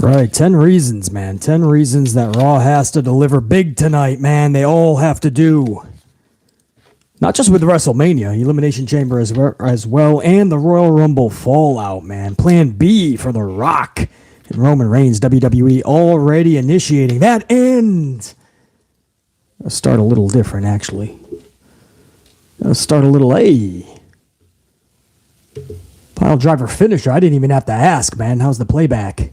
Right, 10 reasons, man. 10 reasons that Raw has to deliver big tonight, man. They all have to do. Not just with WrestleMania, Elimination Chamber as well, and the Royal Rumble Fallout, man. Plan B for The Rock and Roman Reigns, WWE already initiating that, and let's start a little different, actually. Let's start a little pile driver finisher. I didn't even have to ask, man. How's the playback?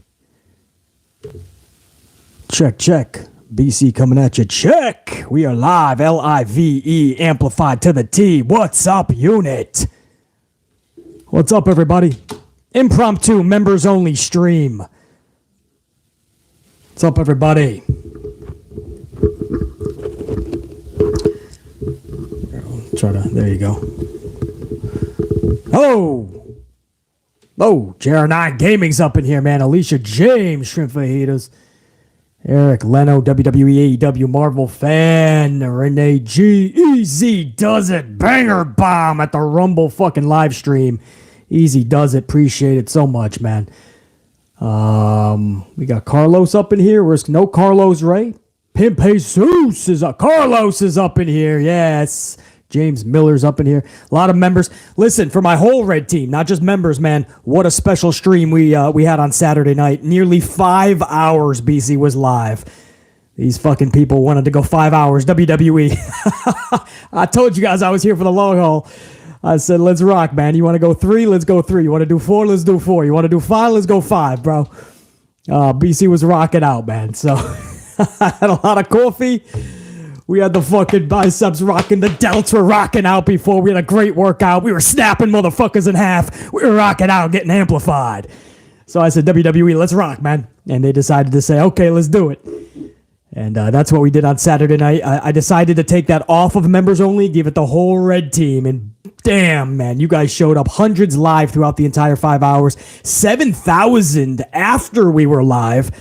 Check, check. BC coming at you. Check. We are live. LIVE amplified to the T. What's up, unit? What's up, everybody? Impromptu members only stream. What's up, everybody? There you go. Oh, JR9 Gaming's up in here, man. Alicia James, Shrimp Fajitas. Eric Leno, WWE AEW Marvel fan. Renee G. Easy does it. Banger bomb at the Rumble fucking live stream. Easy does it. Appreciate it so much, man. We got Carlos up in here. Where's no Carlos, right? Pimp Jesus is up. Carlos is up in here. Yes. James Miller's up in here. A lot of members. Listen, for my whole red team, not just members, man, what a special stream we had on Saturday night. Nearly 5 hours BC was live. These fucking people wanted to go 5 hours. WWE. I told you guys I was here for the long haul. I said, let's rock, man. You want to go 3? Let's go 3. You want to do 4? Let's do 4. You want to do 5? Let's go 5, bro. BC was rocking out, man. So I had a lot of coffee. We had the fucking biceps rocking. The delts were rocking out before. We had a great workout. We were snapping motherfuckers in half. We were rocking out, getting amplified. So I said, WWE, let's rock, man. And they decided to say, okay, let's do it. And that's what we did on Saturday night. I decided to take that off of members only, give it the whole red team. And damn, man, you guys showed up. Hundreds live throughout the entire 5 hours. 7,000 after we were live.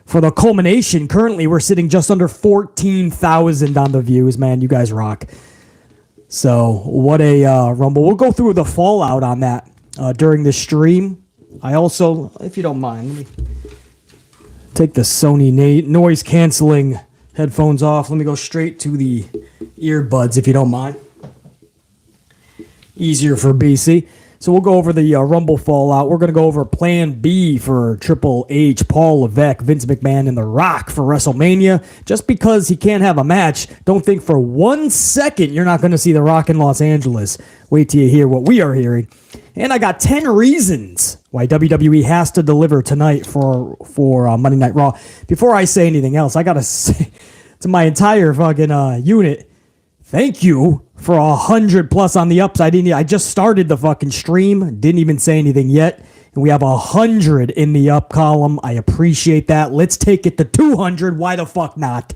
For the culmination, currently we're sitting just under 14,000 on the views, man. You guys rock. So what a Rumble. We'll go through the fallout on that during the stream. I also, if you don't mind, let me take the Sony noise canceling headphones off. Let me go straight to the earbuds, if you don't mind. Easier for BC. So we'll go over the Rumble fallout. We're going to go over Plan B for Triple H, Paul Levesque, Vince McMahon, and The Rock for WrestleMania. Just because he can't have a match, don't think for 1 second you're not going to see The Rock in Los Angeles. Wait till you hear what we are hearing. And I got 10 reasons why WWE has to deliver tonight for Monday Night Raw. Before I say anything else, I got to say to my entire fucking unit, thank you for 100 plus on the ups. I just started the fucking stream. Didn't even say anything yet. And we have 100 in the up column. I appreciate that. Let's take it to 200. Why the fuck not?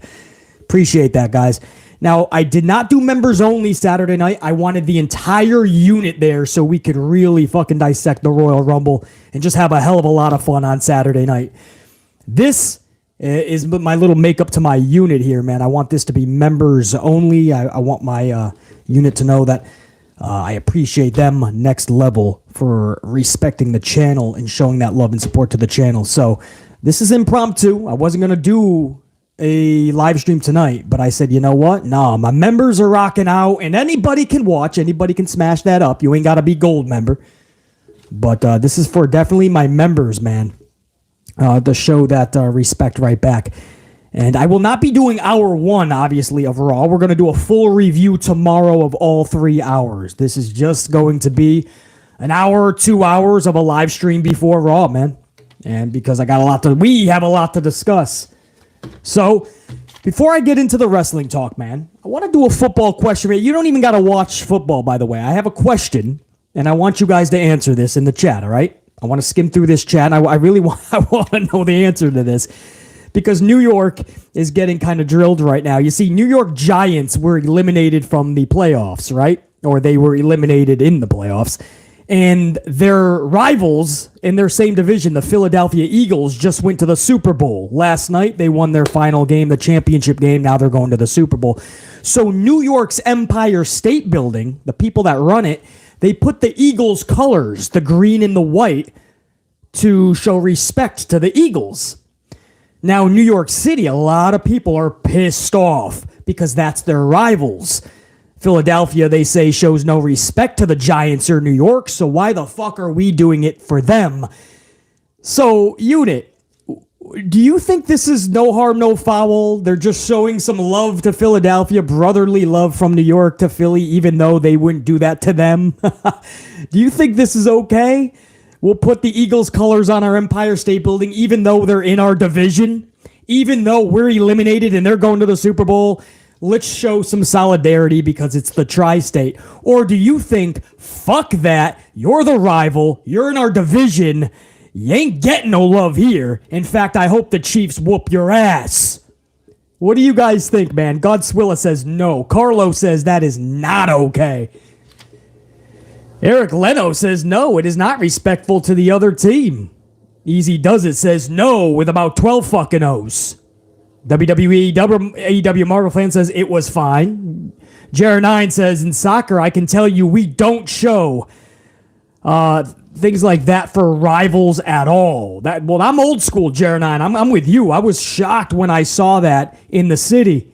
Appreciate that, guys. Now, I did not do members only Saturday night. I wanted the entire unit there so we could really fucking dissect the Royal Rumble and just have a hell of a lot of fun on Saturday night. This is my little makeup to my unit here, man. I want this to be members only. I want my unit to know that I appreciate them next level for respecting the channel and showing that love and support to the channel. So this is impromptu. I wasn't going to do a live stream tonight, but I said, you know what? Nah, my members are rocking out, and anybody can watch. Anybody can smash that up. You ain't got to be gold member. But this is for definitely my members, man. To show that respect right back. And I will not be doing hour 1, obviously, of Raw. We're going to do a full review tomorrow of all 3 hours. This is just going to be an hour or 2 hours of a live stream before Raw, man. And because we have a lot to discuss. So, before I get into the wrestling talk, man, I want to do a football question. You don't even got to watch football, by the way. I have a question, and I want you guys to answer this in the chat, all right? I want to skim through this chat. I really want to know the answer to this. Because New York is getting kind of drilled right now. You see, New York Giants were eliminated from the playoffs, right? Or they were eliminated in the playoffs. And their rivals in their same division, the Philadelphia Eagles, just went to the Super Bowl. Last night, they won their final game, the championship game. Now they're going to the Super Bowl. So New York's Empire State Building, the people that run it, they put the Eagles' colors, the green and the white, to show respect to the Eagles. Now, New York City, a lot of people are pissed off because that's their rivals. Philadelphia, they say, shows no respect to the Giants or New York, so why the fuck are we doing it for them? So, Unit, do you think this is no harm, no foul? They're just showing some love to Philadelphia, brotherly love from New York to Philly, even though they wouldn't do that to them? Do you think this is okay? We'll put the Eagles colors on our Empire State Building, even though they're in our division, even though we're eliminated and they're going to the Super Bowl. Let's show some solidarity because it's the tri-state. Or do you think, fuck that, you're the rival, you're in our division, you ain't getting no love here. In fact, I hope the Chiefs whoop your ass. What do you guys think, man? Godswilla says no. Carlo says that is not okay. Eric Leno says no, it is not respectful to the other team. Easy Does It says no with about 12 fucking O's. WWE AEW Marvel fan says it was fine. Jared9 says in soccer, I can tell you we don't show things like that for rivals at all. Well, I'm old school, Jared9. I'm with you. I was shocked when I saw that in the city.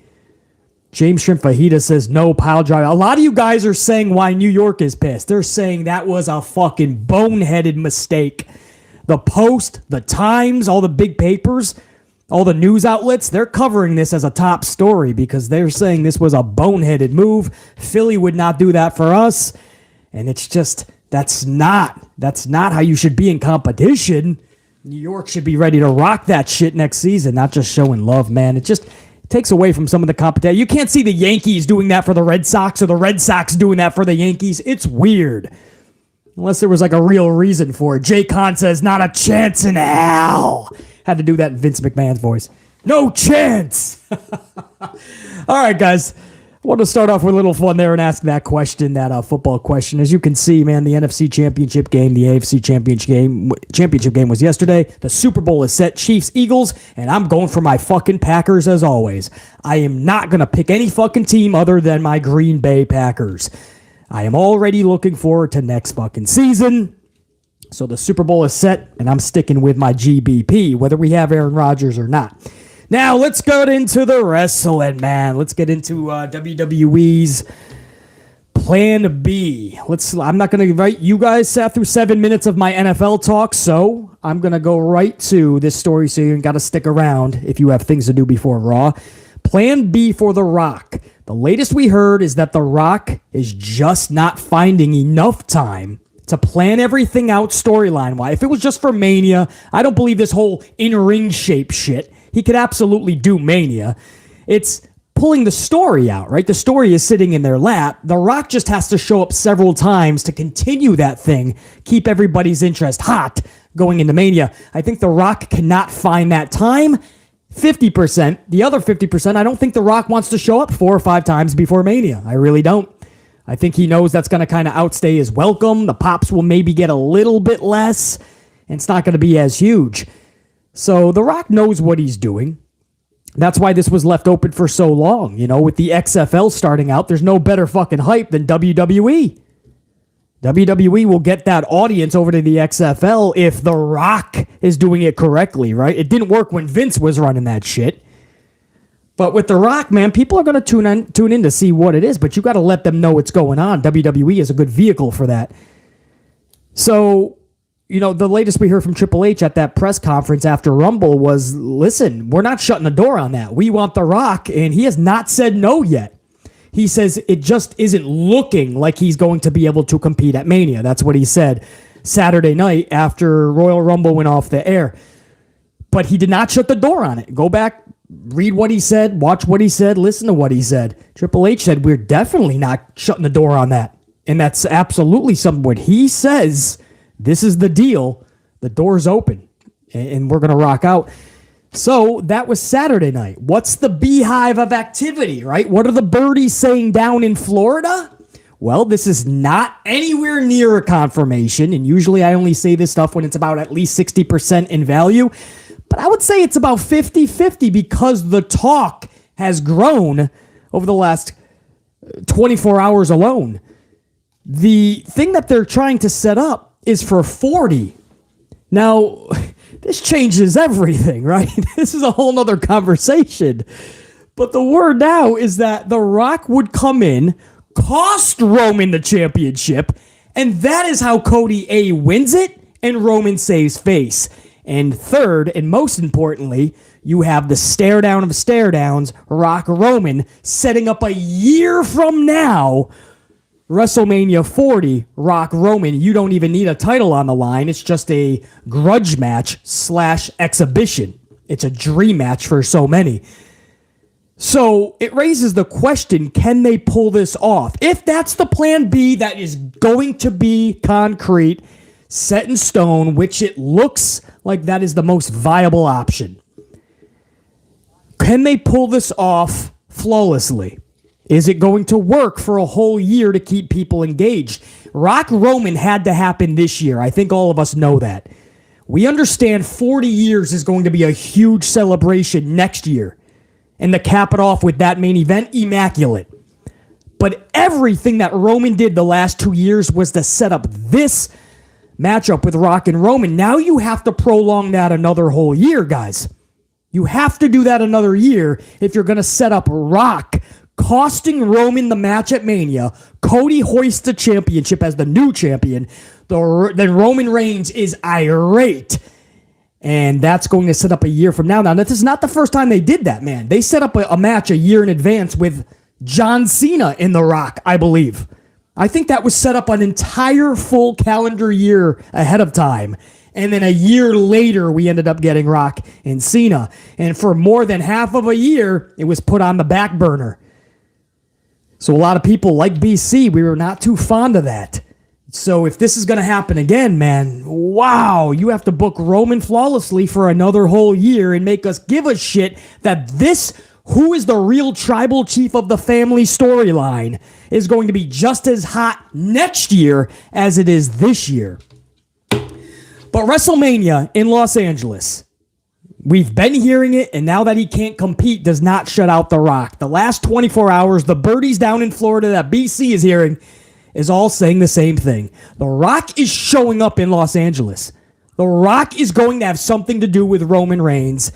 James Shrimp Fajita says no pile driver. A lot of you guys are saying why New York is pissed. They're saying that was a fucking boneheaded mistake. The Post, the Times, all the big papers, all the news outlets, they're covering this as a top story because they're saying this was a boneheaded move. Philly would not do that for us. And it's just, that's not how you should be in competition. New York should be ready to rock that shit next season, not just showing love, man. It just takes away from some of the competition. You can't see the Yankees doing that for the Red Sox or the Red Sox doing that for the Yankees. It's weird. Unless there was like a real reason for it. Jay Khan says, not a chance in hell. Had to do that in Vince McMahon's voice. No chance. All right, guys. I want to start off with a little fun there and ask that question, that football question. As you can see, man, the NFC Championship game, the AFC Championship game was yesterday. The Super Bowl is set, Chiefs, Eagles, and I'm going for my fucking Packers as always. I am not going to pick any fucking team other than my Green Bay Packers. I am already looking forward to next fucking season. So the Super Bowl is set, and I'm sticking with my GBP, whether we have Aaron Rodgers or not. Now, let's get into the wrestling, man. Let's get into WWE's Plan B. I'm not going to invite you guys sat through 7 minutes of my NFL talk, so I'm going to go right to this story, so you got to stick around if you have things to do before Raw. Plan B for The Rock. The latest we heard is that The Rock is just not finding enough time to plan everything out storyline-wise. If it was just for Mania, I don't believe this whole in-ring shape shit. He could absolutely do Mania. It's pulling the story out, right? The story is sitting in their lap. The Rock just has to show up several times to continue that thing, keep everybody's interest hot going into Mania. I think The Rock cannot find that time. 50%. The other 50%, I don't think The Rock wants to show up 4 or 5 times before Mania. I really don't. I think he knows that's going to kind of outstay his welcome. The pops will maybe get a little bit less, and it's not going to be as huge. So The Rock knows what he's doing. That's why this was left open for so long. You know, with the XFL starting out, there's no better fucking hype than WWE. WWE will get that audience over to the XFL if The Rock is doing it correctly, right? It didn't work when Vince was running that shit. But with The Rock, man, people are going to tune in to see what it is, but you got to let them know what's going on. WWE is a good vehicle for that. So, you know, the latest we heard from Triple H at that press conference after Rumble was, listen, we're not shutting the door on that. We want The Rock, and he has not said no yet. He says it just isn't looking like he's going to be able to compete at Mania. That's what he said Saturday night after Royal Rumble went off the air. But he did not shut the door on it. Go back, read what he said, watch what he said, listen to what he said. Triple H said, we're definitely not shutting the door on that. And that's absolutely something. What he says, this is the deal. The door's open, and we're going to rock out. So that was Saturday night. What's the beehive of activity, right? What are the birdies saying down in Florida? Well, this is not anywhere near a confirmation, and usually I only say this stuff when it's about at least 60% in value, but I would say it's about 50-50 because the talk has grown over the last 24 hours alone. The thing that they're trying to set up is for 40. Now, this changes everything, right? This is a whole nother conversation. But the word now is that The Rock would come in, cost Roman the championship, and that is how Cody A wins it and Roman saves face. And third, and most importantly, you have the stare down of stare downs, Rock Roman, setting up a year from now, WrestleMania 40, Rock Roman. You don't even need a title on the line. It's just a grudge match / exhibition. It's a dream match for so many. So it raises the question, can they pull this off? If that's the plan B that is going to be concrete, set in stone, which it looks like that is the most viable option. Can they pull this off flawlessly? Is it going to work for a whole year to keep people engaged? Rock Roman had to happen this year. I think all of us know that. We understand 40 years is going to be a huge celebration next year. And to cap it off with that main event, immaculate. But everything that Roman did the last 2 years was to set up this matchup with Rock and Roman. Now you have to prolong that another whole year, guys. You have to do that another year if you're going to set up Rock costing Roman the match at Mania. Cody hoists the championship as the new champion. Then Roman Reigns is irate. And that's going to set up a year from now. Now, this is not the first time they did that, man. They set up a match a year in advance with John Cena in The Rock, I believe. I think that was set up an entire full calendar year ahead of time. And then a year later, we ended up getting Rock and Cena. And for more than half of a year, it was put on the back burner. So a lot of people, like BC, we were not too fond of that. So if this is going to happen again, man, wow, you have to book Roman flawlessly for another whole year and make us give a shit that this, who is the real tribal chief of the family storyline, is going to be just as hot next year as it is this year. But WrestleMania in Los Angeles, we've been hearing it, and now that he can't compete does not shut out The Rock. The last 24 hours, the birdies down in Florida that BC is hearing is all saying the same thing. The Rock is showing up in Los Angeles. The Rock is going to have something to do with Roman Reigns,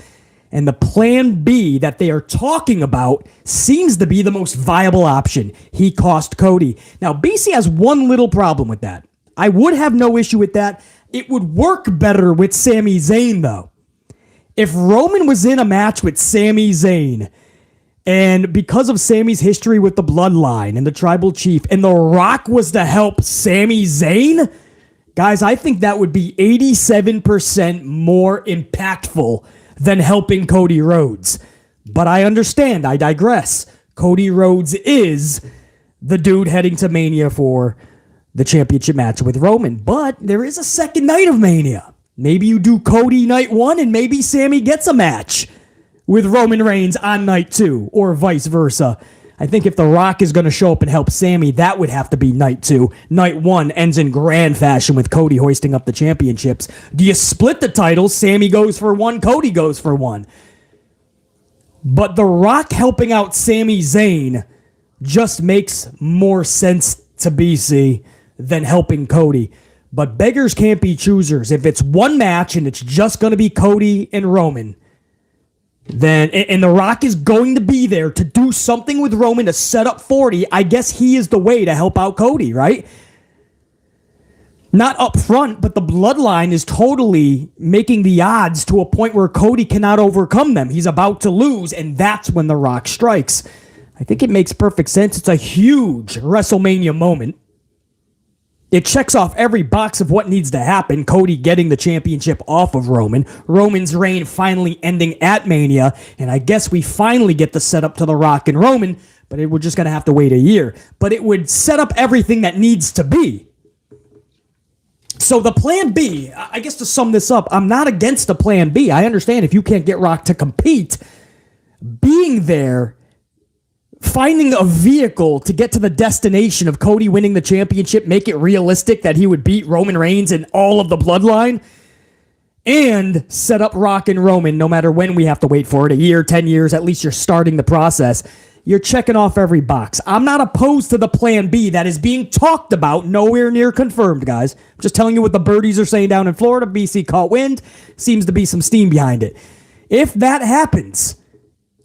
and the plan B that they are talking about seems to be the most viable option. He cost Cody. Now, BC has one little problem with that. I would have no issue with that. It would work better with Sami Zayn, though. If Roman was in a match with Sami Zayn, and because of Sami's history with the bloodline and the tribal chief, and The Rock was to help Sami Zayn, guys, I think that would be 87% more impactful than helping Cody Rhodes. But I understand, I digress. Cody Rhodes is the dude heading to Mania for the championship match with Roman. But there is a second night of Mania. Maybe you do Cody night 1 and maybe Sami gets a match with Roman Reigns on night 2, or vice versa. I think if The Rock is going to show up and help Sami, that would have to be night 2. Night 1 ends in grand fashion with Cody hoisting up the championships. Do you split the titles? Sami goes for 1, Cody goes for 1. But The Rock helping out Sami Zayn just makes more sense to BC than helping Cody. But beggars can't be choosers. If it's one match and it's just going to be Cody and Roman, then, and The Rock is going to be there to do something with Roman to set up 40, I guess he is the way to help out Cody, right? Not up front, but the bloodline is totally making the odds to a point where Cody cannot overcome them. He's about to lose, and that's when The Rock strikes. I think it makes perfect sense. It's a huge WrestleMania moment. It checks off every box of what needs to happen. Cody getting the championship off of Roman. Roman's reign finally ending at Mania. And I guess we finally get the setup to The Rock and Roman, but we're just going to have to wait a year. But it would set up everything that needs to be. So the plan B, I guess to sum this up, I'm not against the plan B. I understand if you can't get Rock to compete, being there, finding a vehicle to get to the destination of Cody winning the championship, make it realistic that he would beat Roman Reigns and all of the bloodline, and set up Rock and Roman no matter when we have to wait for it, a year, 10 years, at least you're starting the process. you're checking off every box. I'm not opposed to the plan B that is being talked about, nowhere near confirmed, guys. I'm just telling you what the birdies are saying down in Florida. BC caught wind. Seems to be some steam behind it. If that happens,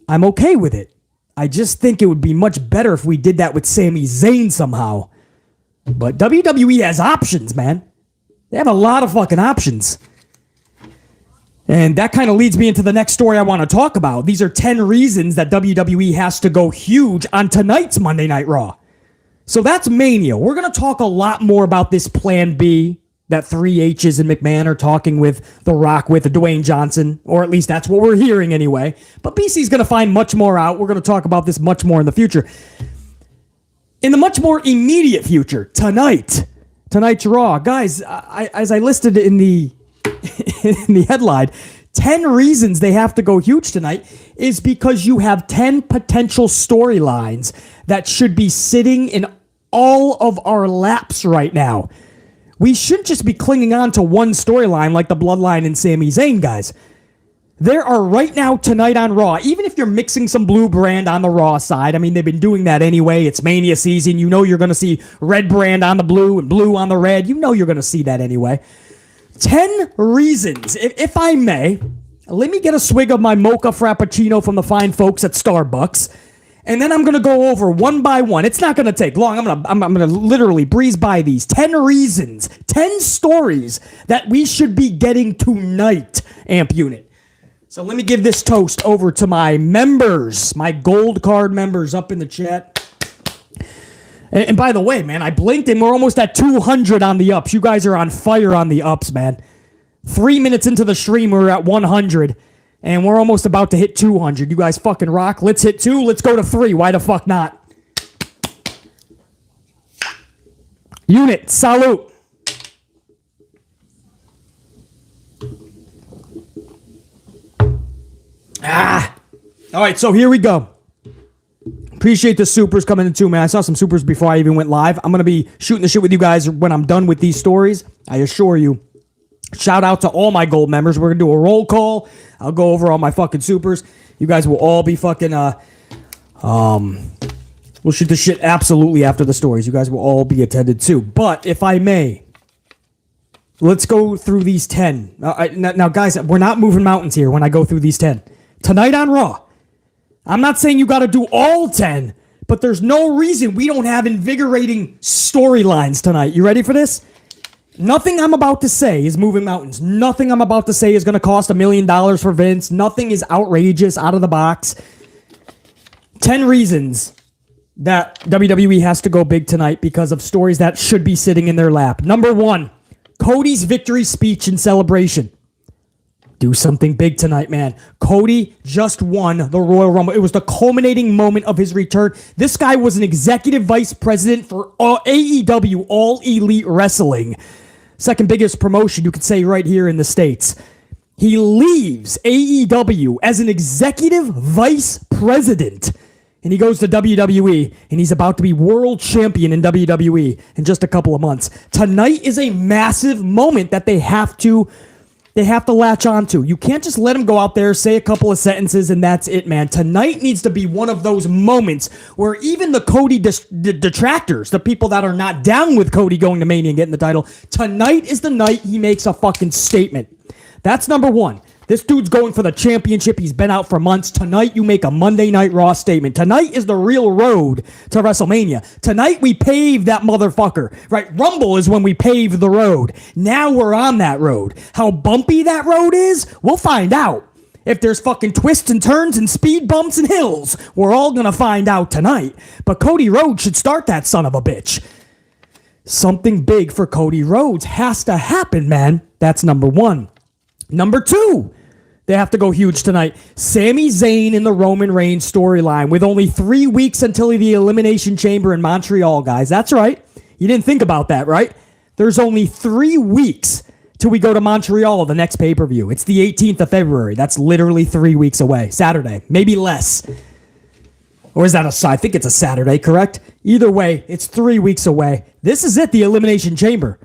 I'm okay with it. I just think it would be much better if we did that with Sami Zayn somehow. But WWE has options, man. They have a lot of fucking options. And that kind of leads me into the next story I want to talk about. These are 10 reasons that WWE has to go huge on tonight's Monday Night Raw. So that's Mania. We're going to talk a lot more about this Plan B that 3 H's and McMahon are talking with The Rock, with Dwayne Johnson, or at least that's what we're hearing anyway. But BC's going to find much more out. We're going to talk about this much more in the future. In the much more immediate future, tonight's Raw. Guys, as I listed in the in the headline, 10 reasons they have to go huge tonight is because you have 10 potential storylines that should be sitting in all of our laps right now. We shouldn't just be clinging on to one storyline like the Bloodline and Sami Zayn, guys. There are right now tonight on Raw, even if you're mixing some blue brand on the Raw side, I mean, they've been doing that anyway. It's Mania season. You know you're going to see red brand on the blue and blue on the red. You know you're going to see that anyway. 10 reasons, if I may, let me get a swig of my mocha frappuccino from the fine folks at Starbucks, and then I'm going to go over one by one. It's not going to take long. I'm going to literally breeze by these 10 reasons, 10 stories that we should be getting tonight, Amp Unit. So let me give this toast over to my members, my gold card members up in the chat. And by the way, man, I blinked and we're almost at 200 on the ups. You guys are on fire on the ups, man. 3 minutes into the stream, we're at 100. And we're almost about to hit 200. You guys fucking rock. Let's hit 2. Let's go to 3. Why the fuck not? Unit, salute. All right, so here we go. Appreciate the supers coming in too, man. I saw some supers before I even went live. I'm going to be shooting the shit with you guys when I'm done with these stories. I assure you. Shout out to all my gold members. We're going to do a roll call. I'll go over all my fucking supers. You guys will all be fucking, we'll shoot the shit absolutely after the stories. You guys will all be attended too. But if I may, let's go through these 10. Now, guys, we're not moving mountains here when I go through these 10. Tonight on Raw. I'm not saying you got to do all 10, but there's no reason we don't have invigorating storylines tonight. You ready for this? Nothing I'm about to say is moving mountains. Nothing I'm about to say is going to cost $1 million for Vince. Nothing is outrageous, out of the box. 10 reasons that WWE has to go big tonight because of stories that should be sitting in their lap. Number 1, Cody's victory speech and celebration. Do something big tonight, man. Cody just won the Royal Rumble. It was the culminating moment of his return. This guy was an executive vice president for AEW, All Elite Wrestling. Second biggest promotion, you could say, right here in the States. He leaves AEW as an executive vice president. And he goes to WWE, and he's about to be world champion in WWE in just a couple of months. Tonight is a massive moment that they have to latch onto. You can't just let him go out there, say a couple of sentences, and that's it, man. Tonight needs to be one of those moments where even the Cody detractors, the people that are not down with Cody going to Mania and getting the title, tonight is the night he makes a fucking statement. That's number 1. This dude's going for the championship. He's been out for months. Tonight, you make a Monday Night Raw statement. Tonight is the real road to WrestleMania. Tonight, we pave that motherfucker. Right? Rumble is when we pave the road. Now we're on that road. How bumpy that road is, we'll find out. If there's fucking twists and turns and speed bumps and hills, we're all gonna find out tonight. But Cody Rhodes should start that son of a bitch. Something big for Cody Rhodes has to happen, man. That's number 1. Number 2. They have to go huge tonight. Sami Zayn in the Roman Reigns storyline with only 3 weeks until the Elimination Chamber in Montreal, guys. That's right. You didn't think about that, right? There's only 3 weeks till we go to Montreal, the next pay-per-view. It's the 18th of February. That's literally 3 weeks away. Saturday. Maybe less. Or is that I think it's a Saturday, correct? Either way, it's 3 weeks away. This is it, the Elimination Chamber.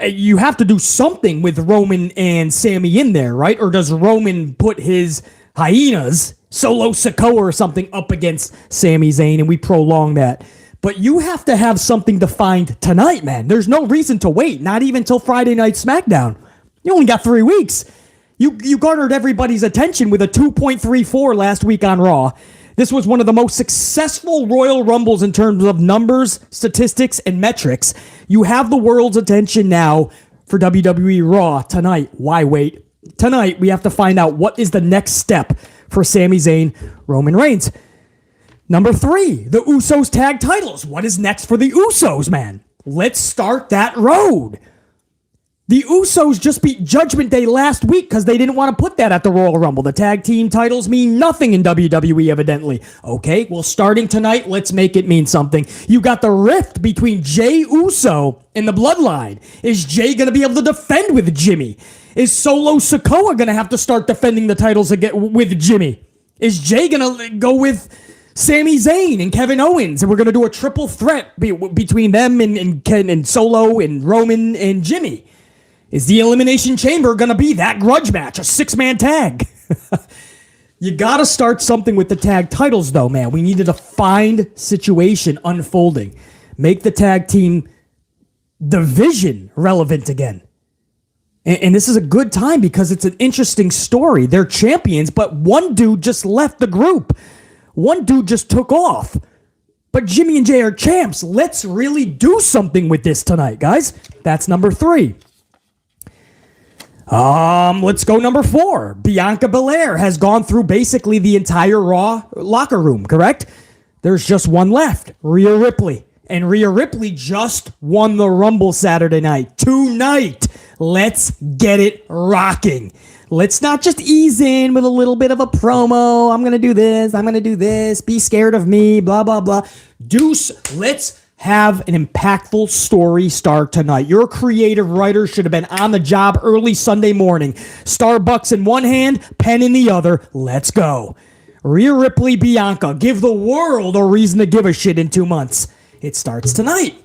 You have to do something with Roman and Sami in there, right? Or does Roman put his hyenas, Solo Sikoa or something up against Sami Zayn, and we prolong that. But you have to have something to find tonight, man. There's no reason to wait, not even till Friday Night SmackDown. You only got 3 weeks. You garnered everybody's attention with a 2.34 last week on Raw. This was one of the most successful Royal Rumbles in terms of numbers, statistics, and metrics. You have the world's attention now for WWE Raw tonight. Why wait? Tonight, we have to find out what is the next step for Sami Zayn, Roman Reigns. Number 3, the Usos tag titles. What is next for the Usos, man? Let's start that road. The Usos just beat Judgment Day last week because they didn't want to put that at the Royal Rumble. The tag team titles mean nothing in WWE, evidently. Okay, well, starting tonight, let's make it mean something. You got the rift between Jey Uso and the Bloodline. Is Jey going to be able to defend with Jimmy? Is Solo Sikoa going to have to start defending the titles again with Jimmy? Is Jey going to go with Sami Zayn and Kevin Owens, and we're going to do a triple threat between them and Solo and Roman and Jimmy? Is the Elimination Chamber going to be that grudge match, a 6-man tag? You got to start something with the tag titles, though, man. We need a defined situation unfolding. Make the tag team division relevant again. And this is a good time because it's an interesting story. They're champions, but one dude just left the group. One dude just took off. But Jimmy and Jey are champs. Let's really do something with this tonight, guys. That's number 3. Let's go number 4. Bianca Belair has gone through basically the entire Raw locker room, correct? There's just one left, Rhea Ripley. And Rhea Ripley just won the Rumble Saturday night. Tonight, let's get it rocking. Let's not just ease in with a little bit of a promo. I'm going to do this. Be scared of me, blah, blah, blah. Let's have an impactful story start tonight. Your creative writer should have been on the job early Sunday morning. Starbucks in one hand, pen in the other. Let's go. Rhea Ripley, Bianca. Give the world a reason to give a shit in 2 months. It starts tonight.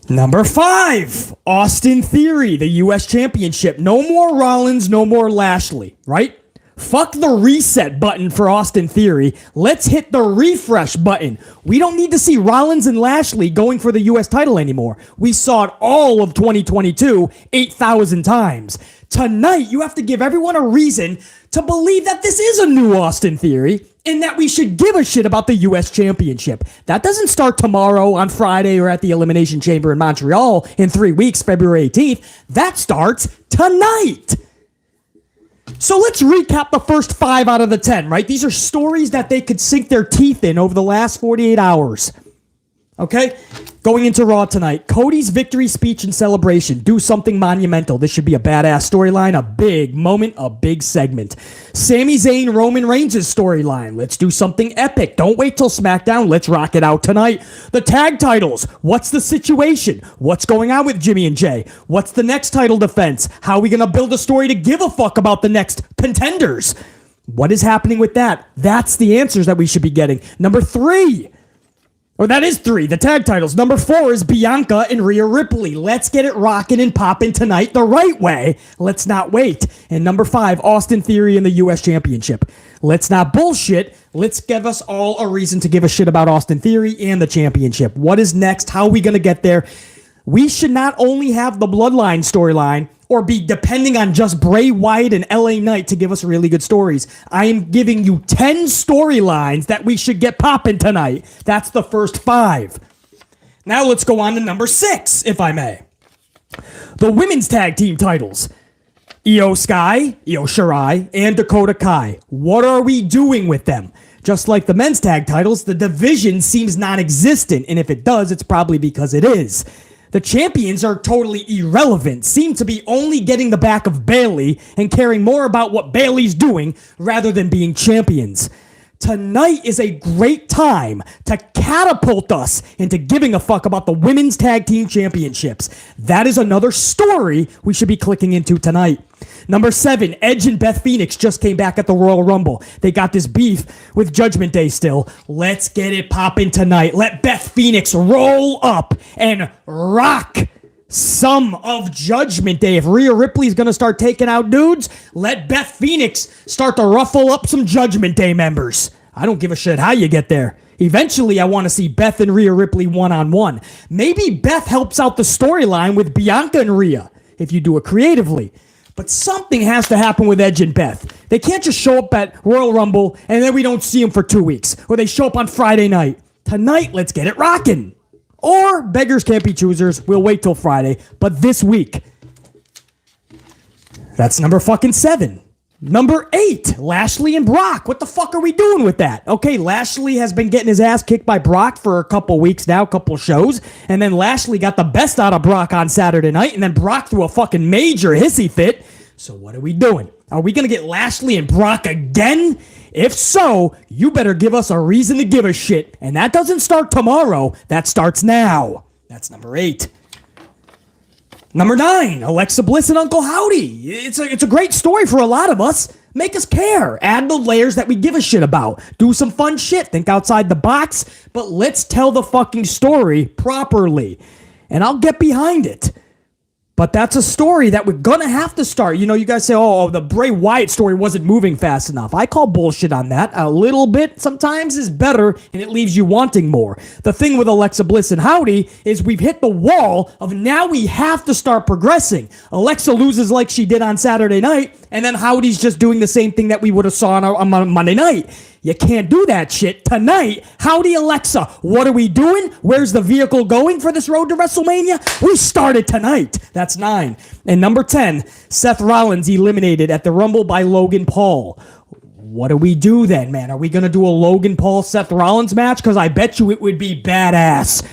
Number 5, Austin Theory, the U.S. Championship. No more Rollins, no more Lashley, right? Fuck the reset button for Austin Theory. Let's hit the refresh button. We don't need to see Rollins and Lashley going for the U.S. title anymore. We saw it all of 2022, 8,000 times. Tonight, you have to give everyone a reason to believe that this is a new Austin Theory and that we should give a shit about the U.S. Championship. That doesn't start tomorrow on Friday or at the Elimination Chamber in Montreal in 3 weeks, February 18th. That starts tonight. So let's recap the first 5 out of the 10, right? These are stories that they could sink their teeth in over the last 48 hours. Okay? Going into Raw tonight, Cody's victory speech and celebration. Do something monumental. This should be a badass storyline, a big moment, a big segment. Sami Zayn, Roman Reigns' storyline. Let's do something epic. Don't wait till SmackDown. Let's rock it out tonight. The tag titles. What's the situation? What's going on with Jimmy and Jey? What's the next title defense? How are we going to build a story to give a fuck about the next contenders? What is happening with that? That's the answers that we should be getting. Number 3. Or that is 3, the tag titles. Number 4 is Bianca and Rhea Ripley. Let's get it rocking and popping tonight the right way. Let's not wait. And number 5, Austin Theory and the U.S. Championship. Let's not bullshit. Let's give us all a reason to give a shit about Austin Theory and the championship. What is next? How are we going to get there? We should not only have the Bloodline storyline or be depending on just Bray Wyatt and LA Knight to give us really good stories. I am giving you 10 storylines that we should get popping tonight. That's the first 5. Now let's go on to number 6, if I may. The women's tag team titles. Io Shirai, and Dakota Kai. What are we doing with them? Just like the men's tag titles, the division seems non-existent, and if it does, it's probably because it is. The champions are totally irrelevant, seem to be only getting the back of Bayley and caring more about what Bayley's doing rather than being champions. Tonight is a great time to catapult us into giving a fuck about the women's tag team championships. That is another story we should be clicking into tonight. Number 7, Edge and Beth Phoenix just came back at the Royal Rumble. They got this beef with Judgment Day still. Let's get it popping tonight. Let Beth Phoenix roll up and rock some of Judgment Day. If Rhea Ripley's going to start taking out dudes, let Beth Phoenix start to ruffle up some Judgment Day members. I don't give a shit how you get there. Eventually, I want to see Beth and Rhea Ripley one-on-one. Maybe Beth helps out the storyline with Bianca and Rhea, if you do it creatively. But something has to happen with Edge and Beth. They can't just show up at Royal Rumble and then we don't see them for 2 weeks. Or they show up on Friday night. Tonight, let's get it rocking. Or beggars can't be choosers. We'll wait till Friday. But this week, that's number fucking 7. Number 8, Lashley and Brock. What the fuck are we doing with that? Okay, Lashley has been getting his ass kicked by Brock for a couple weeks now, couple shows. And then Lashley got the best out of Brock on Saturday night. And then Brock threw a fucking major hissy fit. So what are we doing? Are we going to get Lashley and Brock again? If so, you better give us a reason to give a shit. And that doesn't start tomorrow. That starts now. That's number 8. Number 9, Alexa Bliss and Uncle Howdy. It's a great story for a lot of us. Make us care. Add the layers that we give a shit about. Do some fun shit. Think outside the box. But let's tell the fucking story properly. And I'll get behind it. But that's a story that we're going to have to start. You know, you guys say, oh, the Bray Wyatt story wasn't moving fast enough. I call bullshit on that. A little bit sometimes is better, and it leaves you wanting more. The thing with Alexa Bliss and Howdy is we've hit the wall of now we have to start progressing. Alexa loses like she did on Saturday night, and then Howdy's just doing the same thing that we would have saw on Monday night. You can't do that shit. Tonight, Howdy Alexa, what are we doing? Where's the vehicle going for this road to WrestleMania? We started tonight. That's 9. And number 10, Seth Rollins eliminated at the Rumble by Logan Paul. What do we do then, man? Are we going to do a Logan Paul-Seth Rollins match? Because I bet you it would be badass.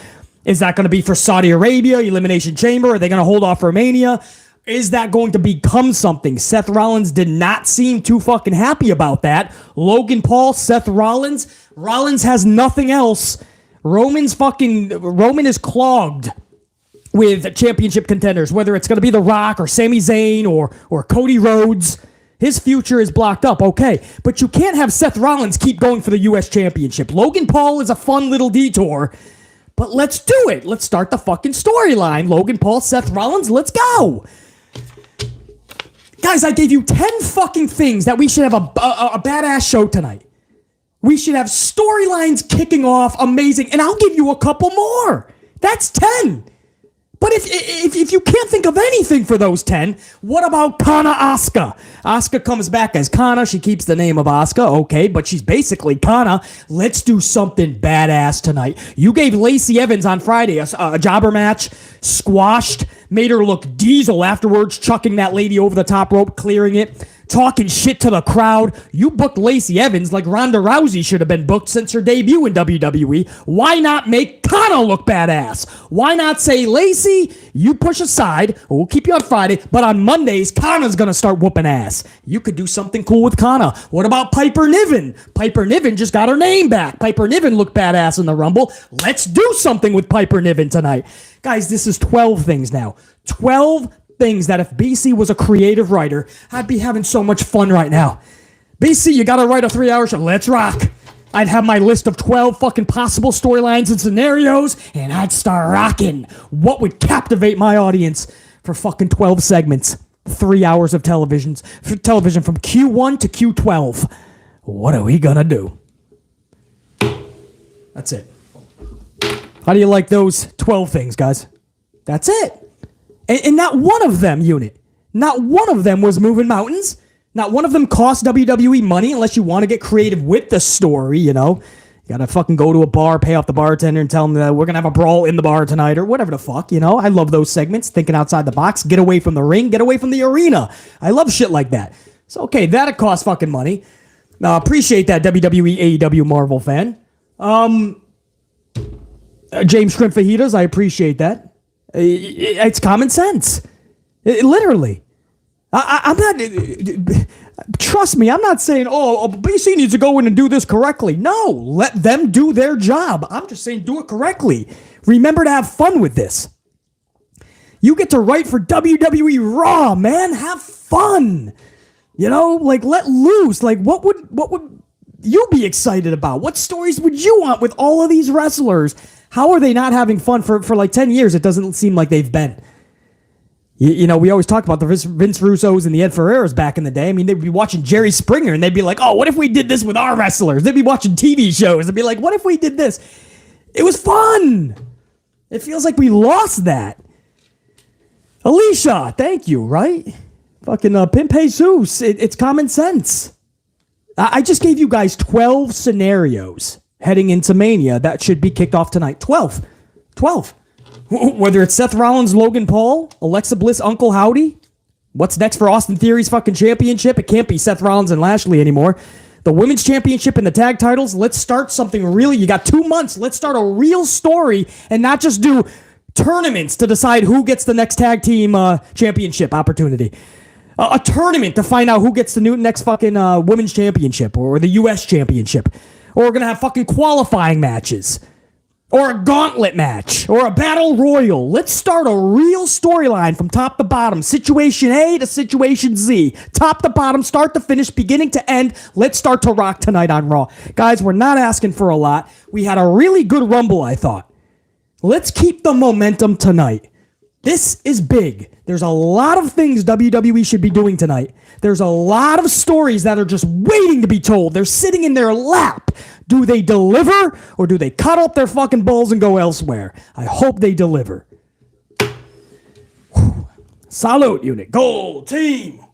Is that going to be for Saudi Arabia, Elimination Chamber? Are they going to hold off for Mania? Is that going to become something? Seth Rollins did not seem too fucking happy about that. Logan Paul, Seth Rollins. Rollins has nothing else. Roman is clogged with championship contenders, whether it's going to be The Rock or Sami Zayn or Cody Rhodes. His future is blocked up, okay. But you can't have Seth Rollins keep going for the U.S. Championship. Logan Paul is a fun little detour, but let's do it. Let's start the fucking storyline. Logan Paul, Seth Rollins, let's go. Guys, I gave you 10 fucking things that we should have a badass show tonight. We should have storylines kicking off, amazing, and I'll give you a couple more. That's 10. But if you can't think of anything for those 10, what about Kana Asuka? Asuka comes back as Kana. She keeps the name of Asuka, okay, but she's basically Kana. Let's do something badass tonight. You gave Lacey Evans on Friday a jobber match, squashed, made her look diesel afterwards, chucking that lady over the top rope, clearing it, talking shit to the crowd. You booked Lacey Evans like Ronda Rousey should have been booked since her debut in WWE. Why not make Kana look badass? Why not say, Lacey, you push aside, we'll keep you on Friday, but on Mondays, Kana's gonna start whooping ass. You could do something cool with Kana. What about Piper Niven? Piper Niven just got her name back. Piper Niven looked badass in the Rumble. Let's do something with Piper Niven tonight. Guys, this is 12 things now. 12 things that if BC was a creative writer, I'd be having so much fun right now. BC, you gotta write a 3-hour show. Let's rock. I'd have my list of 12 fucking possible storylines and scenarios, and I'd start rocking. What would captivate my audience for fucking 12 segments? 3 hours of television from Q1 to Q12. What are we gonna do? That's it. How do you like those 12 things, guys? That's it. And not one of them, not one of them was moving mountains. Not one of them cost WWE money unless you want to get creative with the story, you know. You got to fucking go to a bar, pay off the bartender and tell them that we're going to have a brawl in the bar tonight or whatever the fuck, you know. I love those segments, thinking outside the box, get away from the ring, get away from the arena. I love shit like that. So, okay, that'd cost fucking money. Appreciate that, WWE, AEW, Marvel fan. James Shrimp Fajitas, I appreciate that. It's common sense. Literally. I'm not... Trust me, I'm not saying, BC needs to go in and do this correctly. No, let them do their job. I'm just saying do it correctly. Remember to have fun with this. You get to write for WWE RAW, man. Have fun. You know, like let loose. Like what would you be excited about? What stories would you want with all of these wrestlers? How are they not having fun for like 10 years? It doesn't seem like they've been. You know, we always talk about the Vince Russos and the Ed Ferreiras back in the day. I mean, they'd be watching Jerry Springer and they'd be like, oh, what if we did this with our wrestlers? They'd be watching TV shows and be like, what if we did this? It was fun. It feels like we lost that. Alicia, thank you, right? Fucking Pimp Jesus. It's common sense. I just gave you guys 12 scenarios heading into Mania that should be kicked off tonight. 12. Whether it's Seth Rollins, Logan Paul, Alexa Bliss, Uncle Howdy. What's next for Austin Theory's fucking championship? It can't be Seth Rollins and Lashley anymore. The women's championship and the tag titles. Let's start something really. You got 2 months. Let's start a real story and not just do tournaments to decide who gets the next tag team championship opportunity. A tournament to find out who gets the next fucking women's championship or the U.S. championship. Or we're going to have fucking qualifying matches. Or a gauntlet match, or a battle royal. Let's start a real storyline from top to bottom. Situation A to situation Z. Top to bottom, start to finish, beginning to end. Let's start to rock tonight on Raw. Guys, we're not asking for a lot. We had a really good Rumble, I thought. Let's keep the momentum tonight. This is big. There's a lot of things WWE should be doing tonight. There's a lot of stories that are just waiting to be told. They're sitting in their lap. Do they deliver or do they cut up their fucking balls and go elsewhere? I hope they deliver. Whew. Salute, unit. Gold team.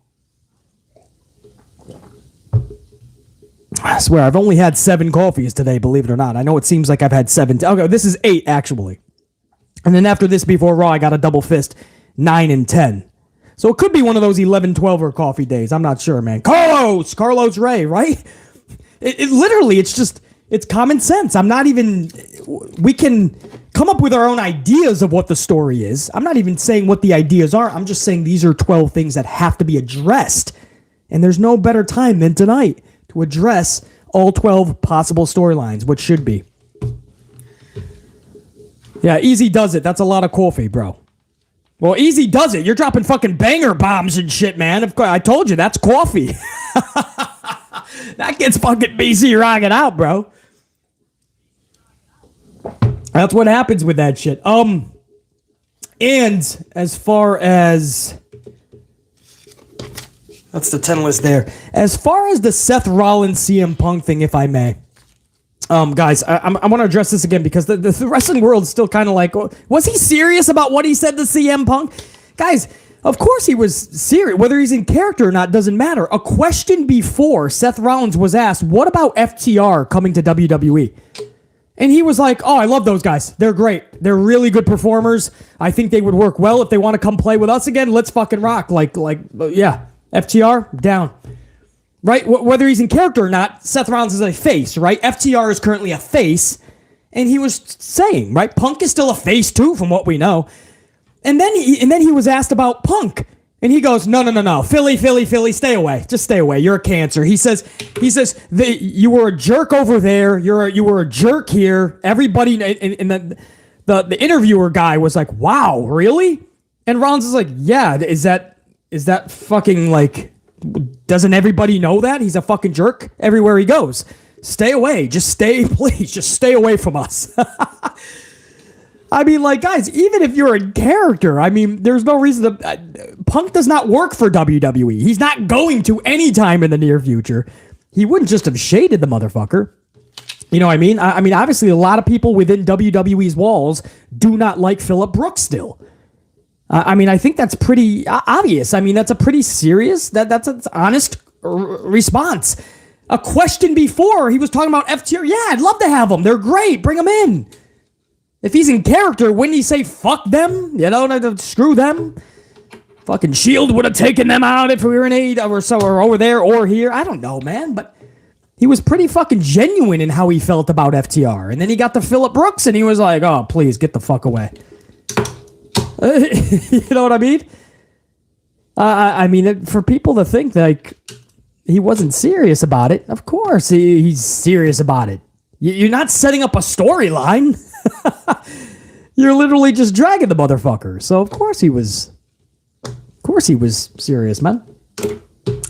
I swear, I've only had 7 coffees today, believe it or not. I know it seems like I've had 7. Okay, this is 8, actually. And then after this, before Raw, I got a double fist, 9 and 10. So it could be one of those 11, 12er coffee days. I'm not sure, man. Carlos Ray, right? It literally, it's common sense. I'm not even, we can come up with our own ideas of what the story is. I'm not even saying what the ideas are. I'm just saying these are 12 things that have to be addressed. And there's no better time than tonight to address all 12 possible storylines, which should be. Yeah, Easy does it. That's a lot of coffee, bro. Well, Easy does it. You're dropping fucking banger bombs and shit, man. Of course, I told you, that's coffee. That gets fucking BC rocking out, bro. That's what happens with that shit. And as far as... That's the 10 list there. As far as the Seth Rollins CM Punk thing, if I may. Guys, I want to address this again because the wrestling world is still kind of like, was he serious about what he said to CM Punk? Guys, of course he was serious. Whether he's in character or not doesn't matter. A question before Seth Rollins was asked, what about FTR coming to WWE? And he was like, oh, I love those guys. They're great. They're really good performers. I think they would work well if they want to come play with us again. Let's fucking rock. Like, yeah, FTR, down. Right? Whether he's in character or not, Seth Rollins is a face, right? FTR is currently a face. And he was saying, right? Punk is still a face too, from what we know. And then he was asked about Punk. And he goes, no. Philly, stay away. Just stay away. You're a cancer. He says, you were a jerk over there. You were a jerk here. Everybody, and the interviewer guy was like, wow, really? And Rollins is like, yeah, is that fucking like, doesn't everybody know that? He's a fucking jerk everywhere he goes. Stay away. Please, just stay away from us. I mean, like, guys, even if you're in character, I mean, there's no reason to... Punk does not work for WWE. He's not going to any time in the near future. He wouldn't just have shaded the motherfucker. You know what I mean? I mean, obviously, a lot of people within WWE's walls do not like Phillip Brooks still. I mean, I think that's pretty obvious. I mean, that's a pretty serious... That's an honest response. A question before, he was talking about FTR. Yeah, I'd love to have them. They're great. Bring them in. If he's in character, wouldn't he say, fuck them? You know, screw them? Fucking Shield would have taken them out if we were in AEW or over there or here. I don't know, man. But he was pretty fucking genuine in how he felt about FTR. And then he got to Phillip Brooks and he was like, oh, please, get the fuck away. You know what I mean? I mean, for people to think like he wasn't serious about it, of course he's serious about it. You're not setting up a storyline. You're literally just dragging the motherfucker. So of course he was serious, man.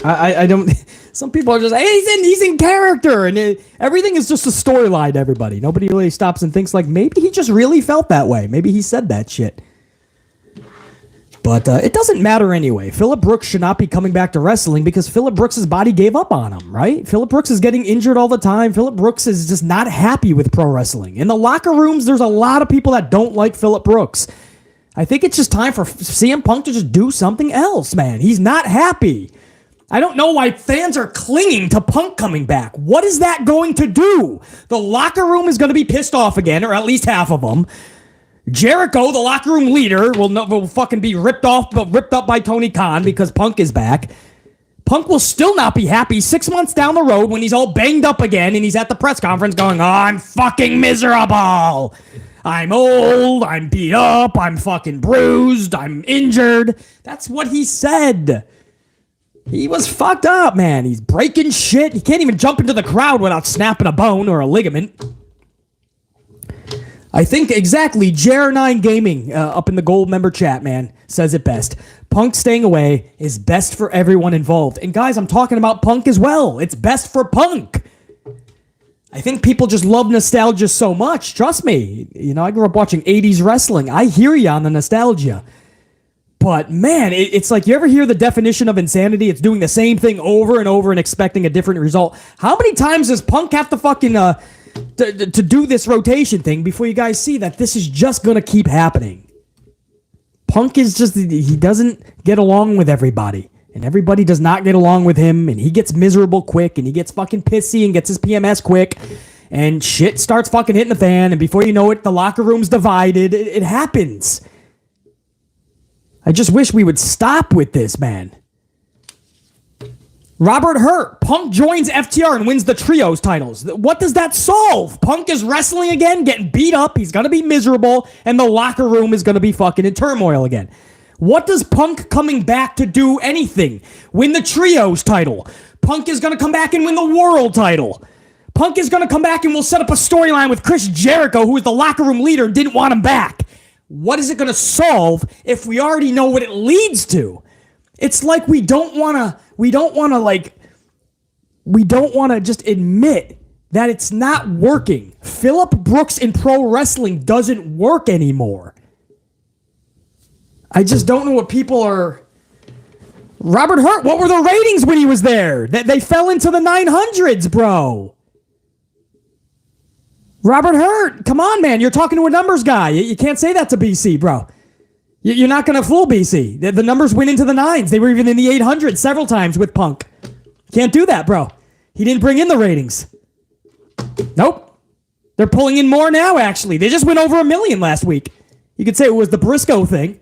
I don't. Some people are just like, hey, he's in character, and everything is just a storyline to everybody. Nobody really stops and thinks like maybe he just really felt that way. Maybe he said that shit. But it doesn't matter anyway. Phillip Brooks should not be coming back to wrestling because Phillip Brooks' body gave up on him, right? Phillip Brooks is getting injured all the time. Phillip Brooks is just not happy with pro wrestling. In the locker rooms, there's a lot of people that don't like Phillip Brooks. I think it's just time for CM Punk to just do something else, man. He's not happy. I don't know why fans are clinging to Punk coming back. What is that going to do? The locker room is going to be pissed off again, or at least half of them. Jericho, the locker room leader, will fucking be ripped up by Tony Khan because Punk is back. Punk will still not be happy 6 months down the road when he's all banged up again and he's at the press conference going, "Oh, I'm fucking miserable. I'm old, I'm beat up, I'm fucking bruised, I'm injured." That's what he said. He was fucked up, man. He's breaking shit. He can't even jump into the crowd without snapping a bone or a ligament. I think exactly JR9 Gaming up in the gold member chat, man, says it best. Punk staying away is best for everyone involved. And guys, I'm talking about Punk as well. It's best for Punk. I think people just love nostalgia so much. Trust me. You know, I grew up watching 80s wrestling. I hear you on the nostalgia. But man, it's like, you ever hear the definition of insanity? It's doing the same thing over and over and expecting a different result. How many times does Punk have to fucking to do this rotation thing before you guys see that this is just going to keep happening? Punk is just, he doesn't get along with everybody. And everybody does not get along with him. And he gets miserable quick. And he gets fucking pissy and gets his PMS quick. And shit starts fucking hitting the fan. And before you know it, the locker room's divided. It happens. I just wish we would stop with this, man. Robert Hurt. Punk joins FTR and wins the trios titles. What does that solve? Punk is wrestling again, getting beat up. He's going to be miserable. And the locker room is going to be fucking in turmoil again. What does Punk coming back to do anything? Win the trios title. Punk is going to come back and win the world title. Punk is going to come back and we'll set up a storyline with Chris Jericho, who is the locker room leader and didn't want him back. What is it going to solve if we already know what it leads to? It's like we don't want to just admit that it's not working. Phillip Brooks in pro wrestling doesn't work anymore. I just don't know what people are... Robert Hurt, what were the ratings when he was there? They fell into the 900s, bro. Robert Hurt, come on, man. You're talking to a numbers guy. You can't say that to BC, bro. You're not going to fool BC. The numbers went into the 9s. They were even in the 800s several times with Punk. Can't do that, bro. He didn't bring in the ratings. Nope. They're pulling in more now, actually. They just went over 1 million last week. You could say it was the Briscoe thing.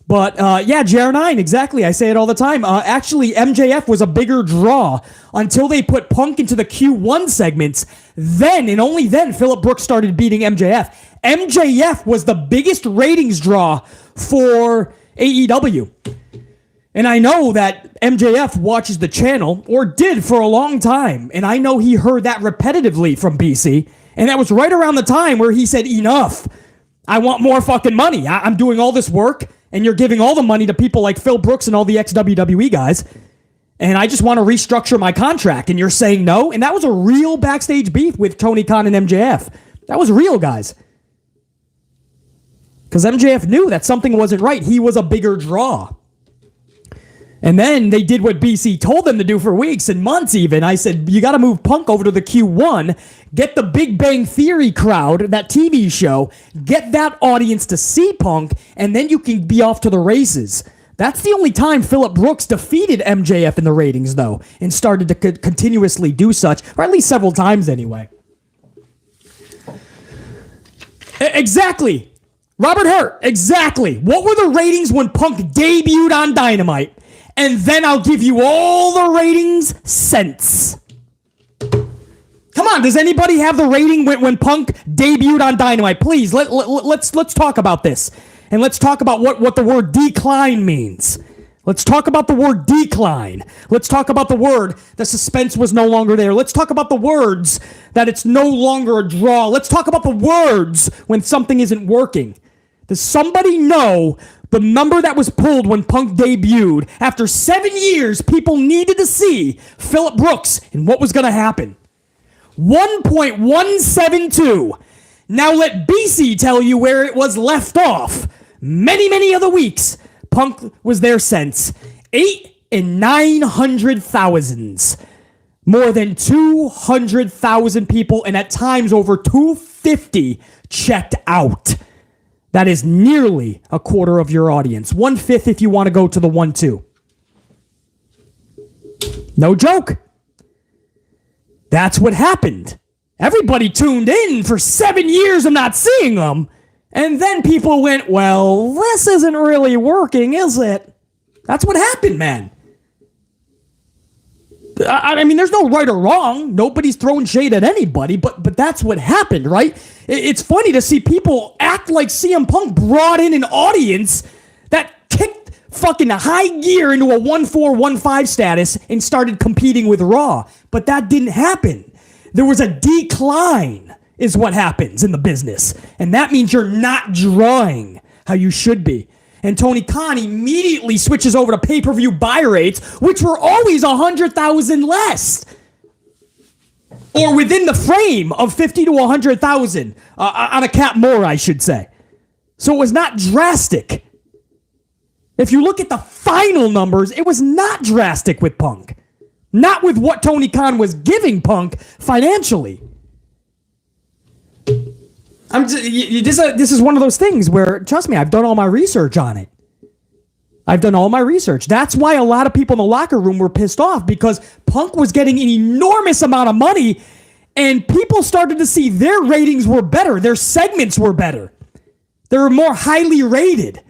But, yeah, JR9, exactly. I say it all the time. Actually, MJF was a bigger draw until they put Punk into the Q1 segments. Then, and only then, Phillip Brooks started beating MJF. MJF was the biggest ratings draw for AEW. And I know that MJF watches the channel, or did for a long time. And I know he heard that repetitively from BC. And that was right around the time where he said, enough. I want more fucking money. I'm doing all this work. And you're giving all the money to people like Phil Brooks and all the ex-WWE guys. And I just want to restructure my contract. And you're saying no? And that was a real backstage beef with Tony Khan and MJF. That was real, guys. Because MJF knew that something wasn't right. He was a bigger draw. And then they did what BC told them to do for weeks and months even. I said, you got to move Punk over to the Q1, get the Big Bang Theory crowd, that TV show, get that audience to see Punk, and then you can be off to the races. That's the only time Phillip Brooks defeated MJF in the ratings, though, and started to continuously do such, or at least several times anyway. Exactly. Robert Hurt, exactly. What were the ratings when Punk debuted on Dynamite? And then I'll give you all the ratings since. Come on, does anybody have the rating when Punk debuted on Dynamite? Please, let's talk about this. And let's talk about what the word decline means. Let's talk about the word decline. Let's talk about the word the suspense was no longer there. Let's talk about the words that it's no longer a draw. Let's talk about the words when something isn't working. Does somebody know the number that was pulled when Punk debuted? After 7 years, people needed to see Phillip Brooks and what was going to happen. 1.172. Now let BC tell you where it was left off. Many other weeks. Punk was there since 8 and 900,000. More than 200,000 people, and at times over 250 checked out. That is nearly a quarter of your audience. 1/5 if you want to go to the 1-2. No joke. That's what happened. Everybody tuned in for 7 years of not seeing them. And then people went, well, this isn't really working, is it? That's what happened, man. I mean, there's no right or wrong. Nobody's throwing shade at anybody, but that's what happened, right? It's funny to see people act like CM Punk brought in an audience that kicked fucking high gear into a 1-4, 1-5 status and started competing with Raw. But that didn't happen. There was a decline is what happens in the business. And that means you're not drawing how you should be. And Tony Khan immediately switches over to pay-per-view buy rates, which were always 100,000 less. Or within the frame of 50 to 100,000 on a cap more, I should say. So it was not drastic. If you look at the final numbers, it was not drastic with Punk. Not with what Tony Khan was giving Punk financially. This is one of those things where, trust me, I've done all my research on it. I've done all my research. That's why a lot of people in the locker room were pissed off, because Punk was getting an enormous amount of money and people started to see their ratings were better. Their segments were better. They were more highly rated.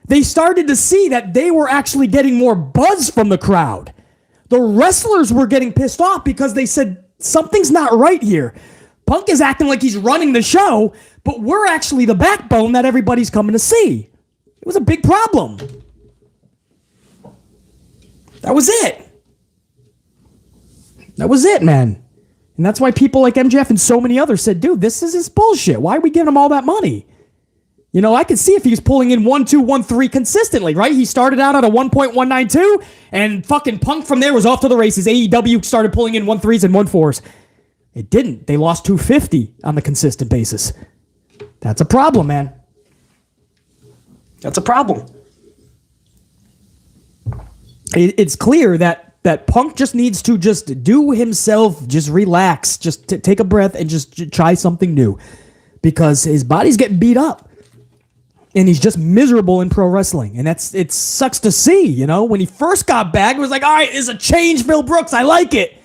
They started to see that they were actually getting more buzz from the crowd. The wrestlers were getting pissed off because they said, something's not right here. Punk is acting like he's running the show, but we're actually the backbone that everybody's coming to see. It was a big problem. That was it. That was it, man. And that's why people like MJF and so many others said, dude, this is bullshit. Why are we giving him all that money? You know, I could see if he was pulling in 1-2, 1-3 consistently, right? He started out at a 1.192, and fucking Punk from there was off to the races. AEW started pulling in 1-3s and 1-4s. It didn't. They lost 250 on the consistent basis. That's a problem, man. That's a problem. It's clear that Punk just needs to just do himself, just relax, just take a breath and just try something new. Because his body's getting beat up. And he's just miserable in pro wrestling. And it sucks to see, you know? When he first got back, it was like, all right, it's a change, Phil Brooks. I like it.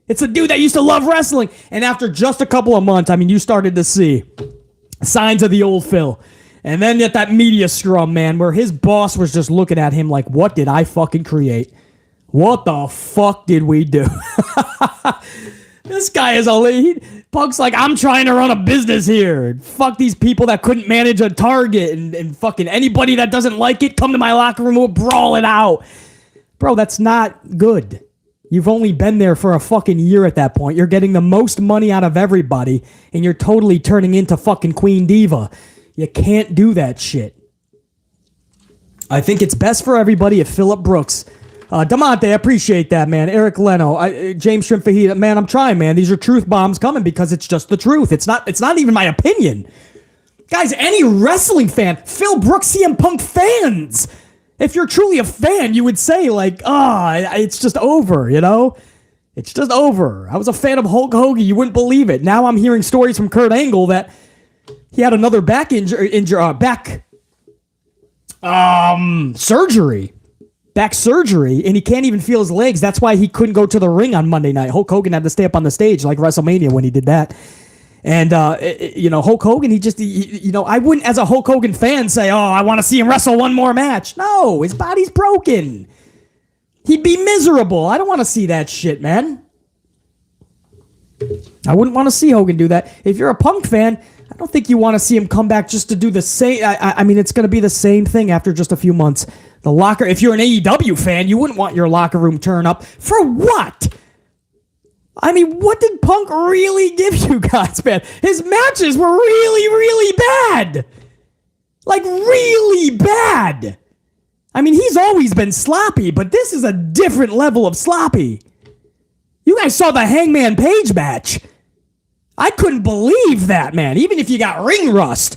It's a dude that used to love wrestling. And after just a couple of months, I mean, you started to see signs of the old Phil. And then at that media scrum, man, where his boss was just looking at him like, what did I fucking create? What the fuck did we do? This guy is Punk's like, I'm trying to run a business here. Fuck these people that couldn't manage a target. And fucking anybody that doesn't like it, come to my locker room, we'll brawl it out. Bro, that's not good. You've only been there for a fucking year at that point. You're getting the most money out of everybody, and you're totally turning into fucking Queen Diva. You can't do that shit. I think it's best for everybody if Phillip Brooks. Damante, I appreciate that, man. Eric Leno, James Shrimp Fajita. Man, I'm trying, man. These are truth bombs coming because it's just the truth. It's not even my opinion. Guys, any wrestling fan, Phil Brooks, CM Punk fans, if you're truly a fan, you would say, like, it's just over, you know? It's just over. I was a fan of Hulk Hogan. You wouldn't believe it. Now I'm hearing stories from Kurt Angle that he had another back surgery, and he can't even feel his legs. That's why he couldn't go to the ring on Monday night. Hulk Hogan had to stay up on the stage like WrestleMania when he did that. And, Hulk Hogan, I wouldn't, as a Hulk Hogan fan, say, I want to see him wrestle one more match. No, his body's broken. He'd be miserable. I don't want to see that shit, man. I wouldn't want to see Hogan do that. If you're a Punk fan, I don't think you want to see him come back just to do the same. I mean, it's going to be the same thing after just a few months. If you're an AEW fan, you wouldn't want your locker room turn up. For what? I mean, what did Punk really give you guys, man? His matches were really, really bad. Like, really bad. I mean, he's always been sloppy, but this is a different level of sloppy. You guys saw the Hangman Page match. I couldn't believe that, man. Even if you got ring rust,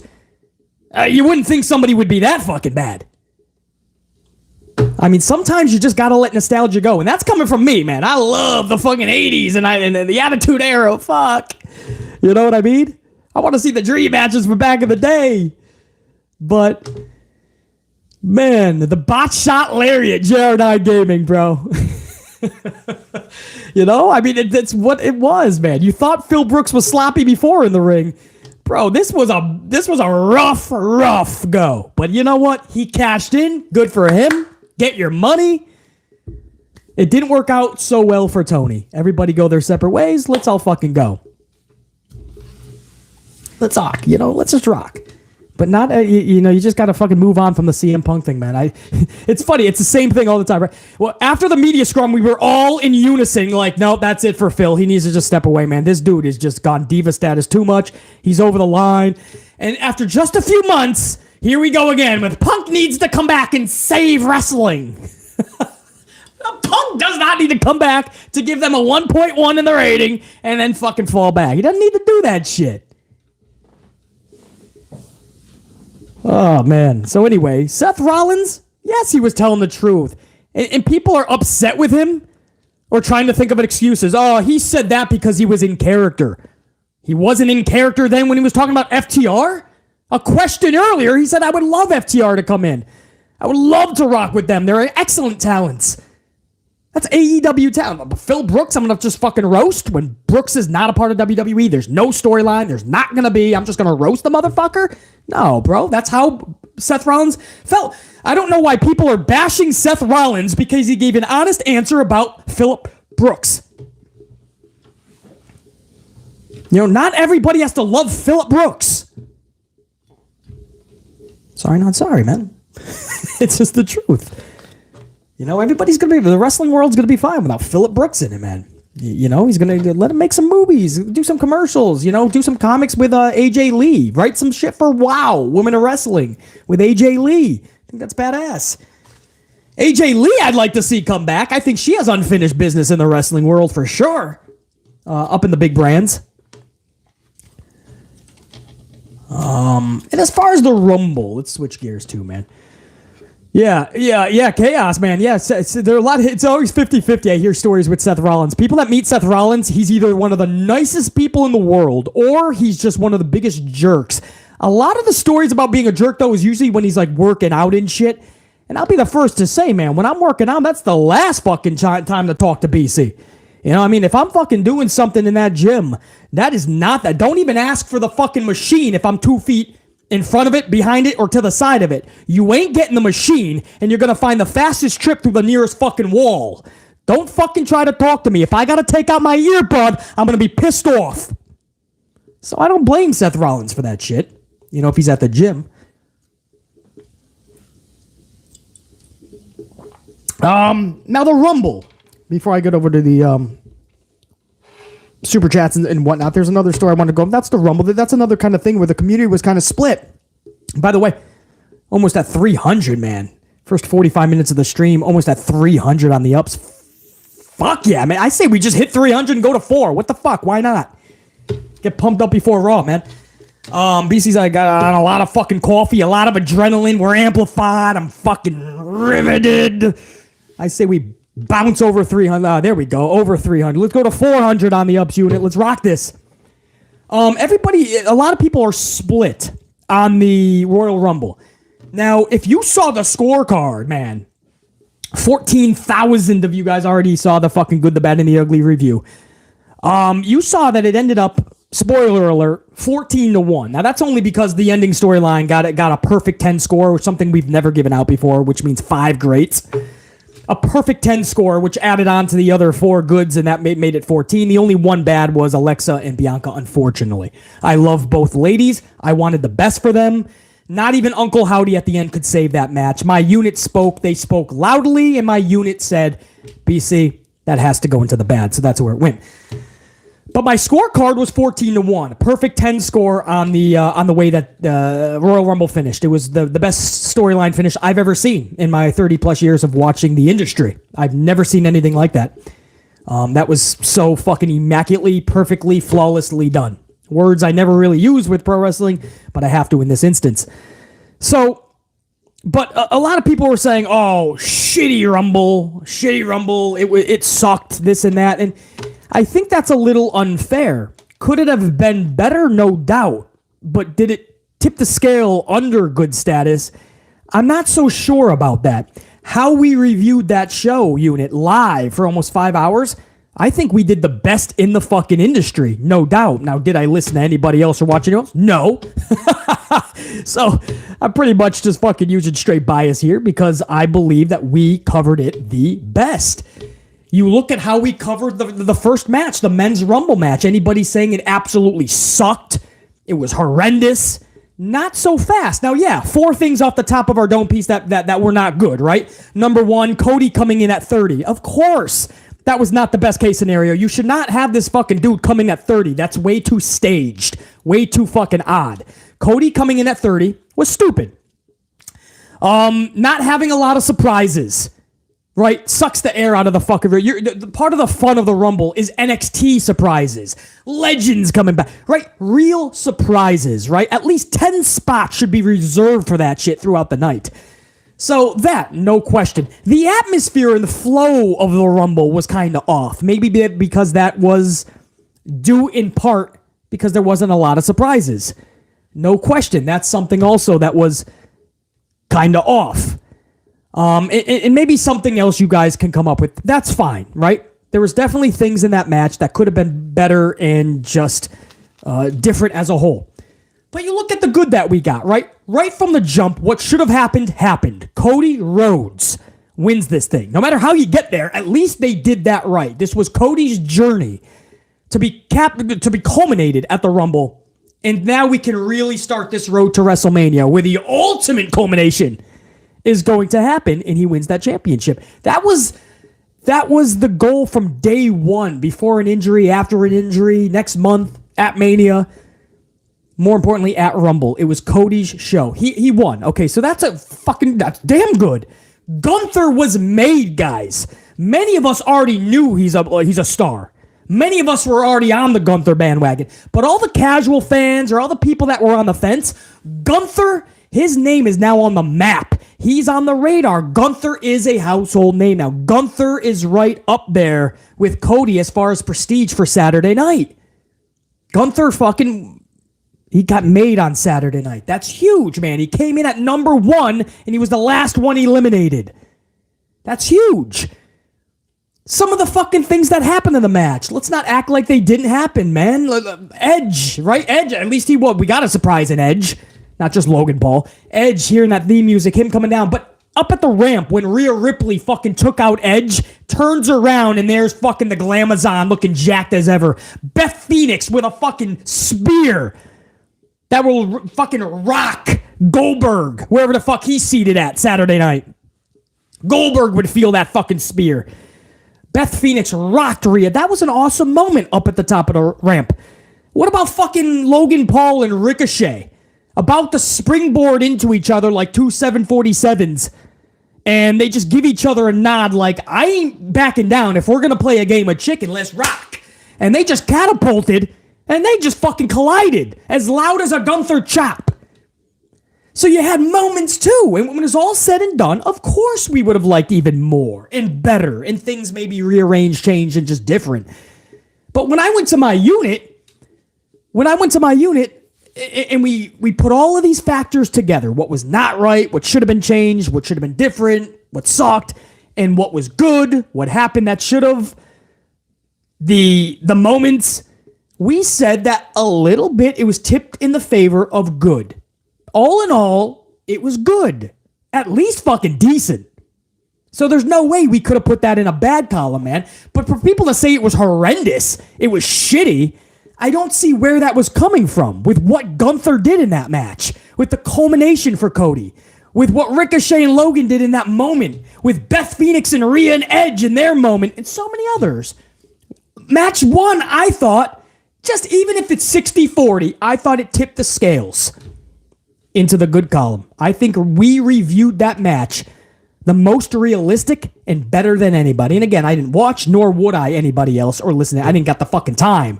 you wouldn't think somebody would be that fucking bad. I mean, sometimes you just gotta let nostalgia go, and that's coming from me, man. I love the fucking 80s and the Attitude Era. Fuck. You know what I mean? I want to see the dream matches from back in the day. But, man, the bot shot lariat, JR9 Gaming, bro. You know, I mean, that's what it was, man. You thought Phil Brooks was sloppy before in the ring. Bro, this was a rough go. But you know what? He cashed in. Good for him. Get your money. It didn't work out so well for Tony. Everybody go their separate ways. Let's all fucking go. Let's rock, let's just rock. But not, you just got to fucking move on from the CM Punk thing, man. It's funny. It's the same thing all the time, right? Well, after the media scrum, we were all in unison, like, no, that's it for Phil. He needs to just step away, man. This dude has just gone diva status too much. He's over the line. And after just a few months, here we go again with Punk needs to come back and save wrestling. Punk does not need to come back to give them a 1.1 in the rating and then fucking fall back. He doesn't need to do that shit. Oh, man. So anyway, Seth Rollins, yes, he was telling the truth. And people are upset with him or trying to think of excuses. Oh, he said that because he was in character. He wasn't in character then when he was talking about FTR? A question earlier, he said, I would love FTR to come in. I would love to rock with them. They're excellent talents. That's AEW talent. But Phil Brooks, I'm going to just fucking roast when Brooks is not a part of WWE. There's no storyline. There's not going to be. I'm just going to roast the motherfucker? No, bro. That's how Seth Rollins felt. I don't know why people are bashing Seth Rollins because he gave an honest answer about Philip Brooks. Not everybody has to love Philip Brooks. Sorry, not sorry, man. It's just the truth. Everybody's going to be, the wrestling world's going to be fine without Philip Brooks in it, man. He's going to let him make some movies, do some commercials, do some comics with AJ Lee, write some shit for WOW, Women of Wrestling, with AJ Lee. I think that's badass. AJ Lee, I'd like to see come back. I think she has unfinished business in the wrestling world for sure. Up in the big brands. And as far as the Rumble, let's switch gears too, man. Yeah, chaos, man. Yeah, there are a lot of, it's always 50-50. I hear stories with Seth Rollins. People that meet Seth Rollins, he's either one of the nicest people in the world or he's just one of the biggest jerks. A lot of the stories about being a jerk, though, is usually when he's like working out and shit. And I'll be the first to say, man, when I'm working out, that's the last fucking time to talk to BC. If I'm fucking doing something in that gym, that is not that. Don't even ask for the fucking machine if I'm 2 feet in front of it, behind it, or to the side of it. You ain't getting the machine, and you're going to find the fastest trip through the nearest fucking wall. Don't fucking try to talk to me. If I got to take out my earbud, I'm going to be pissed off. So I don't blame Seth Rollins for that shit. If he's at the gym. Now the Rumble. Before I get over to the Super Chats and whatnot, there's another story I want to go. That's the Rumble. That's another kind of thing where the community was kind of split. By the way, almost at 300, man. First 45 minutes of the stream, almost at 300 on the ups. Fuck yeah, man. I say we just hit 300 and go to 4. What the fuck? Why not? Get pumped up before Raw, man. BC's I got on a lot of fucking coffee, a lot of adrenaline. We're amplified. I'm fucking riveted. I say we bounce over 300. There we go. Over 300. Let's go to 400 on the ups unit. Let's rock this. A lot of people are split on the Royal Rumble. Now, if you saw the scorecard, man, 14,000 of you guys already saw the fucking Good, the Bad, and the Ugly review. You saw that it ended up, spoiler alert, 14-1. Now, that's only because the ending storyline got a perfect 10 score, which is something we've never given out before, which means 5 greats. A perfect 10 score, which added on to the other 4 goods, and that made it 14. The only one bad was Alexa and Bianca, unfortunately. I love both ladies. I wanted the best for them. Not even Uncle Howdy at the end could save that match. My unit spoke. They spoke loudly, and my unit said, BC, that has to go into the bad, so that's where it went. But my scorecard was 14-1, a perfect 10 score on the way that Royal Rumble finished. It was the best storyline finish I've ever seen in my 30 plus years of watching the industry. I've never seen anything like that. That was so fucking immaculately, perfectly, flawlessly done. Words I never really use with pro wrestling, but I have to in this instance. So But a lot of people were saying, "Oh, shitty Rumble, it sucked, this and that," and I think that's a little unfair. Could it have been better? No doubt, but did it tip the scale under good status? I'm not so sure about that. How we reviewed that show unit live for almost 5 hours, I think we did the best in the fucking industry, no doubt. Now, did I listen to anybody else or watch anyone else? No. So I'm pretty much just fucking using straight bias here because I believe that we covered it the best. You look at how we covered the first match, the men's Rumble match. Anybody saying it absolutely sucked? It was horrendous. Not so fast. Now, yeah, 4 things off the top of our dome piece that were not good, right? Number 1, Cody coming in at 30. Of course, that was not the best case scenario. You should not have this fucking dude coming at 30. That's way too staged. Way too fucking odd. Cody coming in at 30 was stupid. Not having a lot of surprises, right? Sucks the air out of the fucking... Part of the fun of the Rumble is NXT surprises. Legends coming back, right? Real surprises, right? At least 10 spots should be reserved for that shit throughout the night. So that, no question. The atmosphere and the flow of the Rumble was kind of off. Maybe because that was due in part because there wasn't a lot of surprises. No question. That's something also that was kind of off. And maybe something else you guys can come up with. That's fine, right? There was definitely things in that match that could have been better and just different as a whole. But you look at the good that we got, right? Right from the jump, what should have happened, happened. Cody Rhodes wins this thing. No matter how you get there, at least they did that right. This was Cody's journey to be culminated at the Rumble. And now we can really start this road to WrestleMania where the ultimate culmination is going to happen and he wins that championship. That was the goal from day one, before an injury, after an injury, next month, at Mania. More importantly, at Rumble. It was Cody's show. He won. Okay, so that's damn good. Gunther was made, guys. Many of us already knew he's a star. Many of us were already on the Gunther bandwagon. But all the casual fans or all the people that were on the fence, Gunther, his name is now on the map. He's on the radar. Gunther is a household name now. Gunther is right up there with Cody as far as prestige for Saturday night. Gunther he got made on Saturday night. That's huge, man. He came in at number 1, and he was the last one eliminated. That's huge. Some of the fucking things that happened in the match, let's not act like they didn't happen, man. Edge, right? Edge, at least we got a surprise in Edge. Not just Logan Paul. Edge hearing that theme music, him coming down. But up at the ramp, when Rhea Ripley fucking took out Edge, turns around, and there's fucking the Glamazon looking jacked as ever. Beth Phoenix with a fucking spear that will fucking rock Goldberg, wherever the fuck he's seated at Saturday night. Goldberg would feel that fucking spear. Beth Phoenix rocked Rhea. That was an awesome moment up at the top of the ramp. What about fucking Logan Paul and Ricochet? About to springboard into each other like two 747s. And they just give each other a nod like, I ain't backing down. If we're going to play a game of chicken, let's rock. And they just catapulted, and they just fucking collided as loud as a Gunther chop. So you had moments too. And when it's all said and done, of course we would have liked even more and better. And things maybe rearranged, changed, and just different. But when I went to my unit, and we put all of these factors together, what was not right, what should have been changed, what should have been different, what sucked, and what was good, what happened that should have, the moments, we said that a little bit it was tipped in the favor of good. All in all, it was good. At least fucking decent. So there's no way we could have put that in a bad column, man. But for people to say it was horrendous, it was shitty, I don't see where that was coming from with what Gunther did in that match, with the culmination for Cody, with what Ricochet and Logan did in that moment, with Beth Phoenix and Rhea and Edge in their moment, and so many others. Match 1, I thought, just even if it's 60-40, I thought it tipped the scales into the good column. I think we reviewed that match the most realistic and better than anybody. And again, I didn't watch, nor would I anybody else or listen. I didn't got the fucking time.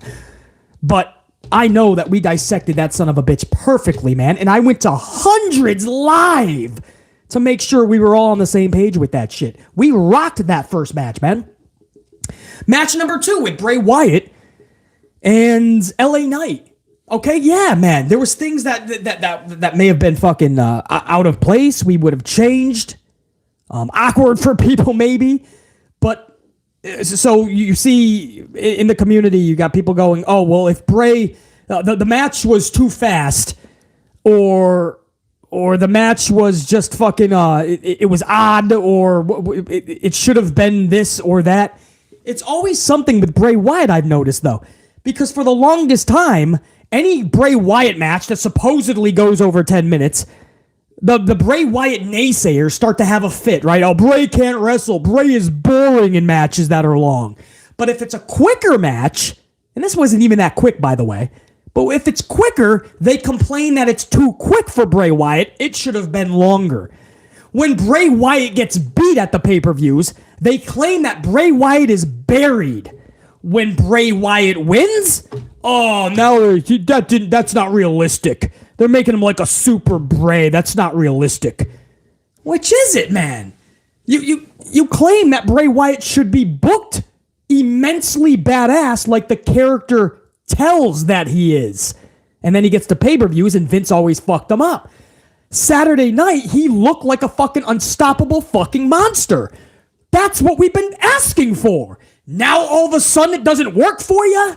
But I know that we dissected that son of a bitch perfectly, man. And I went to hundreds live to make sure we were all on the same page with that shit. We rocked that first match, man. Match number 2 with Bray Wyatt and LA Knight. Okay, yeah, man. There was things that may have been fucking out of place. We would have changed. Awkward for people, maybe. But so you see in the community, you got people going, oh, well, if Bray, the match was too fast, or the match was just fucking, it was odd, or it should have been this or that. It's always something with Bray Wyatt, I've noticed, though. Because for the longest time, any Bray Wyatt match that supposedly goes over 10 minutes, the Bray Wyatt naysayers start to have a fit, right? Oh, Bray can't wrestle. Bray is boring in matches that are long. But if it's a quicker match, and this wasn't even that quick, by the way, but if it's quicker, they complain that it's too quick for Bray Wyatt. It should have been longer. When Bray Wyatt gets beat at the pay-per-views, they claim that Bray Wyatt is buried. When Bray Wyatt wins, oh, now that's not realistic. They're making him like a super Bray. That's not realistic. Which is it, man? You claim that Bray Wyatt should be booked immensely badass like the character tells that he is. And then he gets to pay-per-views and Vince always fucked him up. Saturday night, he looked like a fucking unstoppable fucking monster. That's what we've been asking for. Now all of a sudden it doesn't work for you?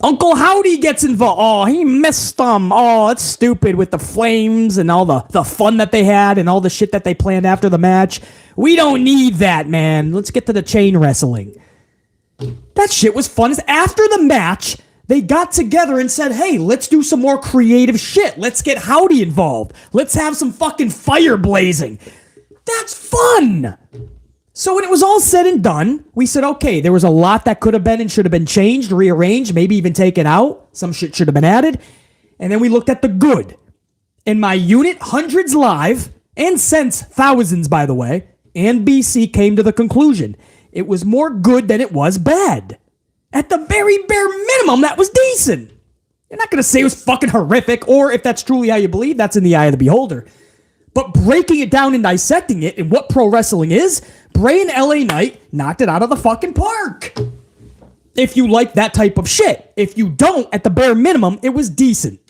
Uncle Howdy gets involved. Oh, he missed them. Oh, it's stupid with the flames and all the fun that they had and all the shit that they planned after the match. We don't need that, man. Let's get to the chain wrestling. That shit was fun. After the match, they got together and said, hey, let's do some more creative shit. Let's get Howdy involved. Let's have some fucking fire blazing. That's fun. So when it was all said and done, we said, okay, there was a lot that could have been and should have been changed, rearranged, maybe even taken out. Some shit should have been added. And then we looked at the good. In my unit, hundreds live, and since thousands, by the way, and BC came to the conclusion. It was more good than it was bad. At the very bare minimum, that was decent. You're not going to say it was fucking horrific, or if that's truly how you believe, that's in the eye of the beholder. But breaking it down and dissecting it and what pro wrestling is, Bray and LA Knight knocked it out of the fucking park. If you like that type of shit. If you don't, at the bare minimum, it was decent.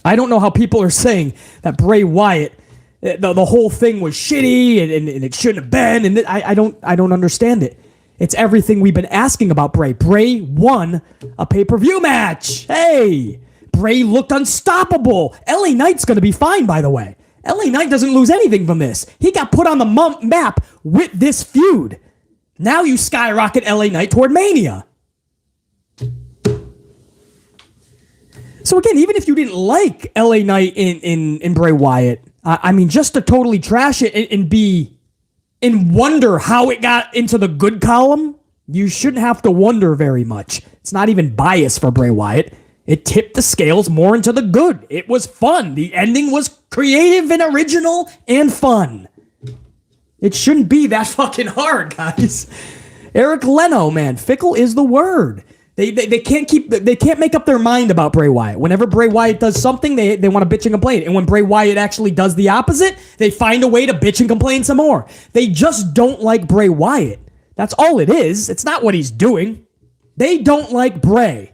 I don't know how people are saying that Bray Wyatt, the whole thing was shitty and it shouldn't have been. And I don't understand it. It's everything we've been asking about Bray. Bray won a pay-per-view match. Hey, Bray looked unstoppable. LA Knight's going to be fine, by the way. LA Knight doesn't lose anything from this. He got put on the map with this feud. Now you skyrocket LA Knight toward Mania. So again, even if you didn't like LA Knight in Bray Wyatt, I mean, just to totally trash it and be and wonder how it got into the good column, you shouldn't have to wonder very much. It's not even biased for Bray Wyatt. It tipped the scales more into the good. It was fun. The ending was creative and original and fun. It shouldn't be that fucking hard, guys. Eric Leno, man, fickle is the word. They can't make up their mind about Bray Wyatt. Whenever Bray Wyatt does something, they want to bitch and complain. And when Bray Wyatt actually does the opposite, they find a way to bitch and complain some more. They just don't like Bray Wyatt. That's all it is. It's not what he's doing. They don't like Bray.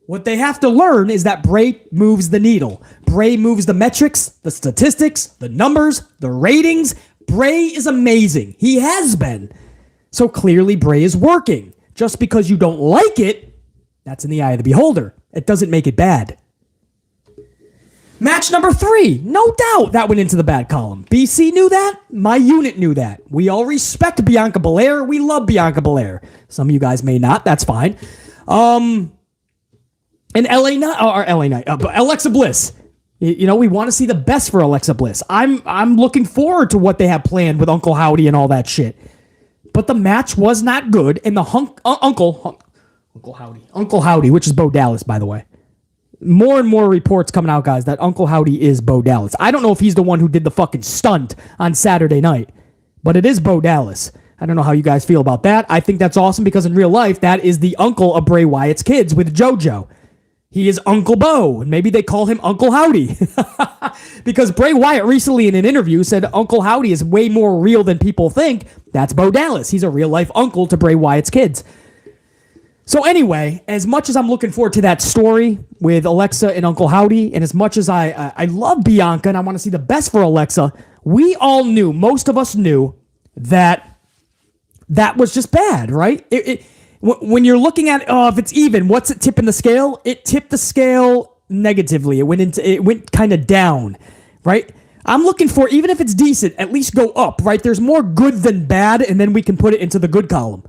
What they have to learn is that Bray moves the needle. Bray moves the metrics, the statistics, the numbers, the ratings. Bray is amazing. He has been. So clearly Bray is working. Just because you don't like it, that's in the eye of the beholder. It doesn't make it bad. Match number 3. No doubt that went into the bad column. BC knew that. My unit knew that. We all respect Bianca Belair. We love Bianca Belair. Some of you guys may not. That's fine. And Alexa Bliss. You know, we want to see the best for Alexa Bliss. I'm looking forward to what they have planned with Uncle Howdy and all that shit. But the match was not good, and the Uncle Howdy, which is Bo Dallas, by the way. More and more reports coming out, guys, that Uncle Howdy is Bo Dallas. I don't know if he's the one who did the fucking stunt on Saturday night, but it is Bo Dallas. I don't know how you guys feel about that. I think that's awesome because in real life, that is the uncle of Bray Wyatt's kids with JoJo. He is Uncle Bo, and maybe they call him Uncle Howdy. Because Bray Wyatt recently in an interview said Uncle Howdy is way more real than people think. That's Bo Dallas. He's a real-life uncle to Bray Wyatt's kids. So anyway, as much as I'm looking forward to that story with Alexa and Uncle Howdy, and as much as I love Bianca and I want to see the best for Alexa, we all knew, most of us knew, that was just bad, right? When you're looking at if it's even, what's it tipping the scale? It tipped the scale negatively. It went kind of down, right? I'm looking for, even if it's decent, at least go up, right? There's more good than bad, and then we can put it into the good column.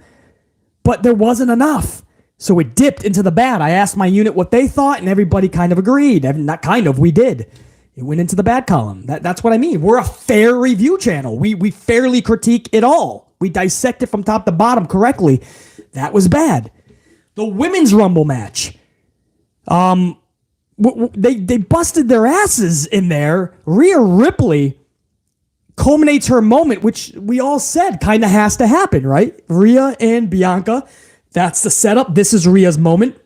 But there wasn't enough, so it dipped into the bad. I asked my unit what they thought, and everybody kind of agreed. Not kind of, we did. It went into the bad column. That's what I mean. We're a fair review channel. We fairly critique it all. We dissect it from top to bottom correctly. That was bad. The women's Rumble match. They busted their asses in there. Rhea Ripley culminates her moment, which we all said kind of has to happen, right? Rhea and Bianca. That's the setup. This is Rhea's moment.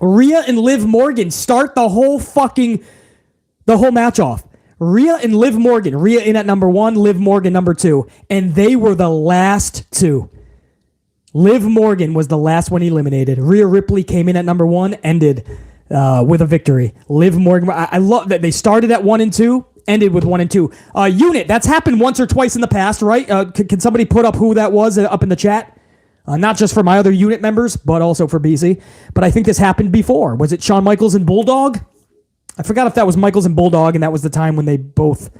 Rhea and Liv Morgan start the whole match off. Rhea and Liv Morgan. Rhea in at number 1, Liv Morgan number 2. And they were the last two. Liv Morgan was the last one eliminated. Rhea Ripley came in at number 1, ended with a victory. Liv Morgan, I love that they started at 1 and 2, ended with 1 and 2. Unit, that's happened once or twice in the past, right? Can somebody put up who that was up in the chat? Not just for my other unit members, but also for BC. But I think this happened before. Was it Shawn Michaels and Bulldog? I forgot if that was Michaels and Bulldog, and that was the time when they both...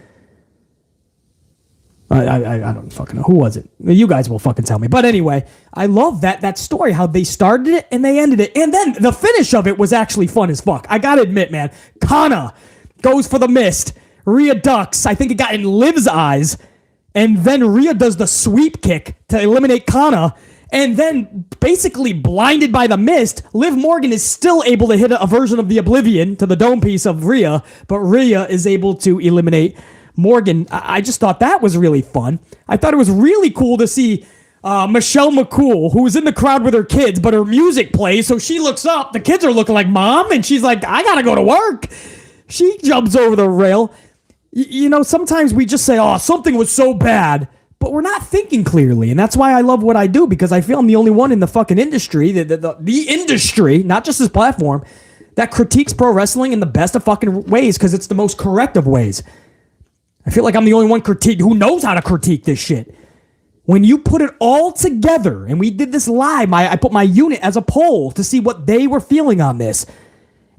I don't fucking know. Who was it? You guys will fucking tell me. But anyway, I love that story, how they started it and they ended it. And then the finish of it was actually fun as fuck. I gotta admit, man. Kana goes for the mist. Rhea ducks. I think it got in Liv's eyes. And then Rhea does the sweep kick to eliminate Kana. And then, basically blinded by the mist, Liv Morgan is still able to hit a version of the Oblivion to the dome piece of Rhea. But Rhea is able to eliminate Morgan. I just thought that was really fun. I thought it was really cool to see Michelle McCool, who was in the crowd with her kids, but her music plays, so she looks up. The kids are looking like Mom, and she's like, I gotta go to work. She jumps over the rail. Sometimes we just say, oh, something was so bad, but we're not thinking clearly, and that's why I love what I do, because I feel I'm the only one in the fucking industry, the industry, not just this platform, that critiques pro wrestling in the best of fucking ways, because it's the most correct of ways. I feel like I'm the only one who knows how to critique this shit. When you put it all together, and we did this live, I put my unit as a poll to see what they were feeling on this,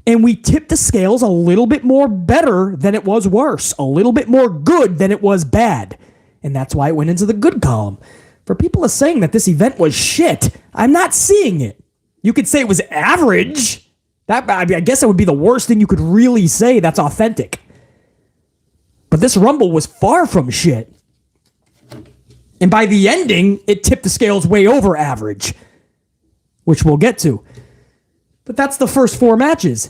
and we tipped the scales a little bit more better than it was worse, a little bit more good than it was bad, and that's why it went into the good column. For people saying that this event was shit, I'm not seeing it. You could say it was average. I guess that would be the worst thing you could really say that's authentic. But this Rumble was far from shit. And by the ending, it tipped the scales way over average, which we'll get to. But that's the first 4 matches.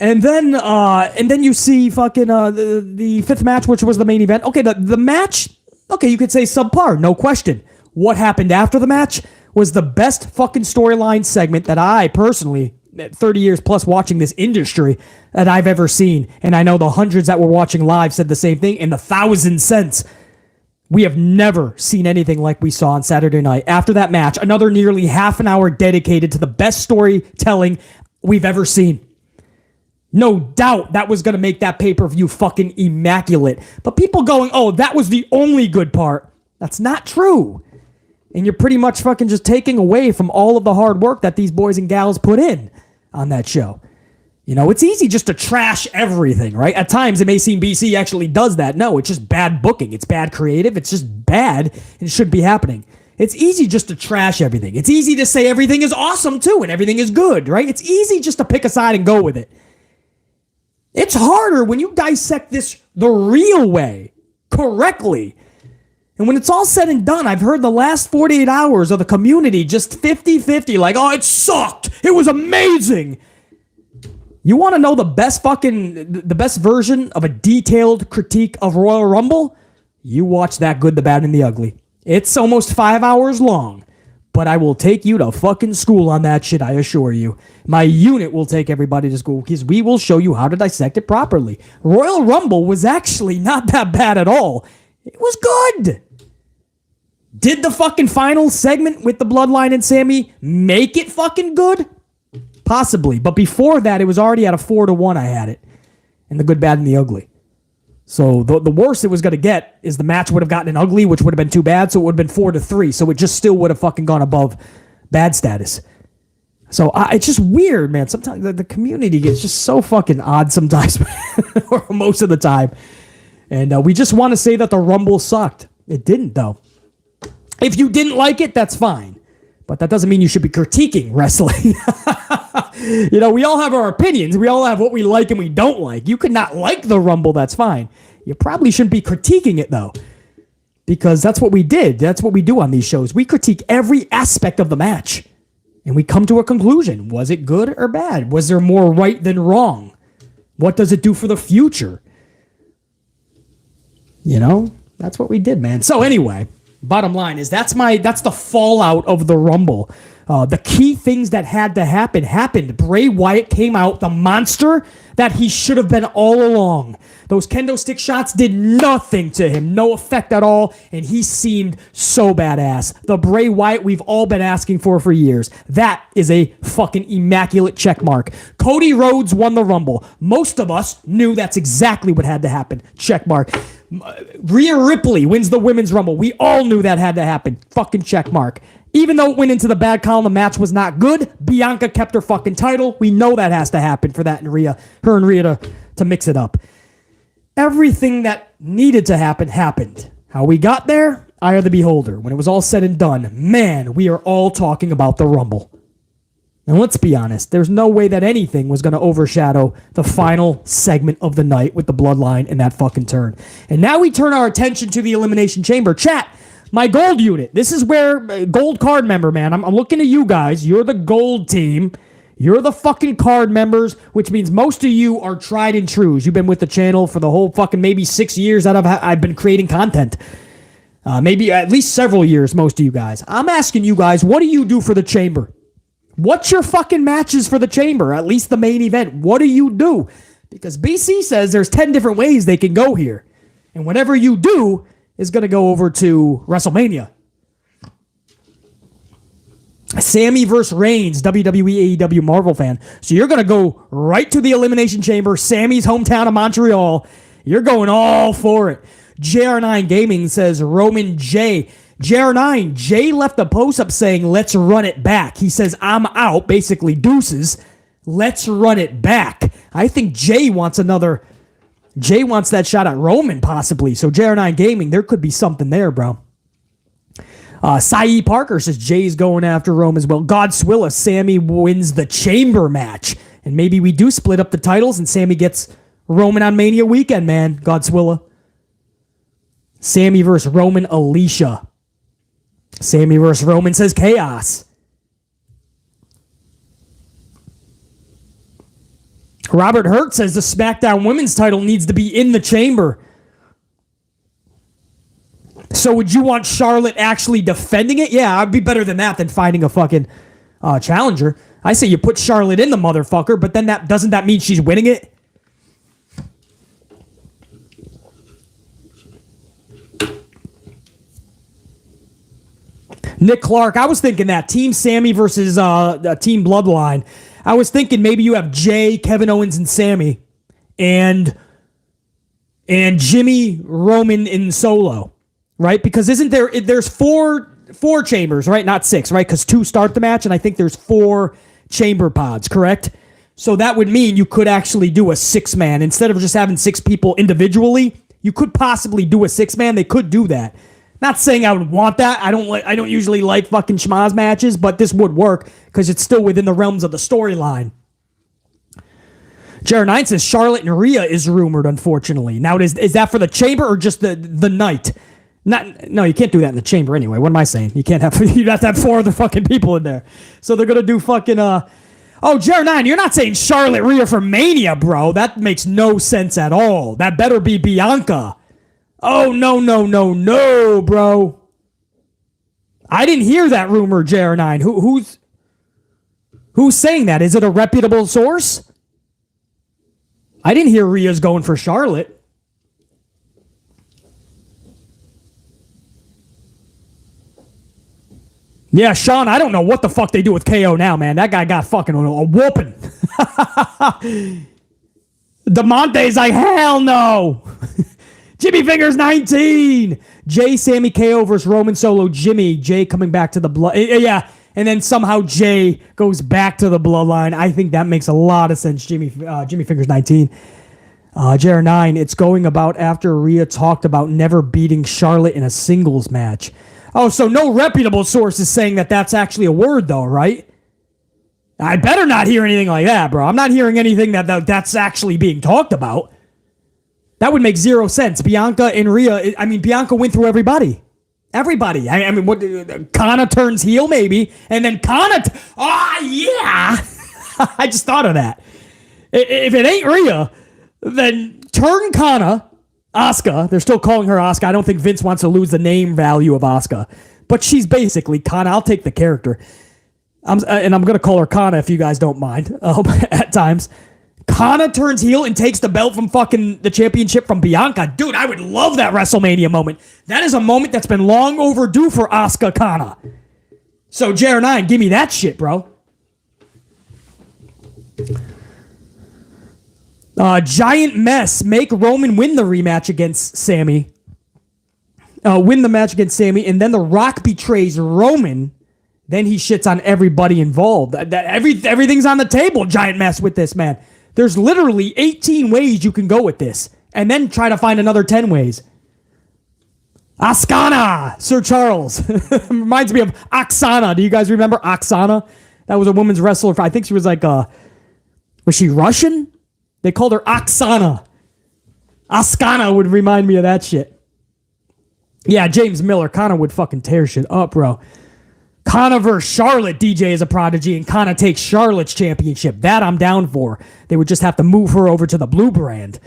And then you see fucking the 5th match, which was the main event. Okay, the match, okay, you could say subpar, no question. What happened after the match was the best fucking storyline segment that I personally, 30 years plus watching this industry, that I've ever seen. And I know the hundreds that were watching live said the same thing, and the thousands since. We have never seen anything like we saw on Saturday night. After that match, another nearly half an hour dedicated to the best storytelling we've ever seen. No doubt that was going to make that pay-per-view fucking immaculate. But people going, oh, that was the only good part. That's not true. And you're pretty much fucking just taking away from all of the hard work that these boys and gals put in on that show. It's easy just to trash everything, right? At times, it may seem BC actually does that. No, it's just bad booking. It's bad creative. It's just bad, and it shouldn't be happening. It's easy just to trash everything. It's easy to say everything is awesome, too, and everything is good, right? It's easy just to pick a side and go with it. It's harder when you dissect this the real way, correctly. And when it's all said and done, I've heard the last 48 hours of the community just 50-50, like, oh, it sucked. It was amazing. You want to know the best version of a detailed critique of Royal Rumble? You watch That Good, the Bad, and the Ugly. It's almost 5 hours long. but I will take you to fucking school on that shit, I assure you. My unit will take everybody to school because we will show you how to dissect it properly. Royal Rumble was actually not that bad at all. It was good. Did the fucking final segment with the Bloodline and Sammy make it fucking good? Possibly. But before that, it was already at a 4-1 I had it. And the good, bad, and the ugly. So the worst it was going to get is the match would have gotten an ugly, which would have been too bad, so it would have been 4-3. So it just still would have fucking gone above bad status. So it's just weird, man. Sometimes the community gets just so fucking odd sometimes, or most of the time. And we just want to say that the Rumble sucked. It didn't, though. If you didn't like it, that's fine. But that doesn't mean you should be critiquing wrestling. You know, we all have our opinions. We all have what we like and we don't like. You could not like the Rumble, that's fine. You probably shouldn't be critiquing it, though. Because that's what we did. That's what we do on these shows. We critique every aspect of the match. And we come to a conclusion. Was it good or bad? Was there more right than wrong? What does it do for the future? You know, that's what we did, man. So anyway, bottom line is that's the fallout of the Rumble. The key things that had to happen happened. Bray Wyatt came out, the monster that he should have been all along. Those kendo stick shots did nothing to him, no effect at all, and he seemed so badass. The Bray Wyatt we've all been asking for years. That is a fucking immaculate check mark. Cody Rhodes won the Rumble. Most of us knew that's exactly what had to happen. Check mark. Rhea Ripley wins the Women's Rumble. We all knew that had to happen. Fucking check mark. Even though it went into the bad column, the match was not good. Bianca kept her fucking title. We know that has to happen for that and her and Rhea to mix it up. Everything that needed to happen happened. How we got there, eye of the beholder. When it was all said and done, man, we are all talking about the Rumble. And let's be honest, there's no way that anything was going to overshadow the final segment of the night with the Bloodline and that fucking turn. And now we turn our attention to the Elimination Chamber. Chat, my gold unit. This is where, gold card member, man. I'm looking at you guys. You're the gold team. You're the fucking card members, which means most of you are tried and trues. You've been with the channel for the whole fucking maybe 6 years that I've been creating content. Maybe at least several years, most of you guys. I'm asking you guys, what do you do for the Chamber? What's your fucking matches for the Chamber? At least the main event. What do you do? Because BC says there's 10 different ways they can go here. And whatever you do is going to go over to WrestleMania. Sammy versus Reigns, WWE AEW Marvel fan. So you're going to go right to the Elimination Chamber, Sammy's hometown of Montreal. You're going all for it. JR9 Gaming says Roman J. JR9, Jay left a post up saying, let's run it back. He says, I'm out, basically deuces. Let's run it back. I think Jay wants that shot at Roman, possibly. So JR9 Gaming, there could be something there, bro. Saeed Parker says Jay's going after Rome as well. Godswilla, Sammy wins the Chamber match. And maybe we do split up the titles and Sammy gets Roman on Mania weekend, man. Godswilla. Sammy versus Roman, Alicia. Sammy versus Roman says chaos. Robert Hurt says the SmackDown Women's title needs to be in the Chamber. So would you want Charlotte actually defending it? Yeah, I'd be better than that than finding a fucking challenger. I say you put Charlotte in the motherfucker, but then doesn't that mean she's winning it? Nick Clark, I was thinking that. Team Sammy versus Team Bloodline. I was thinking maybe you have Jay, Kevin Owens, and Sammy, and Jimmy, Roman, and Solo. Right? Because there's four chambers, right? Not 6, right? Because 2 start the match, and I think there's 4 chamber pods, correct? So that would mean you could actually do a 6-man. Instead of just having 6 people individually, you could possibly do a 6-man. They could do that. Not saying I would want that. I don't usually like fucking schmaz matches, but this would work because it's still within the realms of the storyline. Jared 9 says Charlotte and Rhea is rumored, unfortunately. Now, is that for the Chamber or just the night? No, you can't do that in the Chamber anyway. What am I saying? You'd have to have 4 other fucking people in there. So they're going to do fucking, Oh, Jared 9, you're not saying Charlotte Rhea for Mania, bro. That makes no sense at all. That better be Bianca. Oh, no, bro. I didn't hear that rumor, JR9. Who's saying that? Is it a reputable source? I didn't hear Rhea's going for Charlotte. Yeah, Sean, I don't know what the fuck they do with KO now, man. That guy got fucking a whooping. DeMonte's like, hell no. Jimmy Fingers 19. Jay, Sammy, KO versus Roman Solo, Jimmy. Jay coming back to the blood. Yeah, and then somehow Jay goes back to the bloodline. I think that makes a lot of sense. Jimmy Fingers 19. JR9, it's going about after Rhea talked about never beating Charlotte in a singles match. Oh, so no reputable source is saying that that's actually a word, though, right? I better not hear anything like that, bro. I'm not hearing anything that's actually being talked about. That would make zero sense. Bianca and Rhea, I mean, Bianca went through everybody. Everybody. I mean, what? Kana turns heel, maybe, and then Kana... yeah! I just thought of that. If it ain't Rhea, then turn Kana... Asuka, they're still calling her Asuka. I don't think Vince wants to lose the name value of Asuka. But she's basically Kana. I'll take the character. And I'm going to call her Kana if you guys don't mind at times. Kana turns heel and takes the belt from fucking the championship from Bianca. Dude, I would love that WrestleMania moment. That is a moment that's been long overdue for Asuka Kana. So, JR9, give me that shit, bro. Giant mess. Make Roman win the rematch against Sammy. Win the match against Sammy, and then The Rock betrays Roman. Then he shits on everybody involved. Everything's on the table, giant mess with this, man. There's literally 18 ways you can go with this, and then try to find another 10 ways. Askana, Sir Charles. Reminds me of Oksana. Do you guys remember Oksana? That was a women's wrestler. I think she was like, was she Russian? They called her Oksana. Askana would remind me of that shit. Yeah, James Miller. Kana would fucking tear shit up, bro. Kana versus Charlotte. DJ is a prodigy, and Kana takes Charlotte's championship. That I'm down for. They would just have to move her over to the blue brand.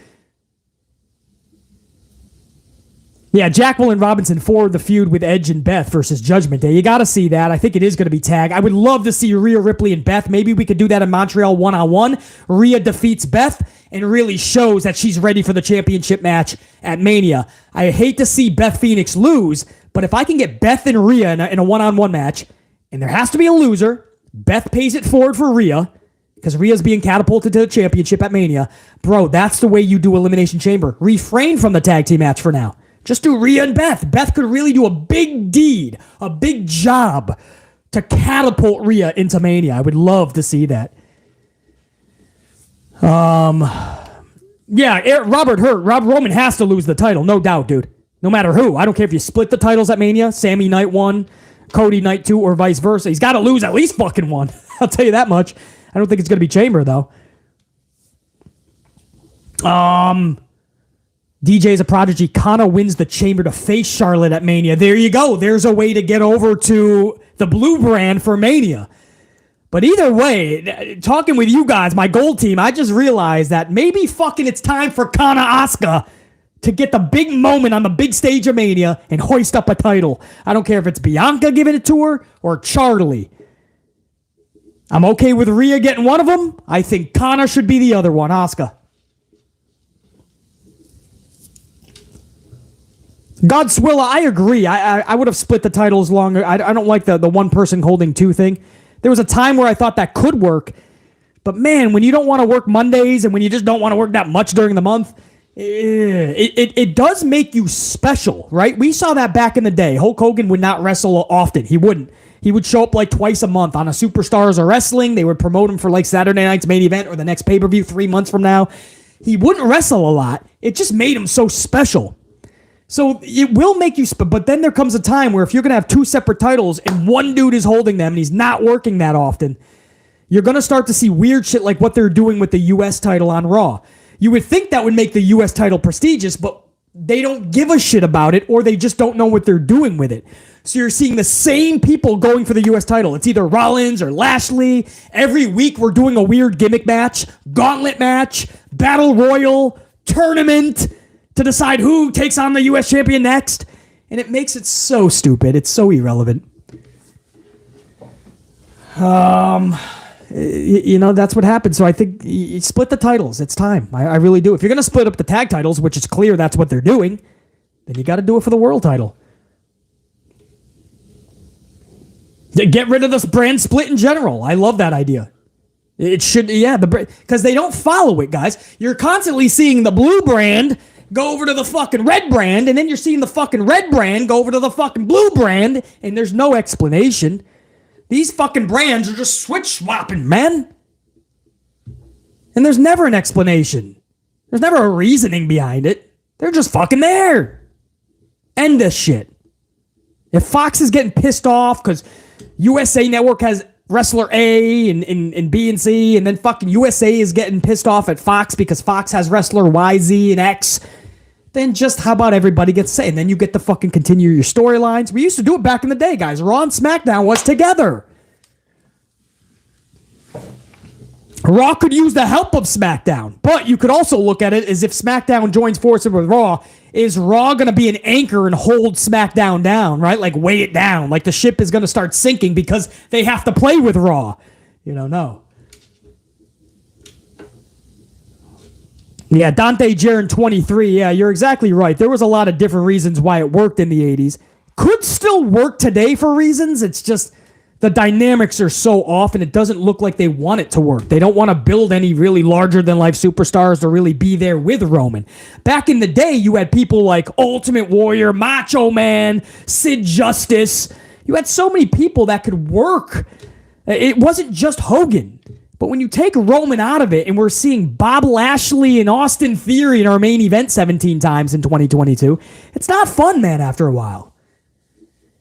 Yeah, Jacqueline Robinson for the feud with Edge and Beth versus Judgment Day. You got to see that. I think it is going to be tag. I would love to see Rhea Ripley and Beth. Maybe we could do that in Montreal one-on-one. Rhea defeats Beth and really shows that she's ready for the championship match at Mania. I hate to see Beth Phoenix lose, but if I can get Beth and Rhea in a one-on-one match, and there has to be a loser, Beth pays it forward for Rhea, because Rhea's being catapulted to the championship at Mania. Bro, that's the way you do Elimination Chamber. Refrain from the tag team match for now. Just do Rhea and Beth. Beth could really do a big deed, a big job to catapult Rhea into Mania. I would love to see that. Yeah, Robert Hurt. Rob Roman has to lose the title, no doubt, dude. No matter who. I don't care if you split the titles at Mania, Sammy night 1, Cody night 2, or vice versa. He's got to lose at least fucking one. I'll tell you that much. I don't think it's going to be Chamber, though. DJ's a prodigy. Kana wins the Chamber to face Charlotte at Mania. There you go. There's a way to get over to the blue brand for Mania. But either way, talking with you guys, my gold team, I just realized that maybe fucking it's time for Kana Asuka to get the big moment on the big stage of Mania and hoist up a title. I don't care if it's Bianca giving it to her or Charlie. I'm okay with Rhea getting one of them. I think Kana should be the other one, Asuka. Godswilla, I agree. I would have split the titles longer. I don't like the one person holding two thing. There was a time where I thought that could work. But man, when you don't want to work Mondays and when you just don't want to work that much during the month, it does make you special, right? We saw that back in the day. Hulk Hogan would not wrestle often. He wouldn't. He would show up like twice a month on a Superstars of Wrestling. They would promote him for like Saturday night's main event or the next pay-per-view 3 months from now. He wouldn't wrestle a lot. It just made him so special. So it will make you, but then there comes a time where if you're going to have two separate titles and one dude is holding them and he's not working that often, you're going to start to see weird shit like what they're doing with the U.S. title on Raw. You would think that would make the U.S. title prestigious, but they don't give a shit about it or they just don't know what they're doing with it. So you're seeing the same people going for the U.S. title. It's either Rollins or Lashley. Every week we're doing a weird gimmick match, gauntlet match, battle royal, tournament, to decide who takes on the U.S. champion next. And it makes it so stupid. It's so irrelevant. That's what happened. So I think you split the titles. It's time. I really do. If you're going to split up the tag titles, which is clear that's what they're doing, then you got to do it for the world title. Get rid of this brand split in general. I love that idea. It should, because they don't follow it, guys. You're constantly seeing the blue brand go over to the fucking red brand, and then you're seeing the fucking red brand go over to the fucking blue brand, and there's no explanation. These fucking brands are just switch swapping, man. And there's never an explanation. There's never a reasoning behind it. They're just fucking there. End this shit. If Fox is getting pissed off because USA Network has Wrestler A and B and C, and then fucking USA is getting pissed off at Fox because Fox has Wrestler Y, Z, and X, then just how about everybody gets say, and then you get to fucking continue your storylines. We used to do it back in the day, guys. Raw and SmackDown was together. Raw could use the help of SmackDown, but you could also look at it as if SmackDown joins forces with Raw, is Raw going to be an anchor and hold SmackDown down, right? Like weigh it down. Like the ship is going to start sinking because they have to play with Raw. No. Yeah, Dante Jaron 23. Yeah, you're exactly right. There was a lot of different reasons why it worked in the 80s. Could still work today for reasons. It's just the dynamics are so off and it doesn't look like they want it to work. They don't want to build any really larger-than-life superstars to really be there with Roman. Back in the day, you had people like Ultimate Warrior, Macho Man, Sid Justice. You had so many people that could work. It wasn't just Hogan. But when you take Roman out of it, and we're seeing Bob Lashley and Austin Theory in our main event 17 times in 2022, it's not fun, man, after a while.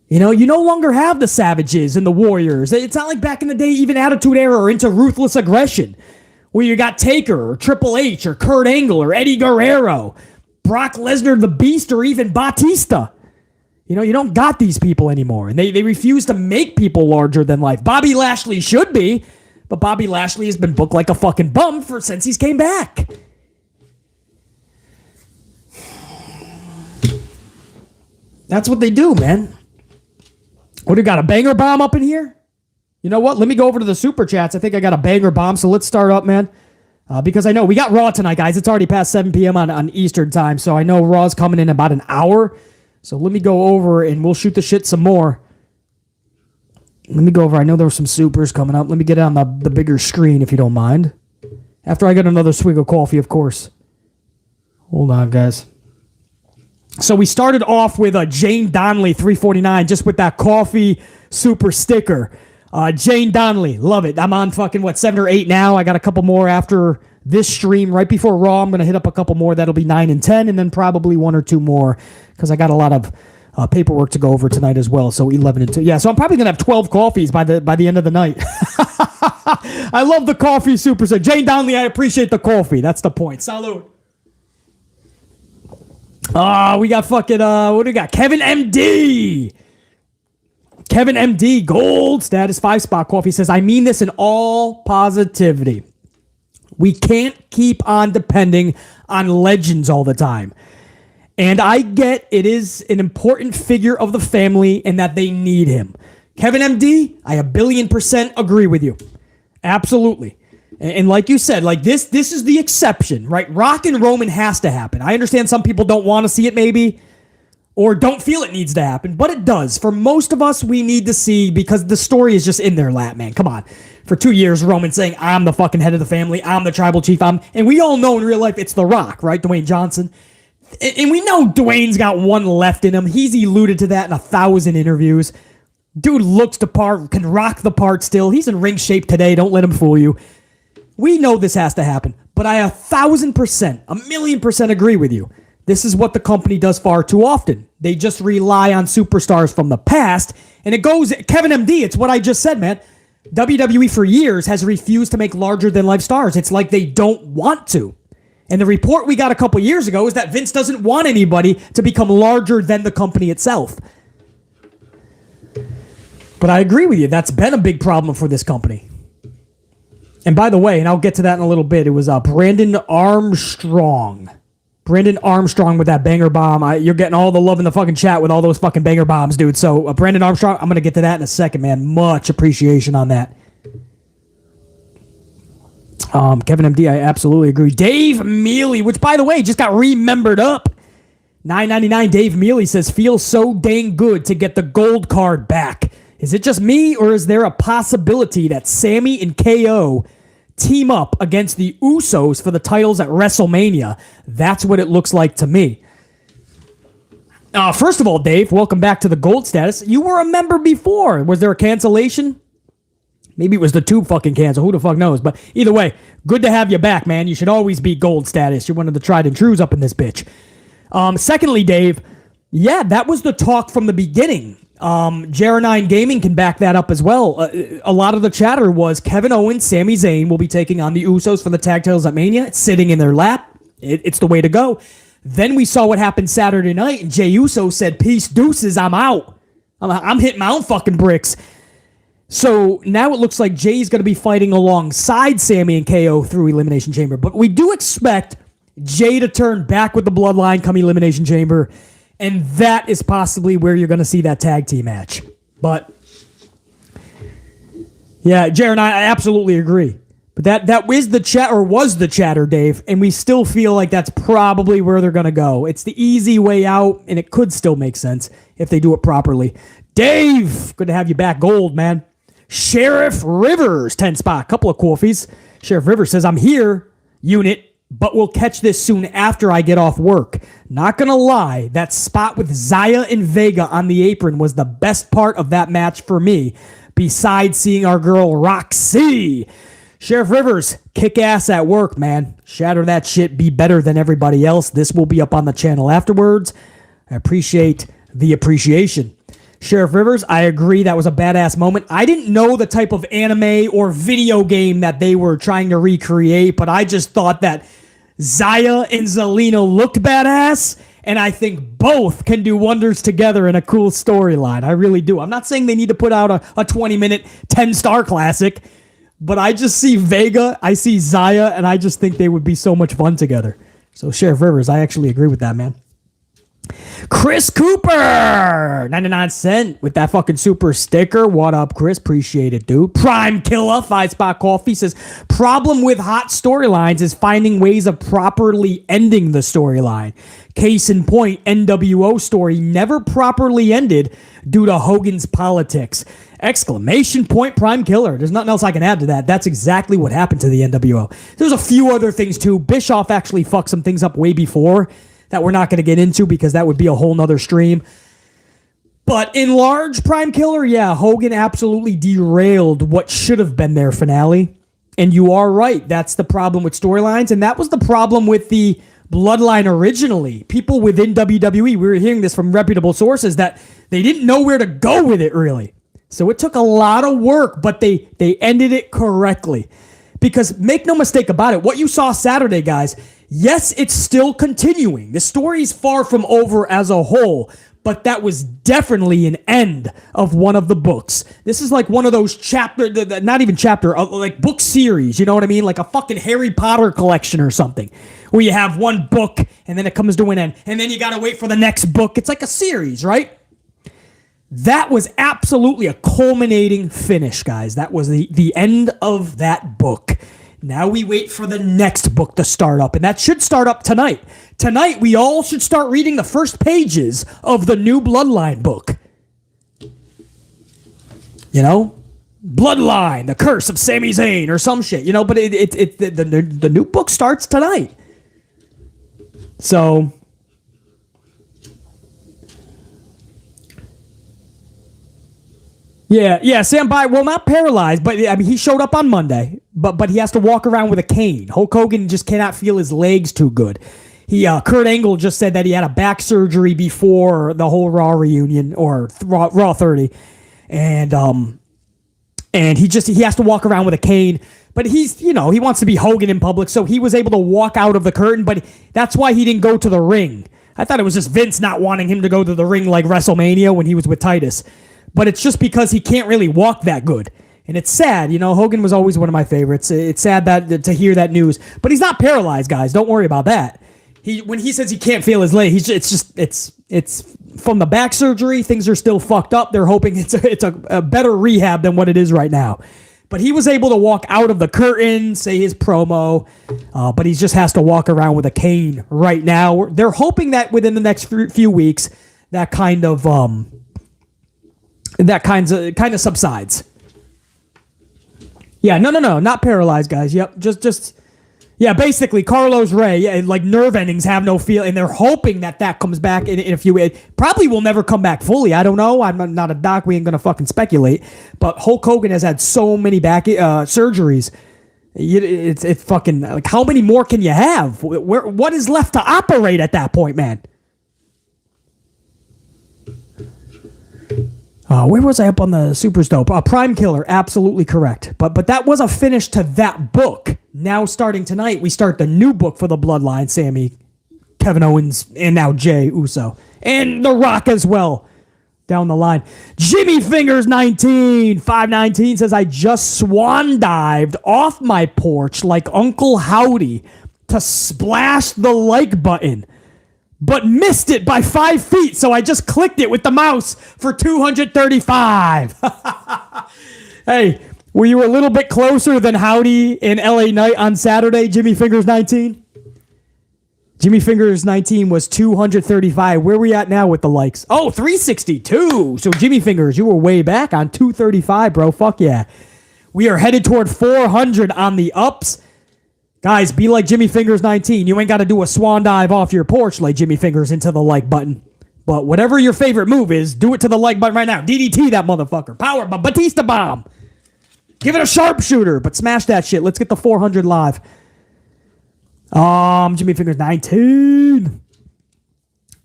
You no longer have the Savages and the Warriors. It's not like back in the day, even Attitude Era or into Ruthless Aggression, where you got Taker or Triple H or Kurt Angle or Eddie Guerrero, Brock Lesnar, the Beast, or even Batista. You don't got these people anymore, and they refuse to make people larger than life. Bobby Lashley should be, but Bobby Lashley has been booked like a fucking bum since he's came back. That's what they do, man. What, do you got a banger bomb up in here? You know what? Let me go over to the super chats. I think I got a banger bomb, so let's start up, man. Because I know we got Raw tonight, guys. It's already past 7 p.m. on Eastern time, so I know Raw's coming in about an hour. So let me go over and we'll shoot the shit some more. Let me go over. I know there were some supers coming up. Let me get it on the bigger screen, if you don't mind. After I get another swig of coffee, of course. Hold on, guys. So we started off with Jane Donnelly, 349, just with that coffee super sticker. Jane Donnelly, love it. I'm on fucking, 7 or 8 now. I got a couple more after this stream. Right before Raw, I'm going to hit up a couple more. That'll be 9 and 10, and then probably 1 or 2 more, because I got a lot of paperwork to go over tonight as well. So 11 and 2. Yeah, so I'm probably going to have 12 coffees by the end of the night. I love the coffee super set. Jane Donnelly, I appreciate the coffee. That's the point. Salute. We got fucking, what do we got? Kevin MD. Kevin MD, gold status 5-spot coffee says, I mean this in all positivity. We can't keep on depending on legends all the time. And I get it is an important figure of the family and that they need him. Kevin MD, I 1,000,000,000% agree with you. Absolutely. And like you said, like this is the exception, right? Rock and Roman has to happen. I understand some people don't want to see it maybe, or don't feel it needs to happen, but it does. For most of us, we need to see, because the story is just in their lap, man. Come on. For 2 years, Roman saying, I'm the fucking head of the family. I'm the tribal chief. And we all know in real life it's The Rock, right? Dwayne Johnson. And we know Dwayne's got one left in him. He's alluded to that in 1,000 interviews. Dude looks the part, can rock the part still. He's in ring shape today. Don't let him fool you. We know this has to happen, but I 1,000%, 1,000,000% agree with you. This is what the company does far too often. They just rely on superstars from the past, and it goes, Kevin MD, it's what I just said, man. WWE for years has refused to make larger-than-life stars. It's like they don't want to. And the report we got a couple years ago is that Vince doesn't want anybody to become larger than the company itself. But I agree with you. That's been a big problem for this company. And by the way, and I'll get to that in a little bit, it was Brandon Armstrong. Brandon Armstrong with that banger bomb. You're getting all the love in the fucking chat with all those fucking banger bombs, dude. So Brandon Armstrong, I'm going to get to that in a second, man. Much appreciation on that. Kevin MD, I absolutely agree. Dave Mealy, which by the way just got remembered up. $9.99. Dave Mealy says, feels so dang good to get the gold card back. Is it just me, or is there a possibility that Sammy and KO team up against the Usos for the titles at WrestleMania? That's what it looks like to me. First of all, Dave, welcome back to the gold status. You were a member before. Was there a cancellation? Maybe it was the tube fucking cancel. Who the fuck knows? But either way, good to have you back, man. You should always be gold status. You're one of the tried and trues up in this bitch. Secondly, Dave, yeah, that was the talk from the beginning. Jera9 Gaming can back that up as well. A lot of the chatter was Kevin Owens, Sami Zayn will be taking on the Usos for the tag titles at Mania. It's sitting in their lap. It's the way to go. Then we saw what happened Saturday night, and Jey Uso said, peace, deuces, I'm out. I'm hitting my own fucking bricks. So now it looks like Jay's going to be fighting alongside Sammy and KO through Elimination Chamber. But we do expect Jay to turn back with the Bloodline come Elimination Chamber, and that is possibly where you're going to see that tag team match. But, yeah, Jared and I absolutely agree. But that was the chat, or was the chatter, Dave, and we still feel like that's probably where they're going to go. It's the easy way out, and it could still make sense if they do it properly. Dave, good to have you back. Gold, man. Sheriff Rivers, 10 spot, couple of coffees. Sheriff Rivers says, I'm here, unit, but we'll catch this soon after I get off work. Not going to lie, that spot with Zaya and Vega on the apron was the best part of that match for me, besides seeing our girl Roxy. Sheriff Rivers, kick ass at work, man. Shatter that shit, be better than everybody else. This will be up on the channel afterwards. I appreciate the appreciation. Sheriff Rivers, I agree that was a badass moment. I didn't know the type of anime or video game that they were trying to recreate, but I just thought that Zaya and Zelina looked badass, and I think both can do wonders together in a cool storyline. I really do. I'm not saying they need to put out a 20-minute, 10-star classic, but I just see Vega, I see Zaya, and I just think they would be so much fun together. So Sheriff Rivers, I actually agree with that, man. Chris Cooper, 99 cents with that fucking super sticker. What up, Chris? Appreciate it, dude. Prime Killer, 5 spot coffee says, problem with hot storylines is finding ways of properly ending the storyline. Case in point, NWO story never properly ended due to Hogan's politics. Exclamation point, Prime Killer. There's nothing else I can add to that. That's exactly what happened to the NWO. There's a few other things too. Bischoff actually fucked some things up way before that we're not going to get into because that would be a whole nother stream. But in large, Prime Killer, yeah, Hogan absolutely derailed what should have been their finale. And you are right. That's the problem with storylines. And that was the problem with the Bloodline originally. People within WWE, we were hearing this from reputable sources, that they didn't know where to go with it, really. So it took a lot of work, but they ended it correctly. Because make no mistake about it, what you saw Saturday, guys, yes, it's still continuing. The story's far from over as a whole, but that was definitely an end of one of the books. This is like one of those not even chapter, like book series, you know what I mean? Like a fucking Harry Potter collection or something, where you have one book and then it comes to an end, and then you gotta wait for the next book. It's like a series, right? That was absolutely a culminating finish, guys. That was the end of that book. Now we wait for the next book to start up, and that should start up tonight. Tonight, we all should start reading the first pages of the new Bloodline book. You know? Bloodline, the Curse of Sami Zayn, or some shit, you know? But the new book starts tonight. So... Yeah, Sam By, well, not paralyzed, but I mean, he showed up on Monday, but he has to walk around with a cane. Hulk Hogan just cannot feel his legs too good. Kurt Angle just said that he had a back surgery before the whole Raw reunion, or Raw 30, and he has to walk around with a cane. But he wants to be Hogan in public, so he was able to walk out of the curtain, but that's why he didn't go to the ring. I thought it was just Vince not wanting him to go to the ring like WrestleMania when he was with Titus. But it's just because he can't really walk that good. And it's sad. You know, Hogan was always one of my favorites. It's sad that to hear that news. But he's not paralyzed, guys. Don't worry about that. When he says he can't feel his leg, it's from the back surgery. Things are still fucked up. They're hoping it's a better rehab than what it is right now. But he was able to walk out of the curtain, say his promo, but he just has to walk around with a cane right now. They're hoping that within the next few weeks, that kind of subsides. Yeah, no, not paralyzed, guys. Yep, just yeah, basically Carlos Ray, yeah, like nerve endings have no feel, and they're hoping that comes back in a few. It probably will never come back fully. I don't know. I'm not a doc. We ain't gonna fucking speculate. But Hulk Hogan has had so many back surgeries. It's fucking like, how many more can you have? What is left to operate at that point, man? Where was I up on the Super Dope? Prime Killer, absolutely correct. But that was a finish to that book. Now, starting tonight, we start the new book for the Bloodline, Sammy, Kevin Owens, and now Jey Uso. And The Rock as well, down the line. Jimmy Fingers 519 says, I just swan dived off my porch like Uncle Howdy to splash the like button, but missed it by 5 feet, so I just clicked it with the mouse for 235. Hey, were you a little bit closer than Howdy in LA Knight on Saturday, Jimmy Fingers 19? Jimmy Fingers 19 was 235. Where are we at now with the likes? Oh, 362. So Jimmy Fingers, you were way back on 235, bro. Fuck yeah. We are headed toward 400 on the ups. Guys, be like Jimmy Fingers 19. You ain't got to do a swan dive off your porch like Jimmy Fingers into the like button. But whatever your favorite move is, do it to the like button right now. DDT that motherfucker. Power Batista bomb. Give it a sharpshooter, but smash that shit. Let's get the 400 live. Jimmy Fingers 19.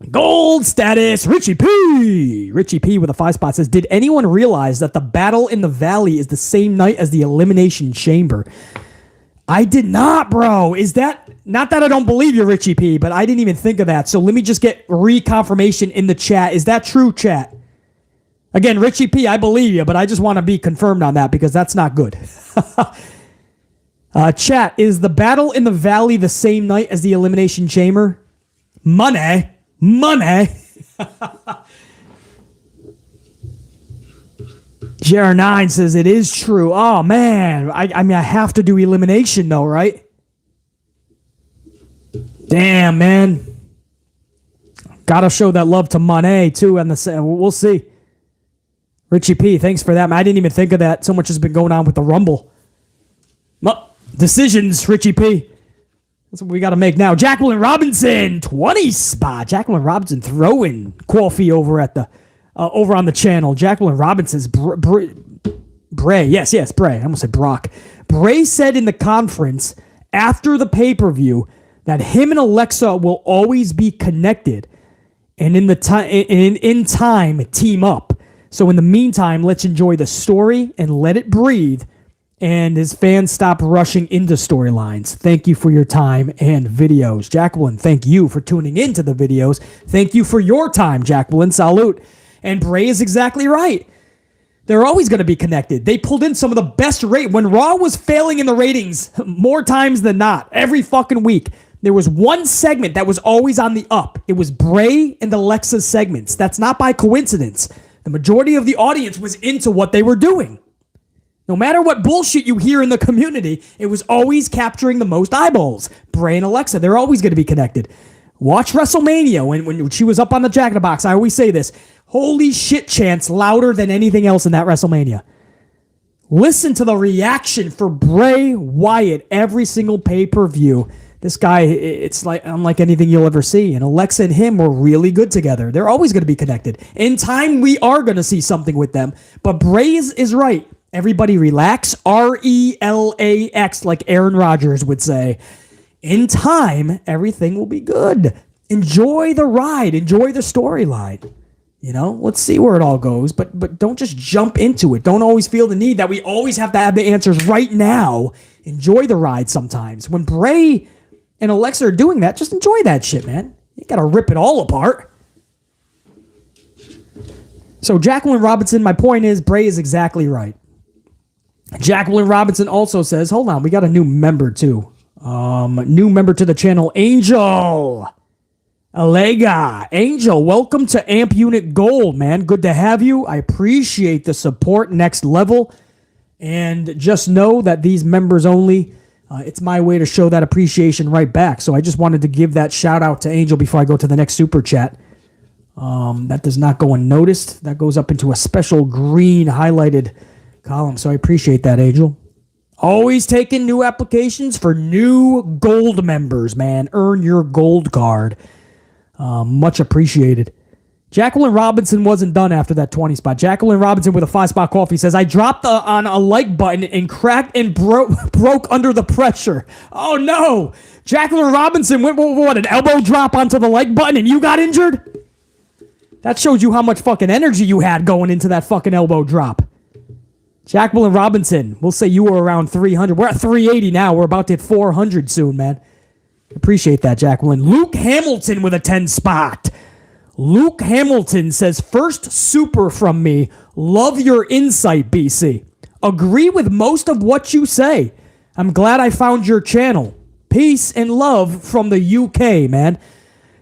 Gold status, Richie P. Richie P with a 5 spot says, did anyone realize that the Battle in the Valley is the same night as the Elimination Chamber? I did not, bro. Is that, not that I don't believe you, Richie P, but I didn't even think of that. So let me just get reconfirmation in the chat. Is that true, chat? Again, Richie P, I believe you, but I just want to be confirmed on that because that's not good. Chat, is the Battle in the Valley the same night as the Elimination Chamber? Money. JR9 says it is true. Oh, man. I mean, I have to do elimination, though, right? Damn, man. Gotta show that love to Monet, too. We'll see. Richie P, thanks for that. Man, I didn't even think of that. So much has been going on with the Rumble. Decisions, Richie P. That's what we got to make now. Jacqueline Robinson, 20 spot. Jacqueline Robinson throwing Coffee over at the over on the channel. Jacqueline Robinson's Bray. Yes, Bray. I almost said Brock. Bray said in the conference after the pay-per-view that him and Alexa will always be connected, and in time team up. So in the meantime, let's enjoy the story and let it breathe. And his fans stop rushing into storylines. Thank you for your time and videos. Jacqueline, thank you for tuning into the videos. Thank you for your time, Jacqueline. Salute. And Bray is exactly right. They're always going to be connected. They pulled in some of the best when Raw was failing in the ratings more times than not, every fucking week. There was one segment that was always on the up. It was Bray and Alexa's segments. That's not by coincidence. The majority of the audience was into what they were doing. No matter what bullshit you hear in the community, it was always capturing the most eyeballs. Bray and Alexa, they're always going to be connected. Watch WrestleMania when she was up on the Jack in the Box. I always say this. Holy shit chants louder than anything else in that WrestleMania. Listen to the reaction for Bray Wyatt every single pay-per-view. This guy, it's like unlike anything you'll ever see. And Alexa and him were really good together. They're always going to be connected. In time, we are going to see something with them. But Bray is right. Everybody relax. RELAX, like Aaron Rodgers would say. In time, everything will be good. Enjoy the ride. Enjoy the storyline. You know, let's see where it all goes. But don't just jump into it. Don't always feel the need that we always have to have the answers right now. Enjoy the ride sometimes. When Bray and Alexa are doing that, just enjoy that shit, man. You got to rip it all apart. So Jacqueline Robinson, my point is, Bray is exactly right. Jacqueline Robinson also says, hold on, we got a new member too. New member to the channel, Angel. Alega. Angel, welcome to Amp Unit Gold, man. Good to have you. I appreciate the support. Next level. And just know that these members only, it's my way to show that appreciation right back. So I just wanted to give that shout out to Angel before I go to the next super chat. That does not go unnoticed. That goes up into a special green highlighted column. So I appreciate that, Angel. Always taking new applications for new gold members, man. Earn your gold card. Much appreciated. Jacqueline Robinson wasn't done after that 20 spot. Jacqueline Robinson with a 5-spot coffee says, I dropped on a like button and cracked and broke under the pressure. Oh no. Jacqueline Robinson went, what, an elbow drop onto the like button and you got injured? That shows you how much fucking energy you had going into that fucking elbow drop. Jacqueline Robinson, we'll say you were around 300. We're at 380 now. We're about to hit 400 soon, man. Appreciate that, Jacqueline. Luke Hamilton with a 10 spot. Luke Hamilton says, first super from me. Love your insight, BC. Agree with most of what you say. I'm glad I found your channel. Peace and love from the UK, man.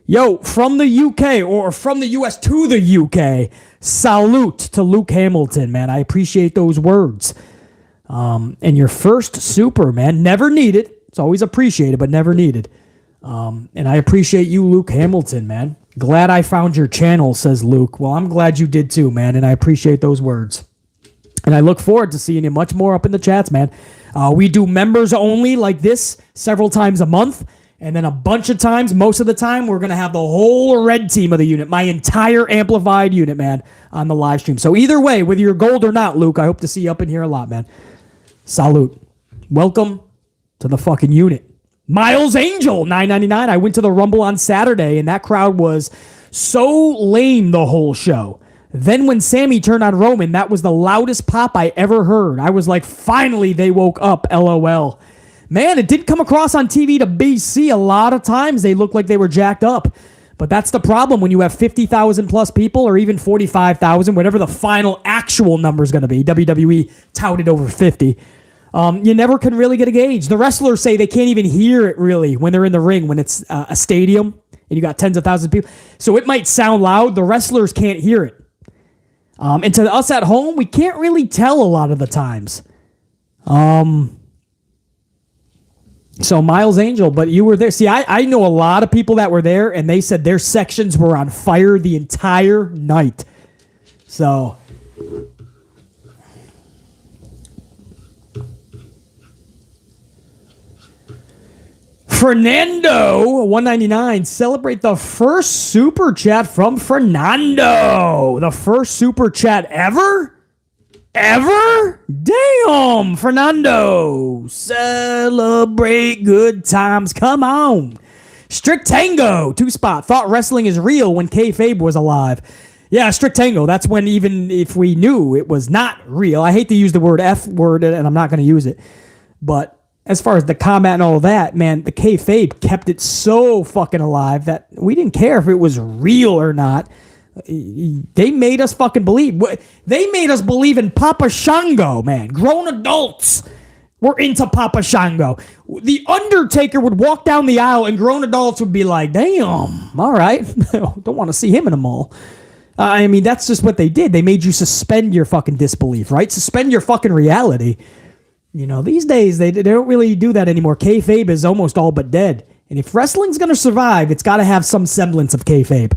Yo, from the UK or from the US to the UK, salute to Luke Hamilton, man. I appreciate those words. And your first super, man, never needed. It's always appreciated, but never needed. And I appreciate you, Luke Hamilton, man. Glad I found your channel, says Luke. Well, I'm glad you did too, man, and I appreciate those words. And I look forward to seeing you much more up in the chats, man. We do members only like this several times a month. And then a bunch of times, most of the time, we're going to have the whole red team of the unit, my entire amplified unit, man, on the live stream. So either way, whether you're gold or not, Luke, I hope to see you up in here a lot, man. Salute. Welcome to the fucking unit. Miles Angel, $9.99. I went to the Rumble on Saturday, and that crowd was so lame the whole show. Then when Sammy turned on Roman, that was the loudest pop I ever heard. I was like, finally, they woke up, LOL. Man, it did come across on TV to BC. A lot of times they looked like they were jacked up. But that's the problem when you have 50,000 plus people or even 45,000, whatever the final actual number is going to be. WWE touted over 50. You never can really get a gauge. The wrestlers say they can't even hear it really when they're in the ring, when it's a stadium and you got tens of thousands of people. So it might sound loud. The wrestlers can't hear it. And to us at home, we can't really tell a lot of the times. So Miles Angel, but you were there. See, I know a lot of people that were there, and they said their sections were on fire the entire night. So Fernando, $1.99. Celebrate the first super chat from Fernando. The first super chat ever? Ever? Damn, Fernando. Celebrate good times. Come on. Strict Tango, 2-spot. Thought wrestling is real when kayfabe was alive. Yeah, Strict Tango. That's when even if we knew it was not real. I hate to use the word F word, and I'm not going to use it. But as far as the combat and all that, man, the kayfabe kept it so fucking alive that we didn't care if it was real or not. They made us fucking believe. They made us believe in Papa Shango, man. Grown adults were into Papa Shango. The Undertaker would walk down the aisle and grown adults would be like, damn, all right. Don't want to see him in a mall. I mean, that's just what they did. They made you suspend your fucking disbelief, right? Suspend your fucking reality. You know, these days, they don't really do that anymore. Kayfabe is almost all but dead. And if wrestling's going to survive, it's got to have some semblance of kayfabe.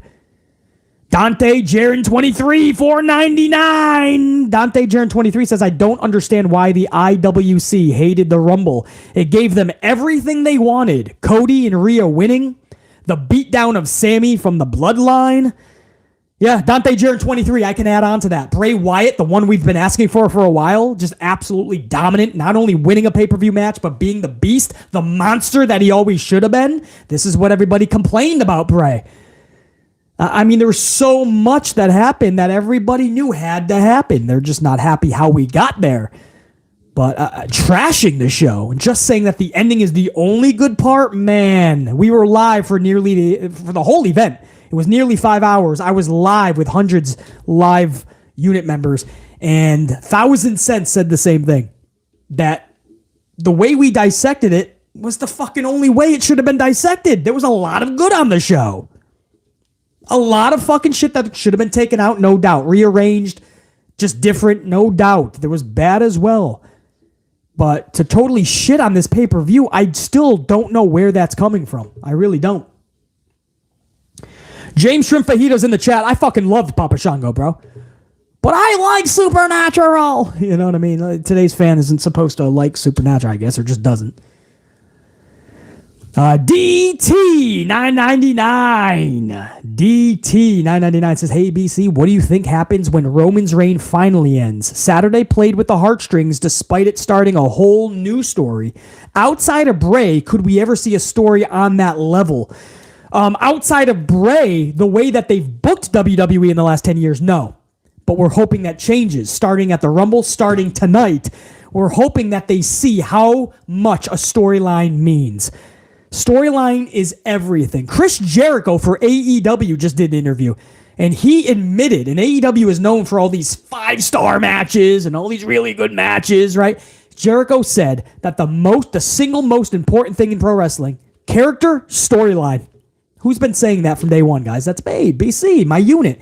Dante Jaron 23, $4.99. Dante Jaron 23 says, I don't understand why the IWC hated the Rumble. It gave them everything they wanted. Cody and Rhea winning. The beatdown of Sammy from the Bloodline. Yeah, Dante Jaron 23, I can add on to that. Bray Wyatt, the one we've been asking for a while, just absolutely dominant, not only winning a pay-per-view match, but being the beast, the monster that he always should have been. This is what everybody complained about Bray. I mean, there was so much that happened that everybody knew had to happen. They're just not happy how we got there. But trashing the show and just saying that the ending is the only good part, man. We were live for the whole event. It was nearly 5 hours. I was live with hundreds live unit members, and 1,000 Cents said the same thing. That the way we dissected it was the fucking only way it should have been dissected. There was a lot of good on the show. A lot of fucking shit that should have been taken out, no doubt. Rearranged, just different, no doubt. There was bad as well. But to totally shit on this pay-per-view, I still don't know where that's coming from. I really don't. James Shrimp Fajitas in the chat. I fucking loved Papa Shango, bro. But I like Supernatural. You know what I mean? Today's fan isn't supposed to like Supernatural, I guess, or just doesn't. DT 999. DT 999 says, hey, BC, what do you think happens when Roman's reign finally ends? Saturday played with the heartstrings despite it starting a whole new story. Outside of Bray, could we ever see a story on that level? Outside of Bray, the way that they've booked WWE in the last 10 years, no. But we're hoping that changes starting at the Rumble, starting tonight. We're hoping that they see how much a storyline means. Storyline is everything. Chris Jericho for AEW just did an interview, and he admitted, and AEW is known for all these 5-star matches and all these really good matches, right? Jericho said that the single most important thing in pro wrestling, character, storyline. Who's been saying that from day one, guys? That's me, BC, my unit.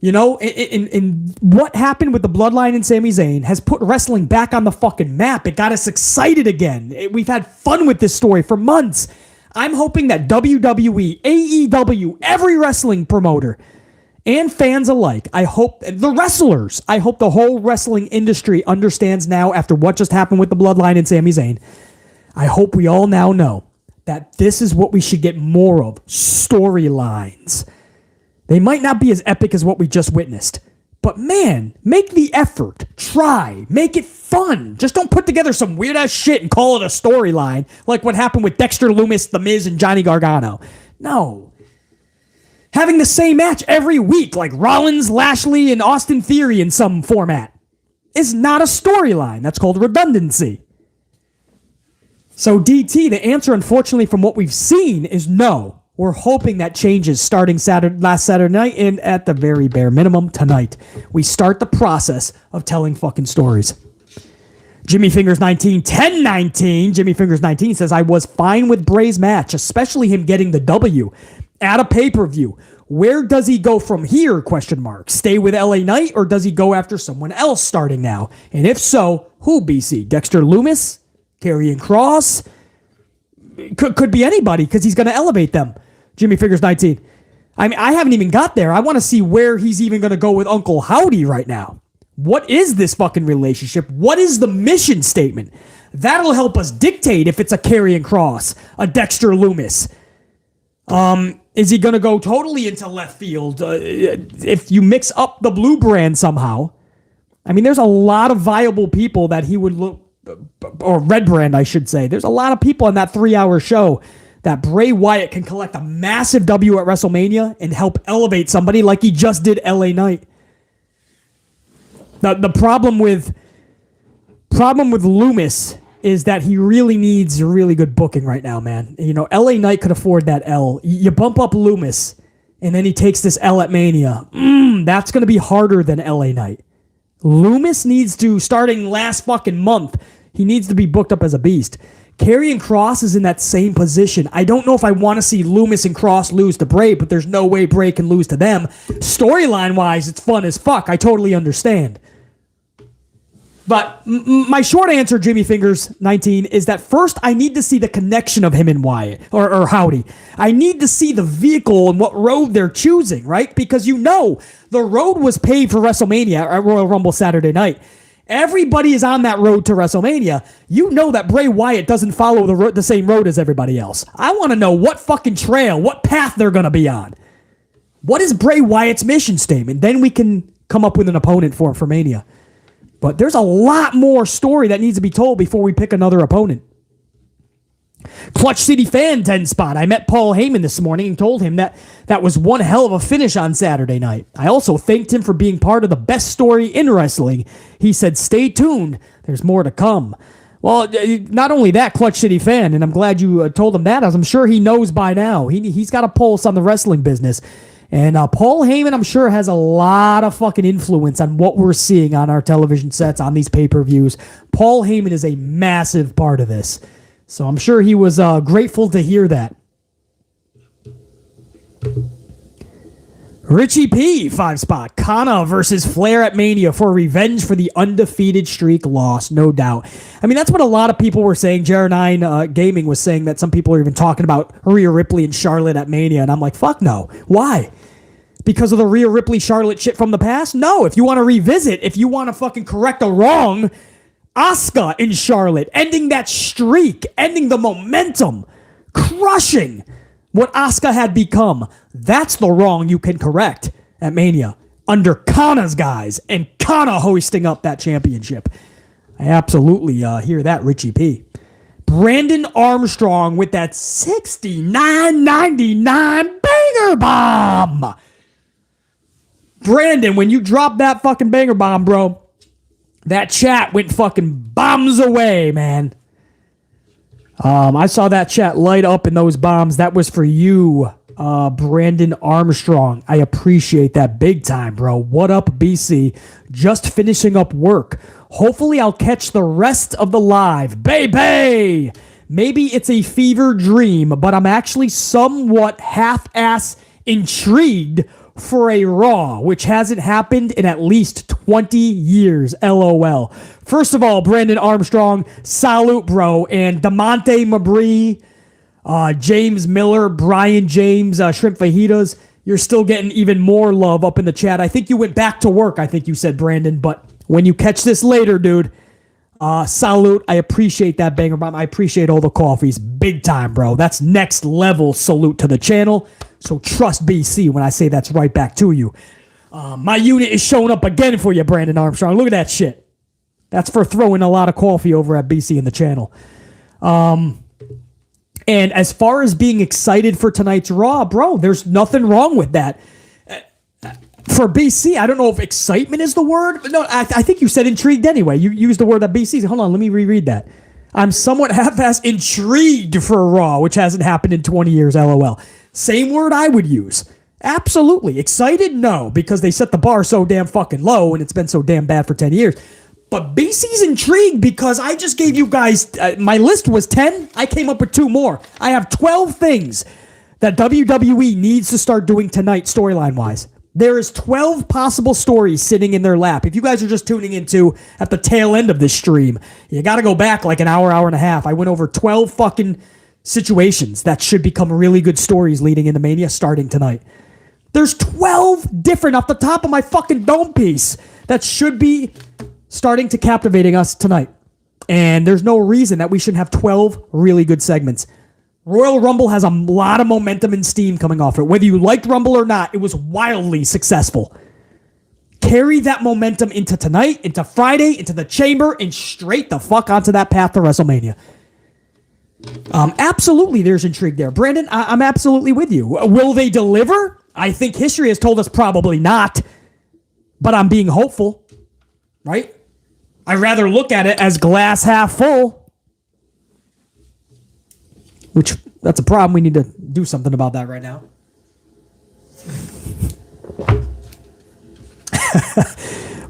You know, and what happened with the Bloodline and Sami Zayn has put wrestling back on the fucking map. It got us excited again. We've had fun with this story for months. I'm hoping that WWE, AEW, every wrestling promoter, and fans alike, I hope the wrestlers, I hope the whole wrestling industry understands now after what just happened with the Bloodline and Sami Zayn. I hope we all now know that this is what we should get more of, storylines. They might not be as epic as what we just witnessed. But man, make the effort. Try. Make it fun. Just don't put together some weird-ass shit and call it a storyline like what happened with Dexter Lumis, The Miz, and Johnny Gargano. No. Having the same match every week like Rollins, Lashley, and Austin Theory in some format is not a storyline. That's called redundancy. So DT, the answer, unfortunately, from what we've seen is no. We're hoping that changes starting last Saturday night and at the very bare minimum tonight. We start the process of telling fucking stories. Jimmy Fingers 19, 1019. Jimmy Fingers 19 says, I was fine with Bray's match, especially him getting the W at a pay-per-view. Where does he go from here? ? Stay with LA Knight or does he go after someone else starting now? And if so, who, BC? Dexter Lumis? Karrion Kross? Could be anybody because he's going to elevate them. Jimmy Figures 19. I mean, I haven't even got there. I want to see where he's even going to go with Uncle Howdy right now. What is this fucking relationship? What is the mission statement? That'll help us dictate if it's a Karrion Kross, a Dexter Lumis. Is he going to go totally into left field? If you mix up the blue brand somehow. I mean, there's a lot of viable people that he would look, or red brand, I should say. There's a lot of people on that 3-hour show that Bray Wyatt can collect a massive W at WrestleMania and help elevate somebody like he just did LA Knight. The problem with Lumis is that he really needs really good booking right now, man. You know, LA Knight could afford that L. You bump up Lumis, and then he takes this L at Mania. That's going to be harder than LA Knight. Lumis needs to, starting last fucking month, he needs to be booked up as a beast. Karrion Kross is in that same position. I don't know if I want to see Lumis and Kross lose to Bray, but there's no way Bray can lose to them. Storyline-wise, it's fun as fuck. I totally understand. But my short answer, Jimmy Fingers 19, is that first I need to see the connection of him and Wyatt, or Howdy. I need to see the vehicle and what road they're choosing, right? Because you know the road was paved for WrestleMania at Royal Rumble Saturday night. Everybody is on that road to WrestleMania. You know that Bray Wyatt doesn't follow the same road as everybody else. I want to know what fucking trail, what path they're going to be on. What is Bray Wyatt's mission statement? Then we can come up with an opponent for Mania. But there's a lot more story that needs to be told before we pick another opponent. Clutch City Fan 10 spot. I met Paul Heyman this morning and told him that was one hell of a finish on Saturday night. I also thanked him for being part of the best story in wrestling. He said, stay tuned. There's more to come. Well, not only that, Clutch City Fan, and I'm glad you told him that, as I'm sure he knows by now. He's got a pulse on the wrestling business. And Paul Heyman, I'm sure, has a lot of fucking influence on what we're seeing on our television sets, on these pay-per-views. Paul Heyman is a massive part of this. So I'm sure he was grateful to hear that. Richie P, 5 spot. Kana versus Flair at Mania for revenge for the undefeated streak loss, no doubt. I mean, that's what a lot of people were saying. JR9 Gaming was saying that some people are even talking about Rhea Ripley and Charlotte at Mania, and I'm like, fuck no. Why? Because of the Rhea Ripley Charlotte shit from the past? No, if you want to revisit, if you want to fucking correct a wrong, Asuka in Charlotte, ending that streak, ending the momentum, crushing what Asuka had become. That's the wrong you can correct at Mania under Kana's guys and Kana hoisting up that championship. I absolutely hear that, Richie P. Brandon Armstrong with that 69.99 banger bomb. Brandon, when you dropped that fucking banger bomb, bro, that chat went fucking bombs away, man. I saw that chat light up in those bombs. That was for you, Brandon Armstrong. I appreciate that big time, bro. What up, BC? Just finishing up work. Hopefully I'll catch the rest of the live. Baby! Maybe it's a fever dream, but I'm actually somewhat half-ass intrigued for a Raw, which hasn't happened in at least 20 years. LOL. First of all, Brandon Armstrong, salute, bro. And DeMonte Mabry, James Miller, Brian James, Shrimp Fajitas, you're still getting even more love up in the chat. I think you went back to work, I think you said, Brandon. But when you catch this later, dude, salute. I appreciate that banger bomb. I appreciate all the coffees. Big time, bro. That's next level salute to the channel. So trust BC when I say that's right back to you. My unit is showing up again for you, Brandon Armstrong. Look at that shit. That's for throwing a lot of coffee over at BC in the channel. And as far as being excited for tonight's Raw, bro, there's nothing wrong with that. For BC, I don't know if excitement is the word. But no, I think you said intrigued anyway. You used the word that BC. Hold on, let me reread that. I'm somewhat half-ass intrigued for Raw, which hasn't happened in 20 years, LOL. Same word I would use. Absolutely. Excited? No, because they set the bar so damn fucking low and it's been so damn bad for 10 years. But BC's intrigued because I just gave you guys, my list was 10. I came up with 2 more. I have 12 things that WWE needs to start doing tonight storyline-wise. There is 12 possible stories sitting in their lap. If you guys are just tuning into at the tail end of this stream, you got to go back like an hour and a half. I went over 12 fucking situations that should become really good stories leading into Mania starting tonight. There's 12 different off the top of my fucking dome piece that should be starting to captivating us tonight. And there's no reason that we shouldn't have 12 really good segments. Royal Rumble has a lot of momentum and steam coming off it. Whether you liked Rumble or not, it was wildly successful. Carry that momentum into tonight, into Friday, into the Chamber, and straight the fuck onto that path to WrestleMania. Absolutely, there's intrigue there. Brandon, I'm absolutely with you. Will they deliver? I think history has told us probably not, but I'm being hopeful, right? I'd rather look at it as glass half full, which that's a problem. We need to do something about that right now.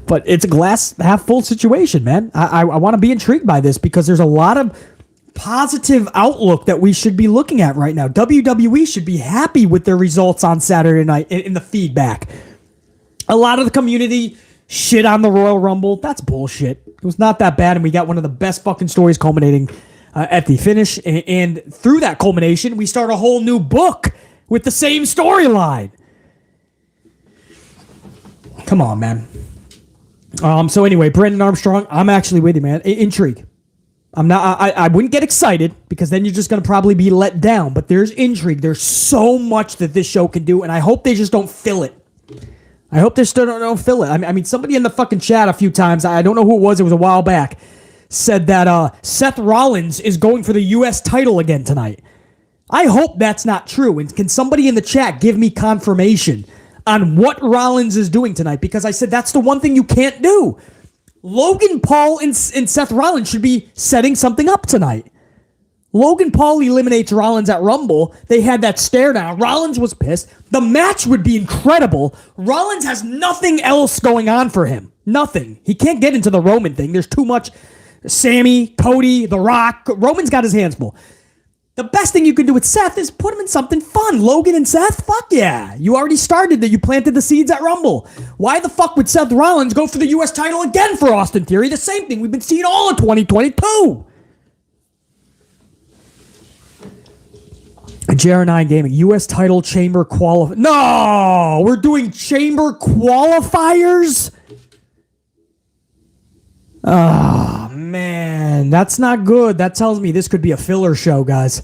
But it's a glass half full situation, man. I want to be intrigued by this because there's a lot of positive outlook that we should be looking at right now. WWE should be happy with their results on Saturday night in the feedback. A lot of the community shit on the Royal Rumble. That's bullshit. It was not that bad, and we got one of the best fucking stories culminating at the finish. And through that culmination, we start a whole new book with the same storyline. Come on, man. So anyway, Brandon Armstrong, I'm actually with you, man. Intrigue. I'm not. I wouldn't get excited because then you're just going to probably be let down. But there's intrigue. There's so much that this show can do, and I hope they just don't fill it. I hope they still don't fill it. I mean, somebody in the fucking chat a few times, I don't know who it was a while back, said that Seth Rollins is going for the U.S. title again tonight. I hope that's not true. And can somebody in the chat give me confirmation on what Rollins is doing tonight? Because I said that's the one thing you can't do. Logan Paul and Seth Rollins should be setting something up tonight. Logan Paul eliminates Rollins at Rumble. They had that stare down. Rollins was pissed. The match would be incredible. Rollins has nothing else going on for him. Nothing. He can't get into the Roman thing. There's too much. Sammy, Cody, The Rock. Roman's got his hands full. The best thing you can do with Seth is put him in something fun. Logan and Seth, fuck yeah. You already started that. You planted the seeds at Rumble. Why the fuck would Seth Rollins go for the U.S. title again for Austin Theory? The same thing we've been seeing all of 2022. JR9 Gaming, U.S. title chamber qualifier. No, we're doing chamber qualifiers? Oh, man, that's not good. That tells me this could be a filler show, guys.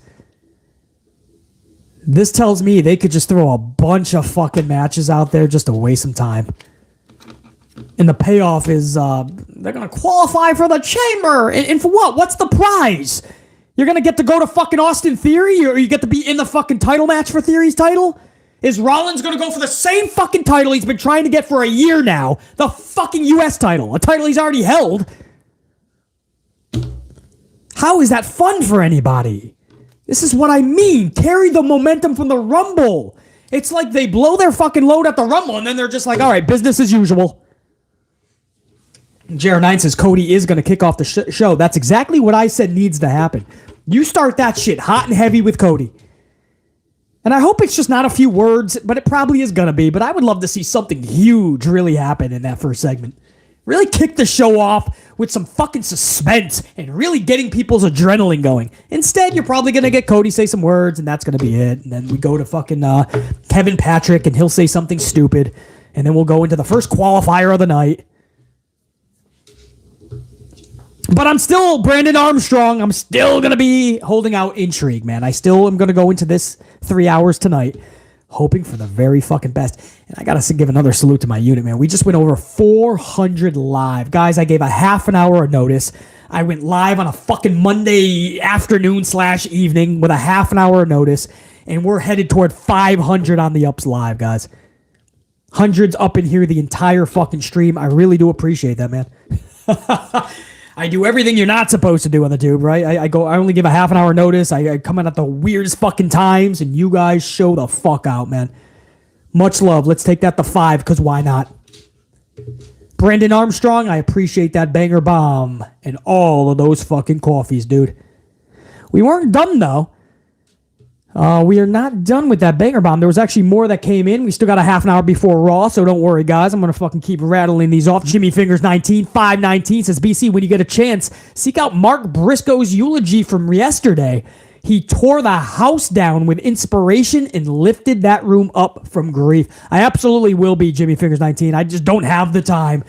This tells me they could just throw a bunch of fucking matches out there just to waste some time. And the payoff is they're going to qualify for the chamber. And for what? What's the prize? You're going to get to go to fucking Austin Theory? Or you get to be in the fucking title match for Theory's title? Is Rollins going to go for the same fucking title he's been trying to get for a year now? The fucking U.S. title. A title he's already held. How is that fun for anybody? This is what I mean. Carry the momentum from the Rumble. It's like they blow their fucking load at the Rumble and then they're just like, all right, business as usual. JR9 says Cody is going to kick off the show. That's exactly what I said needs to happen. You start that shit hot and heavy with Cody. And I hope it's just not a few words, but it probably is going to be. But I would love to see something huge really happen in that first segment. Really kick the show off with some fucking suspense and really getting people's adrenaline going. Instead, you're probably going to get Cody say some words, and that's going to be it. And then we go to fucking Kevin Patrick, and he'll say something stupid. And then we'll go into the first qualifier of the night. But I'm still Brandon Armstrong. I'm still going to be holding out intrigue, man. I still am going to go into this 3 hours tonight hoping for the very fucking best. And I got to give another salute to my unit, man. We just went over 400 live. Guys, I gave a half an hour of notice. I went live on a fucking Monday afternoon / evening with a half an hour of notice. And we're headed toward 500 on the ups live, guys. Hundreds up in here the entire fucking stream. I really do appreciate that, man. I do everything you're not supposed to do on the tube, right? I only give a half an hour notice. I come in at the weirdest fucking times, and you guys show the fuck out, man. Much love. Let's take that to 5, because why not? Brandon Armstrong, I appreciate that banger bomb and all of those fucking coffees, dude. We weren't done, though. We are not done with that banger bomb. There was actually more that came in. We still got a half an hour before Raw, so don't worry, guys. I'm going to fucking keep rattling these off. Jimmy Fingers 19, 519 says, BC, when you get a chance, seek out Mark Briscoe's eulogy from yesterday. He tore the house down with inspiration and lifted that room up from grief. I absolutely will be, Jimmy Fingers 19. I just don't have the time.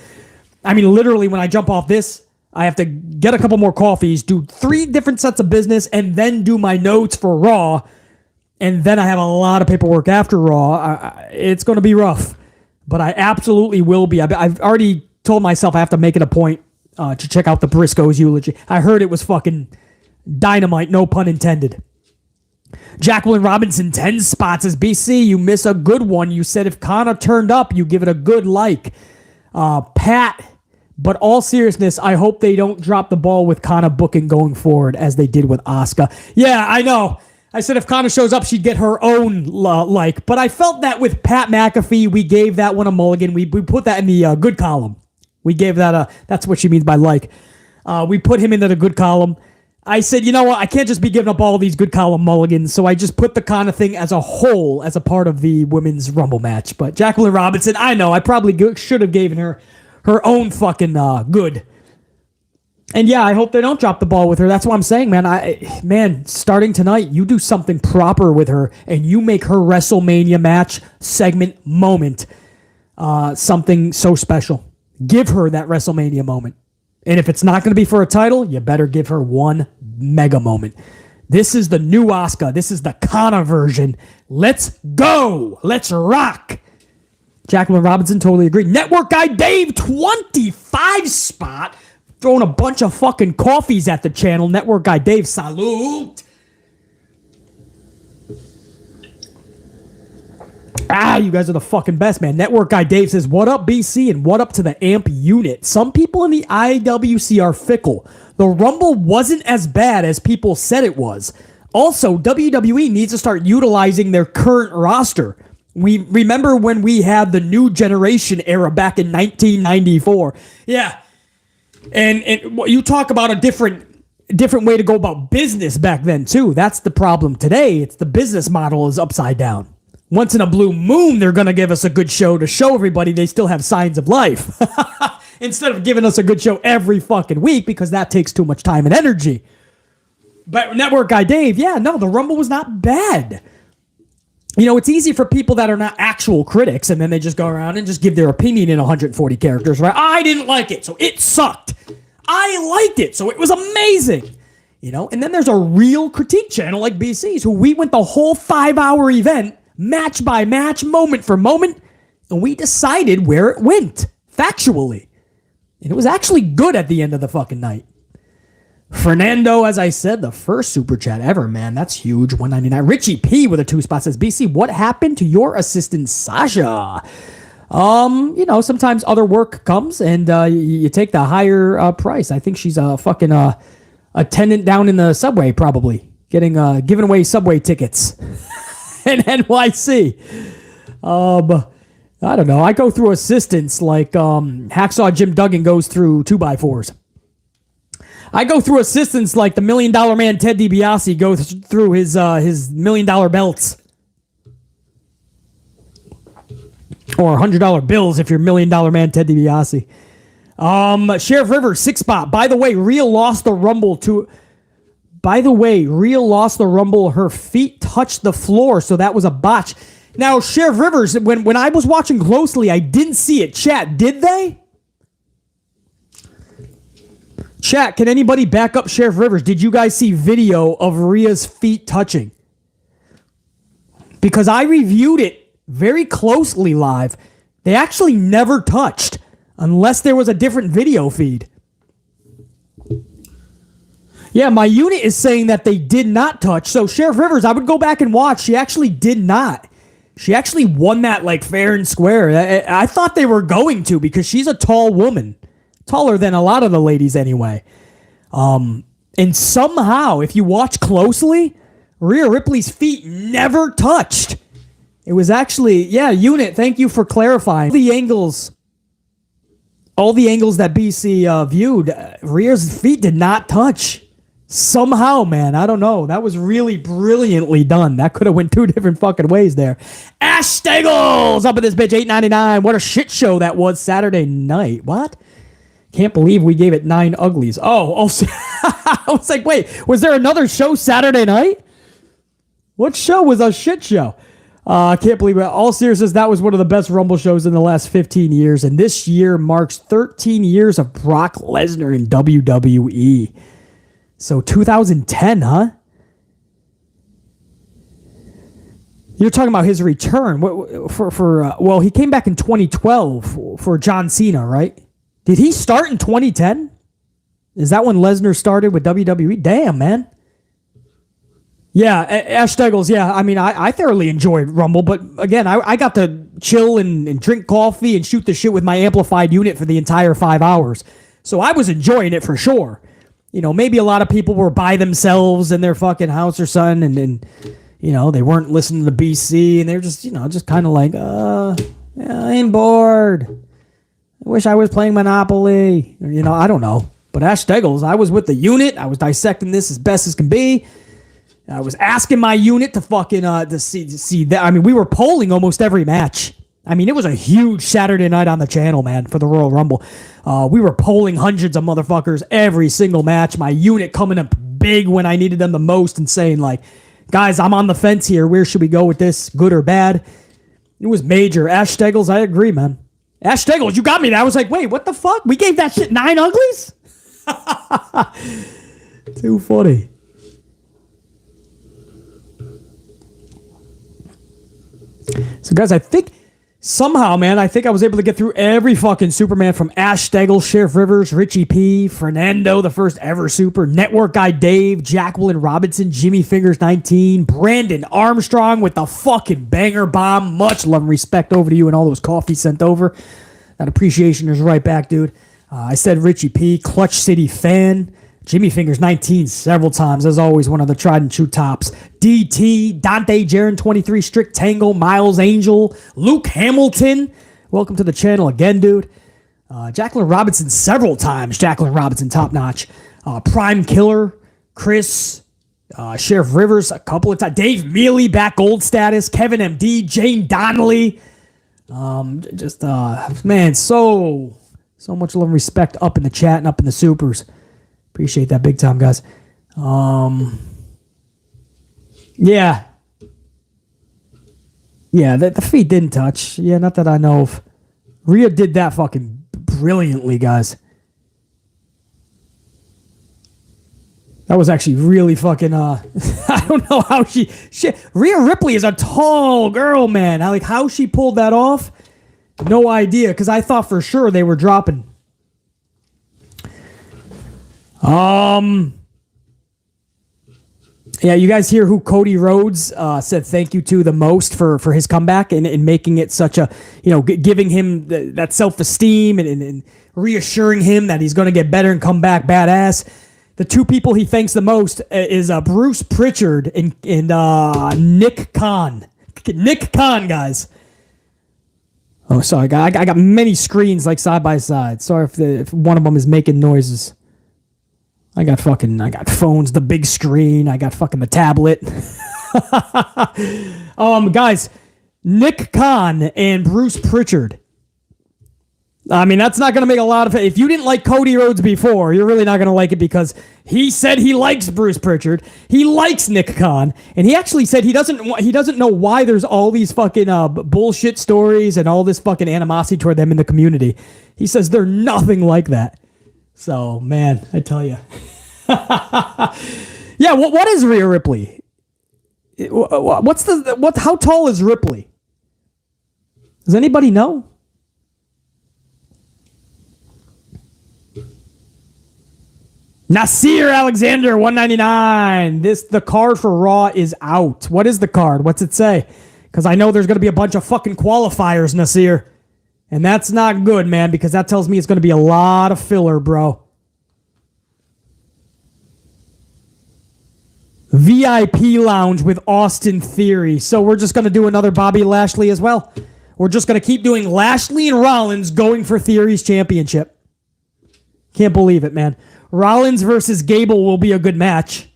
I mean, literally, when I jump off this, I have to get a couple more coffees, do 3 different sets of business, and then do my notes for Raw. And then I have a lot of paperwork after Raw. It's going to be rough, but I absolutely will be. I've already told myself I have to make it a point to check out the Briscoe's eulogy. I heard it was fucking dynamite, no pun intended. Jacqueline Robinson, 10 spots says, BC, you miss a good one. You said if Kana turned up, you give it a good like. Pat, but all seriousness, I hope they don't drop the ball with Kana booking going forward as they did with Asuka. Yeah, I know. I said if Kana shows up, she'd get her own like. But I felt that with Pat McAfee, we gave that one a mulligan. We put that in the good column. We gave that a, that's what she means by like. We put him into the good column. I said, you know what? I can't just be giving up all these good column mulligans. So I just put the Kana thing as a whole as a part of the women's Rumble match. But Jacqueline Robinson, I know. I probably should have given her her own fucking good. And yeah, I hope they don't drop the ball with her. That's what I'm saying, man. Starting tonight, you do something proper with her, and you make her WrestleMania match segment moment something so special. Give her that WrestleMania moment. And if it's not going to be for a title, you better give her one mega moment. This is the new Asuka. This is the Kana version. Let's go. Let's rock. Jacqueline Robinson, totally agree. Network guy Dave, 25 spot. Throwing a bunch of fucking coffees at the channel. Network guy Dave, salute. You guys are the fucking best, man. Network guy Dave says, what up, BC, and what up to the AMP unit? Some people in the IWC are fickle. The Rumble wasn't as bad as people said it was. Also, WWE needs to start utilizing their current roster. We remember when we had the New Generation era back in 1994. Yeah. And you talk about a different different way to go about business back then too. That's the problem today. It's the business model is upside down. Once in a blue moon, they're going to give us a good show to show everybody they still have signs of life. Instead of giving us a good show every fucking week, because that takes too much time and energy. But Network Guy Dave, the Rumble was not bad. You know, it's easy for people that are not actual critics, and then they just go around and just give their opinion in 140 characters, right? I didn't like it, so it sucked. I liked it, so it was amazing. You know, and then there's a real critique channel like BC's, who we went the whole 5-hour event, match by match, moment for moment, and we decided where it went, factually. And it was actually good at the end of the fucking night. Fernando, as I said, the first super chat ever, man. That's huge. 199. Richie P with a 2 spot says, BC, what happened to your assistant Sasha? You know, sometimes other work comes and you take the higher price. I think she's a fucking attendant down in the subway, probably giving away subway tickets in NYC. I don't know. I go through assistants like Hacksaw Jim Duggan goes through 2x4s. I go through assistants like the $1 Million Man Ted DiBiase goes through his $1 million belts. Or $100 bills if you're $1 Million Man Ted DiBiase. Sheriff Rivers, 6 spot. By the way, Real lost the Rumble. Her feet touched the floor, so that was a botch. Now, Sheriff Rivers, when I was watching closely, I didn't see it. Chat, did they? Chat, can anybody back up Sheriff Rivers? Did you guys see video of Rhea's feet touching? Because I reviewed it very closely live. They actually never touched unless there was a different video feed. Yeah, my unit is saying that they did not touch. So, Sheriff Rivers, I would go back and watch. She actually did not. She actually won that like fair and square. I thought they were going to, because she's a tall woman. Taller than a lot of the ladies anyway. And somehow, if you watch closely, Rhea Ripley's feet never touched. It was actually, unit, thank you for clarifying. All the angles that BC viewed, Rhea's feet did not touch. Somehow, man, I don't know. That was really brilliantly done. That could have went 2 different fucking ways there. Ash Steggles up in this bitch, $8.99. What a shit show that was Saturday night. What? Can't believe we gave it 9 uglies. Oh, I was like, wait, was there another show Saturday night? What show was a shit show? I can't believe it. All seriousness, that was one of the best Rumble shows in the last 15 years. And this year marks 13 years of Brock Lesnar in WWE. So 2010, huh? You're talking about his return. Well, he came back in 2012 for John Cena, right? Did he start in 2010? Is that when Lesnar started with WWE? Damn, man. Yeah, Ash Steggles, yeah. I mean, I thoroughly enjoyed Rumble, but again, I got to chill and drink coffee and shoot the shit with my amplified unit for the entire 5 hours. So I was enjoying it for sure. You know, maybe a lot of people were by themselves in their fucking house or something, and you know, they weren't listening to BC, and they're just, you know, just kind of like, I'm bored. I wish I was playing Monopoly. Or, you know, I don't know. But Ash Steggles, I was with the unit. I was dissecting this as best as can be. I was asking my unit to fucking to see that. I mean, we were polling almost every match. I mean, it was a huge Saturday night on the channel, man, for the Royal Rumble. We were polling hundreds of motherfuckers every single match. My unit coming up big when I needed them the most and saying, like, guys, I'm on the fence here. Where should we go with this? Good or bad? It was major. Ash Steggles, I agree, man. Ash Steggles, you got me there. I was like, wait, what the fuck? We gave that shit 9 uglies? Too funny. So, guys, I think somehow, man, I think I was able to get through every fucking Superman from Ash Steggles, Sheriff Rivers, Richie P, Fernando, the first ever Super, Network Guy Dave, Jacqueline Robinson, Jimmy Fingers 19, Brandon Armstrong with the fucking banger bomb. Much love and respect over to you and all those coffees sent over. That appreciation is right back, dude. I said Richie P, Clutch City fan. Jimmy Fingers 19 several times. As always, one of the tried and true tops. DT, Dante Jaron 23, Strict Tangle, Miles Angel, Luke Hamilton. Welcome to the channel again, dude. Jacqueline Robinson several times. Jacqueline Robinson, top notch. Prime Killer. Chris, Sheriff Rivers a couple of times. Dave Mealy back gold status. Kevin MD, Jane Donnelly. Man, so much love and respect up in the chat and up in the supers. Appreciate that big time, guys. Yeah. Yeah, the feet didn't touch. Yeah, not that I know of. Rhea did that fucking brilliantly, guys. That was actually really fucking, I don't know how Rhea Ripley is a tall girl, man. Like, how she pulled that off, no idea, because I thought for sure they were dropping. Yeah, you guys hear who Cody Rhodes said thank you to the most for his comeback and making it such a, giving him that self-esteem and reassuring him that he's going to get better and come back badass. The two people he thanks the most is Bruce Pritchard and Nick Khan. Nick Khan, guys. Oh, sorry, I got many screens like side by side. Sorry if one of them is making noises. I got phones, the big screen. I got fucking the tablet. Guys, Nick Khan and Bruce Pritchard. I mean, that's not going to make a lot of... If you didn't like Cody Rhodes before, you're really not going to like it because he said he likes Bruce Pritchard. He likes Nick Khan. And he actually said he doesn't know why there's all these fucking bullshit stories and all this fucking animosity toward them in the community. He says they're nothing like that. So, man, I tell you. Yeah, what is Rhea Ripley? How tall is Ripley? Does anybody know? Nasir Alexander, 199. The card for Raw is out. What is the card? What's it say? Because I know there's going to be a bunch of fucking qualifiers, Nasir. And that's not good, man, because that tells me it's going to be a lot of filler, bro. VIP Lounge with Austin Theory. So we're just going to do another Bobby Lashley as well. We're just going to keep doing Lashley and Rollins going for Theory's championship. Can't believe it, man. Rollins versus Gable will be a good match,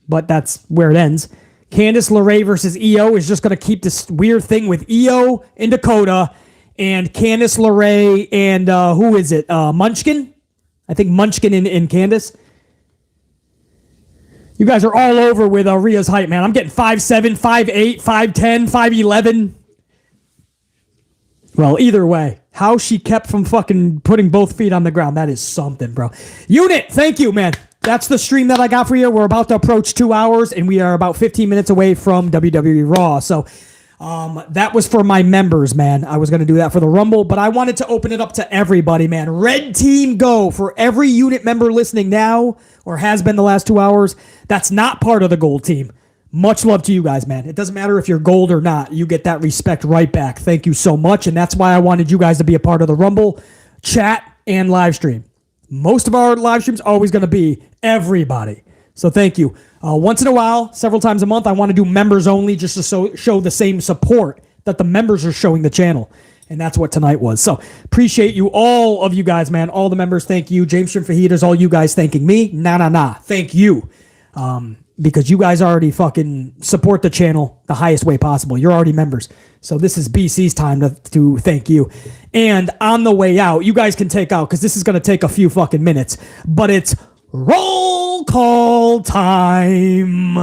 but that's where it ends. Candice LeRae versus Io is just going to keep this weird thing with Io and Dakota and Candice LeRae and who is it? Munchkin? I think Munchkin and Candice. You guys are all over with Rhea's height, man. I'm getting 5'7", 5'8", 5'10", 5'11". Well, either way, how she kept from fucking putting both feet on the ground, that is something, bro. Unit, thank you, man. That's the stream that I got for you. We're about to approach 2 hours, and we are about 15 minutes away from WWE Raw. So that was for my members, man. I was going to do that for the Rumble, but I wanted to open it up to everybody, man. Red Team Go for every unit member listening now or has been the last 2 hours. That's not part of the Gold Team. Much love to you guys, man. It doesn't matter if you're gold or not. You get that respect right back. Thank you so much. And that's why I wanted you guys to be a part of the Rumble chat and live stream. Most of our live streams are always going to be everybody. So thank you. Once in a while, several times a month, I want to do members only just to show the same support that the members are showing the channel. And that's what tonight was. So appreciate you, all of you guys, man. All the members, thank you. James Shrimp Fajitas, all you guys thanking me. Nah. Thank you. Because you guys already fucking support the channel the highest way possible. You're already members. So this is BC's time to thank you. And on the way out, you guys can take out, because this is going to take a few fucking minutes, but it's roll call time.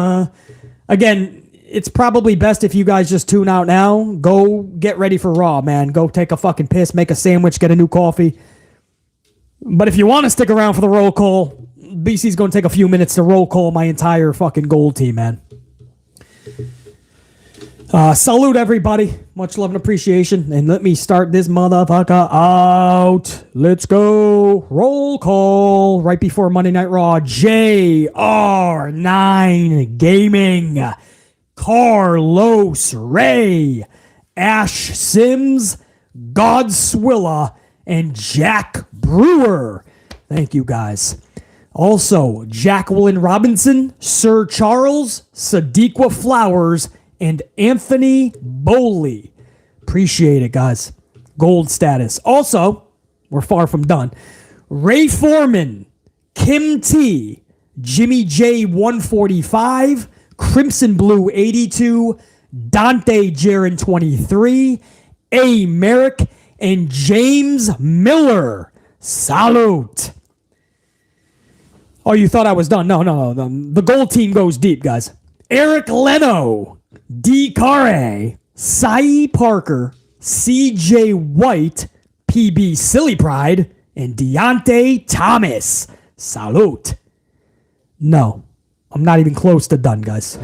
Again, it's probably best if you guys just tune out now. Go get ready for Raw, man. Go take a fucking piss, make a sandwich, get a new coffee. But if you want to stick around for the roll call, BC's going to take a few minutes to roll call my entire fucking gold team, man. Salute, everybody. Much love and appreciation. And let me start this motherfucker out. Let's go. Roll call right before Monday Night Raw. JR9 Gaming. Carlos Ray. Ash Sims. Godswilla. And Jack Brewer. Thank you, guys. Also, Jacqueline Robinson, Sir Charles, Sadiqa Flowers, and Anthony Bowley. Appreciate it, guys. Gold status. Also, we're far from done. Ray Foreman, Kim T, Jimmy J 145, Crimson Blue 82, Dante Jaron 23, A. Merrick, and James Miller. Salute. Oh, you thought I was done? No. The gold team goes deep, guys. Eric Leno, D. Carre, Cy Parker, C.J. White, P.B. Silly Pride, and Deontay Thomas. Salute. No, I'm not even close to done, guys.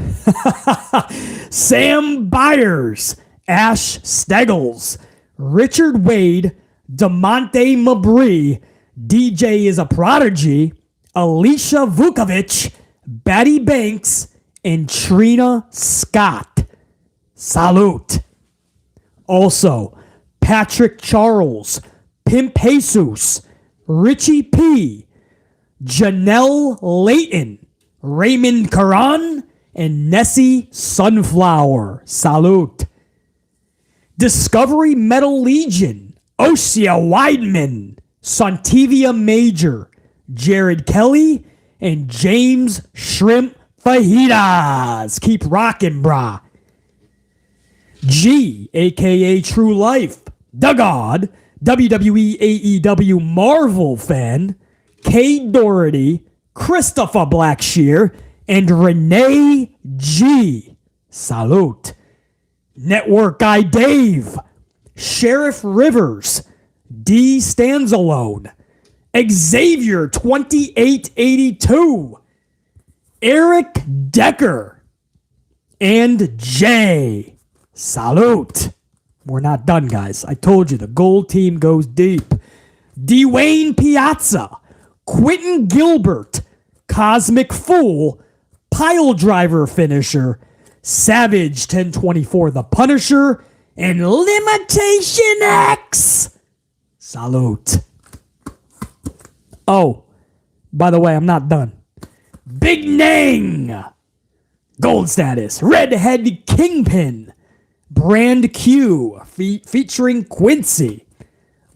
Sam Byers, Ash Steggles, Richard Wade, DeMonte Mabry, DJ is a Prodigy, Alicia Vukovic, Batty Banks, and Trina Scott. Salute. Also, Patrick Charles, Pimp Jesus, Richie P, Janelle Layton, Raymond Karan, and Nessie Sunflower. Salute. Discovery Metal Legion, Osia Weidman, Santivia Major, Jared Kelly, and James Shrimp Fajitas. Keep rockin', brah. G, a.k.a. True Life, The God, WWE AEW Marvel fan, Kay Doherty, Christopher Blackshear, and Renee G. Salute. Network Guy Dave, Sheriff Rivers, D. Stanzalone, Xavier 2882, Eric Decker, and Jay. Salute. We're not done, guys. I told you the gold team goes deep. Dwayne Piazza, Quentin Gilbert, Cosmic Fool, Pile Driver Finisher, Savage 1024 The Punisher, and Limitation X. Salute. Oh, by the way, I'm not done. Big Nang, gold status, Redhead Kingpin, Brand Q, featuring Quincy,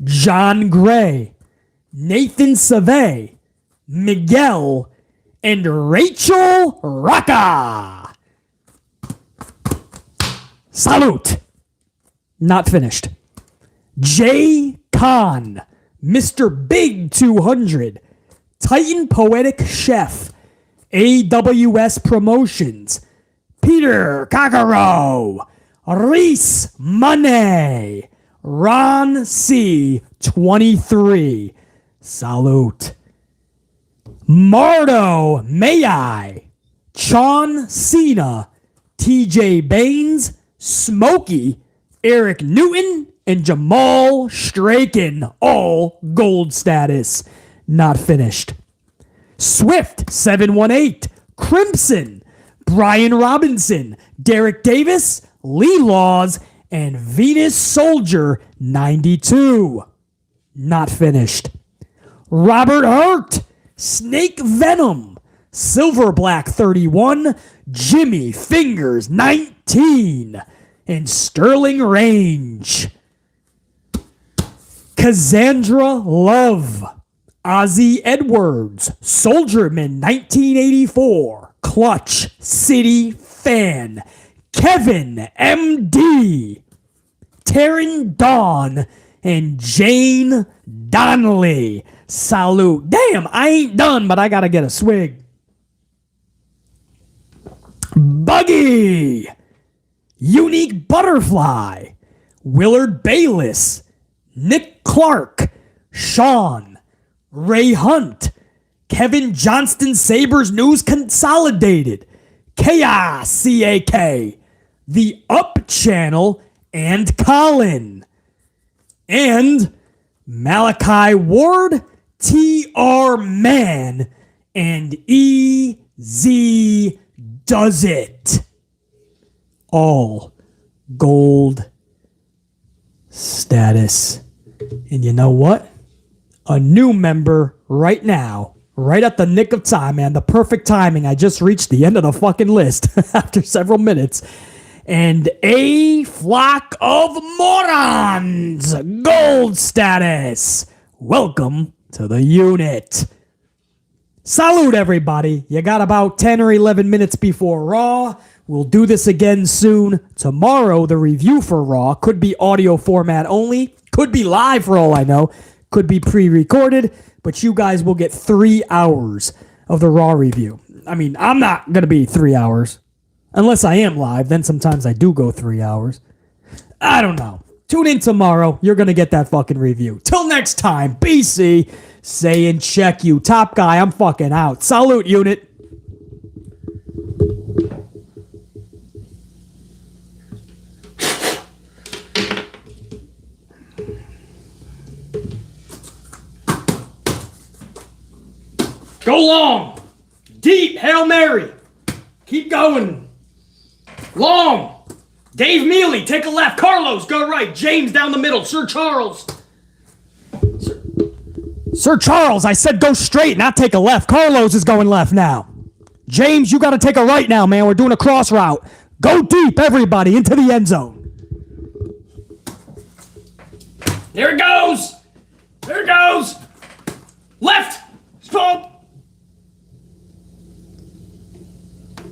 John Gray, Nathan Savay, Miguel, and Rachel Rocca. Salute. Not finished. Jay Khan, Mr. Big 200, Titan Poetic Chef, AWS Promotions, Peter Kakaro, Reese Money, Ron C. 23. Salute. Mardo Mayai, Chon Cena, TJ Baines, Smokey, Eric Newton, and Jamal Straken. All gold status. Not finished. Swift 718, Crimson, Brian Robinson, Derek Davis, Lee Laws, and Venus Soldier 92. Not finished. Robert Hurt, Snake Venom, Silver Black 31, Jimmy Fingers 19, and Sterling Range. Cassandra Love, Ozzy Edwards, Soldierman 1984, Clutch City Fan, Kevin M.D., Taryn Dawn, and Jane Donnelly. Salute. Damn, I ain't done, but I gotta get a swig. Buggy, Unique Butterfly, Willard Bayless, Nick Clark, Sean, Ray Hunt, Kevin Johnston Sabres News Consolidated, Chaos CAK, The Up Channel, and Colin. And Malachi Ward, TR Man, and EZ Does It. All gold status. And you know what? A new member right now, right at the nick of time, man. The perfect timing. I just reached the end of the fucking list after several minutes. And a flock of morons, gold status. Welcome to the unit. Salute, everybody. You got about 10 or 11 minutes before Raw. We'll do this again soon. Tomorrow, the review for Raw could be audio format only. Could be live for all I know. Could be pre-recorded. But you guys will get 3 hours of the Raw review. I mean, I'm not going to be 3 hours. Unless I am live. Then sometimes I do go 3 hours. I don't know. Tune in tomorrow. You're going to get that fucking review. Till next time, BC, saying check you. Top guy, I'm fucking out. Salute, unit. Go long. Deep. Hail Mary. Keep going. Long. Dave Mealy, take a left. Carlos, go right. James down the middle. Sir Charles. Sir Charles, I said go straight, not take a left. Carlos is going left now. James, you got to take a right now, man. We're doing a cross route. Go deep, everybody, into the end zone. There it goes. There it goes. Left. Stop.